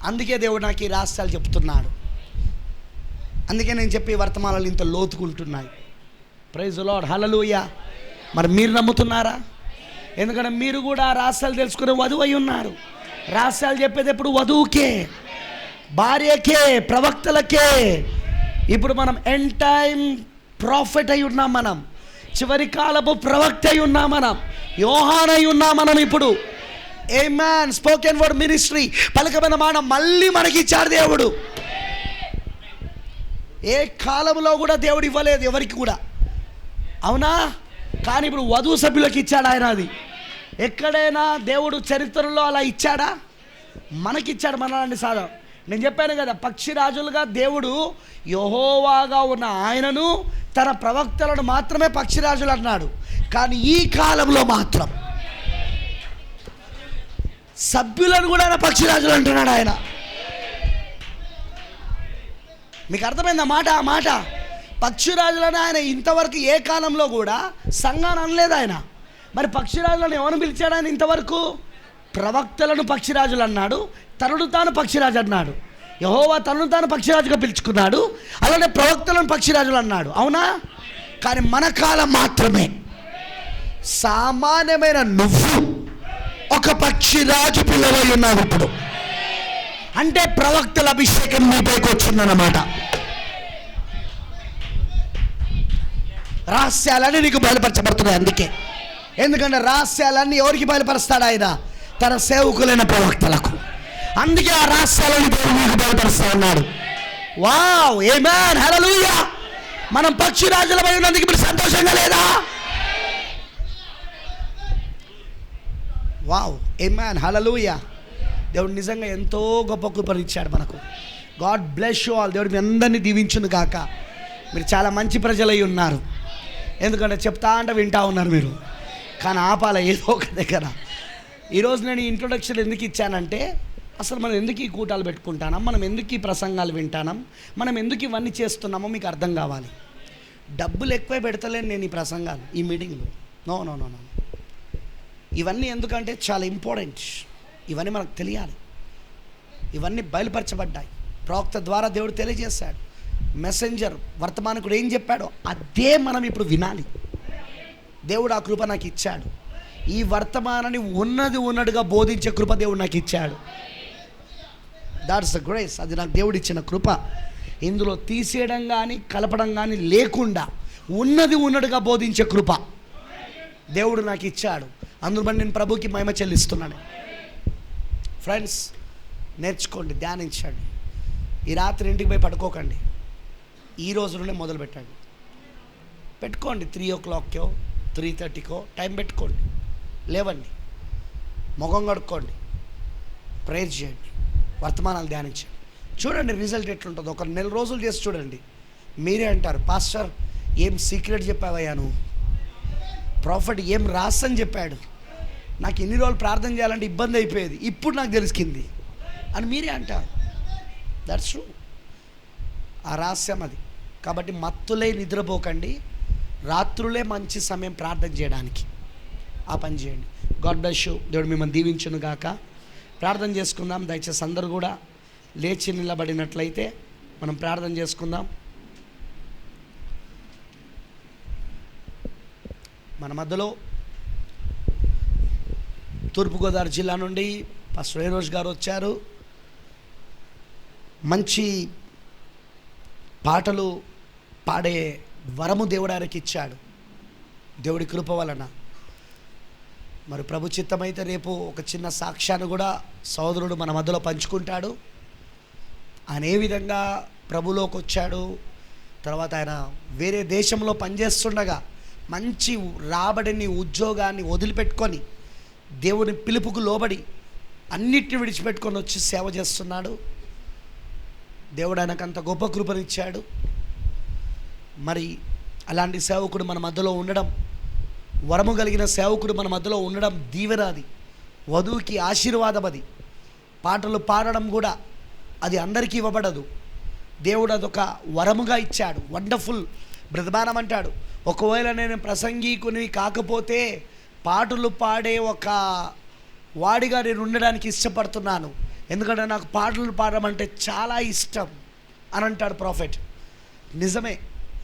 అందుకే దేవుడు నాకు ఈ రహస్యాలు చెప్తున్నాడు. అందుకే నేను చెప్పే వర్తమానాలు ఇంత లోతుకుంటున్నాయి. ప్రైజ్ ది లార్డ్, హల్లెలూయా. మరి మీరు నమ్ముతున్నారా? ఎందుకంటే మీరు కూడా రహస్యాలు తెలుసుకునే వధువు అయి ఉన్నారు. రహస్యాలు చెప్పేది ఎప్పుడు వధువుకే, భార్యకే, ప్రవక్తలకే. ఇప్పుడు మనం ఎండ్ టైం ప్రాఫిట్ అయి ఉన్నాం. మనం చివరి కాలపు ప్రవక్త అయి ఉన్నాం. మనం యోహాన్ అయి ఉన్నాం. మనం ఇప్పుడు ఆమేన్. స్పోకెన్ వర్డ్ మినిస్ట్రీ, పలకమైన మాట మళ్ళీ మనకి ఇచ్చాడు దేవుడు. ఏ కాలంలో కూడా దేవుడు ఇవ్వలేదు ఎవరికి కూడా, అవునా? కానీ ఇప్పుడు వధువు సభ్యులకు ఇచ్చాడు ఆయన. అది ఎక్కడైనా దేవుడు చరిత్రలో అలా ఇచ్చాడా? మనకిచ్చాడు. మనలాంటి సాధం. నేను చెప్పాను కదా, పక్షిరాజులుగా దేవుడు యెహోవాగా ఉన్న ఆయనను తన ప్రవక్తలను మాత్రమే పక్షిరాజులు అన్నాడు. కానీ ఈ కాలంలో మాత్రం సభ్యులను కూడా ఆయన పక్షిరాజులు అంటున్నాడు ఆయన. మీకు అర్థమైందా మాట? ఆ మాట పక్షిరాజులను ఆయన ఇంతవరకు ఏ కాలంలో కూడా సంఘాన్ని అనలేదు ఆయన. మరి పక్షిరాజులను ఎవరు పిలిచాడు ఆయన ఇంతవరకు? ప్రవక్తలను పక్షిరాజులు అన్నాడు, తనను తాను పక్షిరాజు అన్నాడు. యెహోవా తనను తాను పక్షిరాజుగా పిలుచుకున్నాడు, అలానే ప్రవక్తలను పక్షిరాజులు అన్నాడు, అవునా? కానీ మన కాలం మాత్రమే సామాన్యమైన నువ్వు ఒక పక్షిరాజు పిల్లవై ఉన్నావు ఇప్పుడు. అంటే ప్రవక్తల అభిషేకం మీపైకి వచ్చిందన్నమాట. రహస్యాలన్నీ నీకు బయలుపరచబడుతున్నాయి. అందుకే ఎందుకంటే రహస్యాలన్నీ ఎవరికి బయలుపరుస్తాడు ఆయన? తన సేవకులైన ప్రవక్తలకు. అందుకే ఆ రహస్యాలను దేవుడు మీకు బయలుపరుస్తా ఉన్నాడు. వావ్, ఆమేన్, హల్లెలూయా. మనం పక్షిరాజులమై ఉన్నందుకు మీరు సంతోషంగా లేదా? వావ్, ఆమేన్, హల్లెలూయా. దేవుడు నిజంగా ఎంతో గొప్ప కృపనిచ్చాడు మనకు. God bless you all. దేవుడు మీ అందరినీ దీవించును గాక. మీరు చాలా మంచి ప్రజలై ఉన్నారు. ఎందుకంటే చెప్తా అంటే వింటా ఉన్నారు మీరు, కానీ ఆపాల ఏదో ఒక దగ్గర. ఈరోజు నేను ఈ ఇంట్రొడక్షన్ ఎందుకు ఇచ్చానంటే, అసలు మనం ఎందుకు ఈ కూటాలు పెట్టుకుంటాం, మనం ఎందుకు ఈ ప్రసంగాలు వింటాం, మనం ఎందుకు ఇవన్నీ చేస్తున్నామో మీకు అర్థం కావాలి. డబ్బులు ఎక్కువ పెడతలేను నేను ఈ ప్రసంగాలు, ఈ మీటింగ్లు. No no no no. ఇవన్నీ ఎందుకంటే చాలా ఇంపార్టెంట్. ఇవన్నీ మనకు తెలియాలి. ఇవన్నీ బయలుపరచబడ్డాయి. ప్రవక్త ద్వారా దేవుడు తెలియజేశాడు. మెసెంజర్ వర్తమానికుడు ఏం చెప్పాడో అదే మనం ఇప్పుడు వినాలి. దేవుడు ఆ కృప నాకు ఇచ్చాడు. ఈ వర్తమానాన్ని ఉన్నది ఉన్నట్టుగా బోధించే కృప దేవుడు నాకు ఇచ్చాడు. That's the grace. అది నాకు దేవుడు ఇచ్చిన కృప. ఇందులో తీసేయడం కానీ కలపడం కానీ లేకుండా ఉన్నది ఉన్నట్టుగా బోధించే కృప దేవుడు నాకు ఇచ్చాడు. అందులో నేను ప్రభుకి మహిమ చెల్లిస్తున్నాను. ఫ్రెండ్స్, నేర్చుకోండి, ధ్యానించండి. ఈ రాత్రి ఇంటికి పోయి పడుకోకండి. ఈ రోజు నుండే మొదలు పెట్టుకోండి. 3 o'clockకో 3:30కో టైం పెట్టుకోండి. లేవండి, ముఖం కడుక్కోండి, ప్రేయర్ చేయండి, వర్తమానాలు ధ్యానించండి. చూడండి రిజల్ట్ ఎట్లుంటుందో. ఒక 1 నెల రోజులు చేసి చూడండి. మీరే అంటారు, పాస్టర్ ఏం సీక్రెట్ చెప్పావయ్యా నువ్వు, ప్రాఫిట్ ఏం రాసని చెప్పాడు, నాకు ఎన్ని రోజులు ప్రార్థన చేయాలంటే ఇబ్బంది అయిపోయేది, ఇప్పుడు నాకు తెలిసింది అని మీరే అంటారు. That's true. ఆ రహస్యం అది. కాబట్టి మత్తులే నిద్రపోకండి, రాత్రులే మంచి సమయం ప్రార్థన చేయడానికి ఆ పని చేయండి. God bless you. దేవుడు మిమ్మల్ని దీవించును గాక. ప్రార్థన చేసుకుందాం. దయచేసి అందరూ కూడా లేచి నిలబడినట్లయితే మనం ప్రార్థన చేసుకుందాం. మన మధ్యలో తూర్పుగోదావరి జిల్లా నుండి పాస్టర్ రేరోజ్ గారు వచ్చారు. మంచి పాటలు పాడే వరము దేవుడు ఆయనకి ఇచ్చాడు, దేవుడి కృప వలన. మరి ప్రభు చిత్తమైతే రేపు ఒక చిన్న సాక్ష్యాన్ని కూడా సోదరుడు మన మధ్యలో పంచుకుంటాడు. ఆయన ఏ విధంగా ప్రభులోకి వచ్చాడు, తర్వాత ఆయన వేరే దేశంలో పనిచేస్తుండగా మంచి రాబడిని, ఉద్యోగాన్ని వదిలిపెట్టుకొని దేవుని పిలుపుకు లోబడి అన్నిటిని విడిచిపెట్టుకొని వచ్చి సేవ చేస్తున్నాడు. దేవుడు ఆయనకంత గొప్ప కృపనిచ్చాడు. మరి అలాంటి సేవకుడు మన మధ్యలో ఉండడం, వరము కలిగిన సేవకుడు మన మధ్యలో ఉండడం దీవెన. అది వధువుకి ఆశీర్వాదం. అది పాటలు పాడడం కూడా అది అందరికీ ఇవ్వబడదు. దేవుడు అదొక వరముగా ఇచ్చాడు. వండర్ఫుల్ బ్రతమానం అంటాడు, ఒకవేళ నేను ప్రసంగికుని కాకపోతే పాటలు పాడే ఒక వాడిగా నేను ఉండడానికి ఇష్టపడుతున్నాను, ఎందుకంటే నాకు పాటలు పాడడం అంటే చాలా ఇష్టం అని అంటాడు ప్రాఫెట్. నిజమే,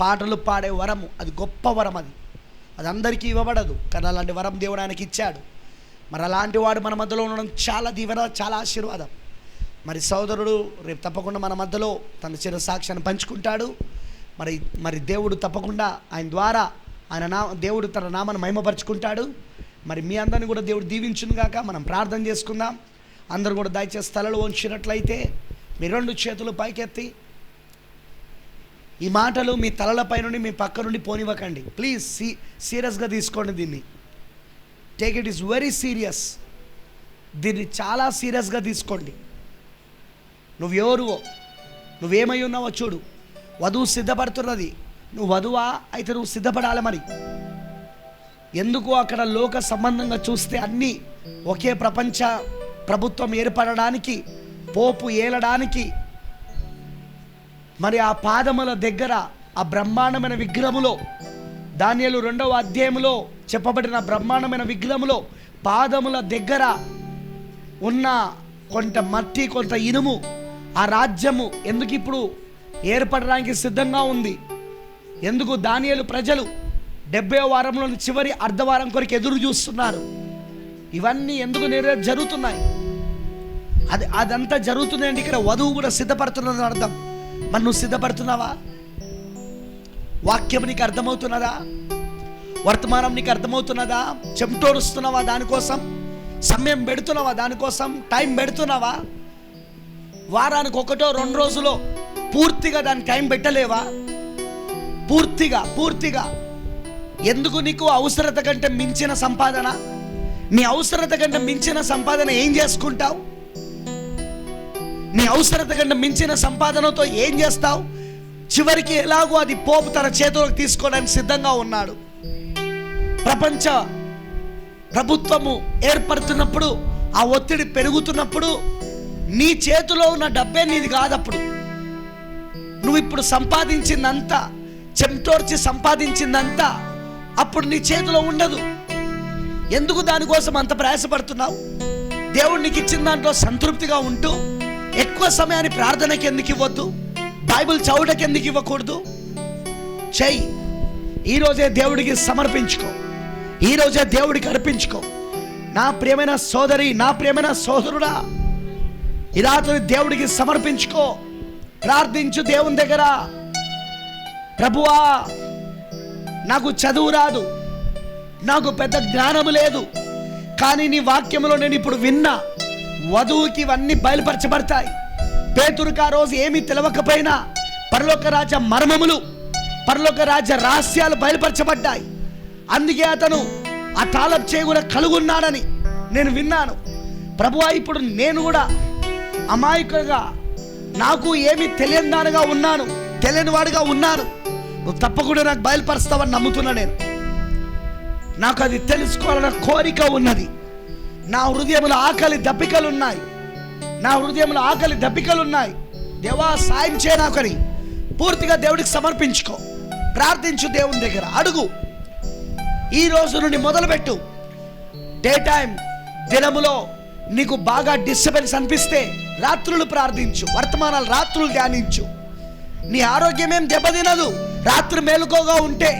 పాటలు పాడే వరము అది గొప్ప వరం. అది అందరికీ ఇవ్వబడదు, కానీ అలాంటి వరం దేవుడు ఆయనకి ఇచ్చాడు. మరి అలాంటి వాడు మన మధ్యలో ఉండడం చాలా దీవెన, చాలా ఆశీర్వాదం. మరి సోదరుడు రేపు తప్పకుండా మన మధ్యలో తన చిన్న సాక్ష్యాన్ని పంచుకుంటాడు. మరి దేవుడు తప్పకుండా ఆయన ద్వారా దేవుడు తన నామాన్ని మహిమపరుచుకుంటాడు. మరి మీ అందరిని కూడా దేవుడు దీవించును గాక. మనం ప్రార్థన చేసుకుందాం. అందరూ కూడా దయచేసి తలలు వంచినట్లయితే మీ 2 చేతులు పైకెత్తి ఈ మాటలు మీ తలలపై నుండి, మీ పక్క నుండి పోనివ్వకండి. ప్లీజ్ సీరియస్గా తీసుకోండి. దీన్ని take it is very serious. దీన్ని చాలా సీరియస్గా తీసుకోండి. నువ్వెవరువో, నువ్వేమై ఉన్నావో చూడు. వధువు సిద్ధపడుతున్నది, నువ్వు వధువా అయితే నువ్వు సిద్ధపడాలి. మరి ఎందుకు అక్కడ లోక సంబంధంగా చూస్తే అన్నీ ఒకే ప్రపంచ ప్రభుత్వం ఏర్పడడానికి, పోపు ఏలడానికి, మరి ఆ పాదముల దగ్గర ఆ బ్రహ్మాండమైన విగ్రహములో, దానియేలు 2వ అధ్యాయంలో చెప్పబడిన బ్రహ్మాండమైన విగ్రహములో పాదముల దగ్గర ఉన్న కొంత మట్టి, కొంత ఇనుము, ఆ రాజ్యము ఎందుకు ఇప్పుడు ఏర్పడడానికి సిద్ధంగా ఉంది? ఎందుకు దానియేలు ప్రజలు 70వ వారంలోని చివరి అర్ధవారం కొరకు ఎదురు చూస్తున్నారు? ఇవన్నీ ఎందుకు జరుగుతున్నాయి? అదంతా జరుగుతుందండి. ఇక్కడ వధువు కూడా సిద్ధపడుతున్నదని అర్థం. మరి నువ్వు సిద్ధపడుతున్నావా? వాక్యం నీకు అర్థమవుతున్నదా? వర్తమానం నీకు అర్థమవుతున్నదా? చెమటోరుస్తున్నావా దానికోసం? సమయం పెడుతున్నావా దానికోసం? టైం పెడుతున్నావా? వారానికి 1-2 రోజులో పూర్తిగా దానికి టైం పెట్టలేవా? పూర్తిగా ఎందుకు? నీకు అవసరత కంటే మించిన సంపాదన, నీ అవసరత కంటే మించిన సంపాదన ఏం చేసుకుంటావు? నీ అవసరత కంటే మించిన సంపాదనతో ఏం చేస్తావు? చివరికి ఎలాగో అది పోపు తన చేతిలోకి తీసుకోవడానికి సిద్ధంగా ఉన్నాడు. ప్రపంచ ప్రభుత్వము ఏర్పడుతున్నప్పుడు, ఆ ఒత్తిడి పెరుగుతున్నప్పుడు నీ చేతిలో ఉన్న డబ్బే నీది కాదప్పుడు. నువ్వు ఇప్పుడు సంపాదించిందంతా, చెమటోర్చి సంపాదించిందంతా అప్పుడు నీ చేతిలో ఉండదు. ఎందుకు దానికోసం అంత ప్రయాసపడుతున్నావు? దేవుడు నీకు ఇచ్చిన దాంట్లో సంతృప్తిగా ఉంటూ ఎక్కువ సమయాన్ని ప్రార్థనకి ఎందుకు ఇవ్వద్దు? బైబిల్ చదవడానికి ఎందుకు ఇవ్వకూడదు? చెయ్యి. ఈరోజే దేవుడికి సమర్పించుకో, ఈరోజే దేవుడికి అర్పించుకో. నా ప్రియమైన సోదరి, నా ప్రియమైన సోదరుడా, ఈ రాత్రి దేవుడికి సమర్పించుకో. ప్రార్థించు దేవుని దగ్గర. ప్రభువా, నాకు చదువు రాదు, నాకు పెద్ద జ్ఞానము లేదు, కానీ నీ వాక్యంలో నేను ఇప్పుడు విన్నా వధువుకి ఇవన్నీ బయలుపరచబడతాయి. పేతురుకు ఆ రోజు ఏమీ తెలవకపోయినా పరలోక రాజ్య మర్మములు, పరలోక రాజ్య రహస్యాలు బయలుపరచబడ్డాయి. అందుకే అతను ఆ తాళపు చేయి కూడా కలుగున్నాడని నేను విన్నాను. ప్రభువా, ఇప్పుడు నేను కూడా అమాయకుగా, నాకు ఏమీ తెలియనివాడుగా ఉన్నాను, తెలియని వాడిగా ఉన్నాను. నువ్వు తప్పకుండా నాకు బయలుపరుస్తావని నమ్ముతున్నా. నాకు అది తెలుసుకోవాలన్న కోరిక ఉన్నది. నా హృదయంలో ఆకలి దప్పికలు ఉన్నాయి. దేవా, సాయం చేయ నాకని పూర్తిగా దేవుడికి సమర్పించుకో. ప్రార్థించు, దేవుని దగ్గర అడుగు. ఈ రోజు నుండి మొదలుపెట్టు. డే టైం దినములో నీకు బాగా డిస్టర్బెన్స్ అనిపిస్తే రాత్రులు ప్రార్థించు, వర్తమానాలు రాత్రులు ధ్యానించు. నీ ఆరోగ్యం ఏం దెబ్బతినదు రాత్రి మేలుకోగా ఉంటే.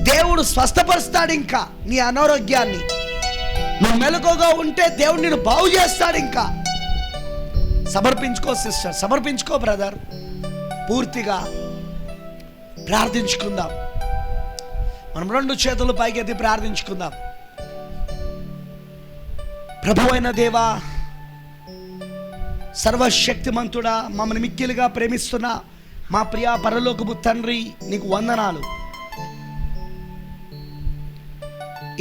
దేవుడు స్వస్థపరుస్తాడు. ఇంకా నీ అనారోగ్యాన్ని నువ్వు మెలకుగా ఉంటే దేవుడు నిన్ను బాగు చేస్తాడు. ఇంకా సమర్పించుకో సిస్టర్, సమర్పించుకో బ్రదర్. పూర్తిగా ప్రార్థించుకుందాం. మనం 2 చేతులు పైకెత్తి ప్రార్థించుకుందాం. ప్రభువైన దేవా, సర్వశక్తిమంతుడా, మమ్మల్ని మిక్కిలిగా ప్రేమిస్తున్న మా ప్రియ పరలోకపు తండ్రి, నీకు వందనాలు.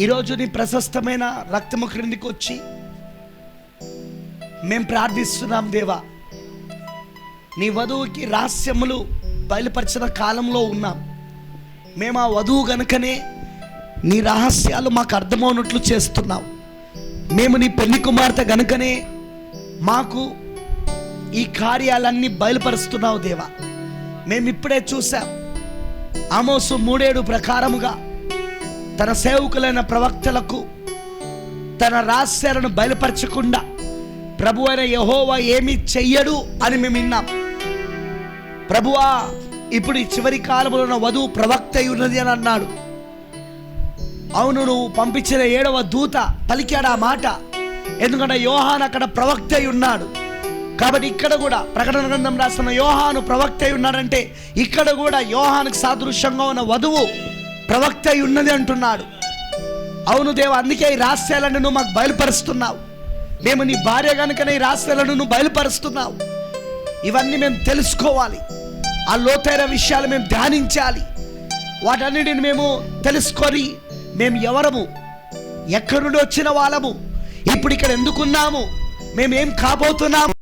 ఈరోజు నీ ప్రశస్తమైన రక్తము క్రిందికి వచ్చి మేం ప్రార్థిస్తున్నాం దేవా. నీ వధువుకి రహస్యములు బయలుపరిచిన కాలంలో ఉన్నాం. మేము ఆ వధువు గనుకనే నీ రహస్యాలు మాకు అర్థమవునట్లు చేస్తున్నావు. మేము నీ పెళ్లి కుమార్తె గనుకనే మాకు ఈ కార్యాలన్నీ బయలుపరుస్తున్నావు దేవా. మేము ఇప్పుడే చూసాం, ఆమోసు 3:7 ప్రకారముగా తన సేవకులైన ప్రవక్తలకు తన రహస్యాలను బయలుపరచకుండా ప్రభువైన యెహోవా ఏమీ చెయ్యడు అని మేము విన్నాం. ప్రభువా, ఇప్పుడు ఈ చివరి కాలంలో ఉన్న వధువు ప్రవక్త అయి ఉన్నది అని అన్నాడు. అవును, నువ్వు పంపించిన 7వ దూత పలికాడు ఆ మాట. ఎందుకంటే యోహాను అక్కడ ప్రవక్త అయి ఉన్నాడు. కాబట్టి ఇక్కడ కూడా ప్రకటన గ్రంథం రాసిన యోహాను ప్రవక్త అయి ఉన్నాడంటే ఇక్కడ కూడా యోహానుకు సాదృశ్యంగా ఉన్న వధువు ప్రవక్త అయి ఉన్నది అంటున్నాడు. అవును దేవ, అందుకే ఈ రహస్యాలను నువ్వు మాకు బయలుపరుస్తున్నావు. మేము నీ భార్య కనుకనే ఈ రహస్యాలను నువ్వు బయలుపరుస్తున్నావు. ఇవన్నీ మేము తెలుసుకోవాలి. ఆ లోతైన విషయాలు మేము ధ్యానించాలి. వాటన్నిటిని మేము తెలుసుకొని మేము ఎవరము, ఎక్కడి నుండి వచ్చిన వాళ్ళము, ఇప్పుడు ఇక్కడ ఎందుకున్నాము, మేమేం కాబోతున్నాము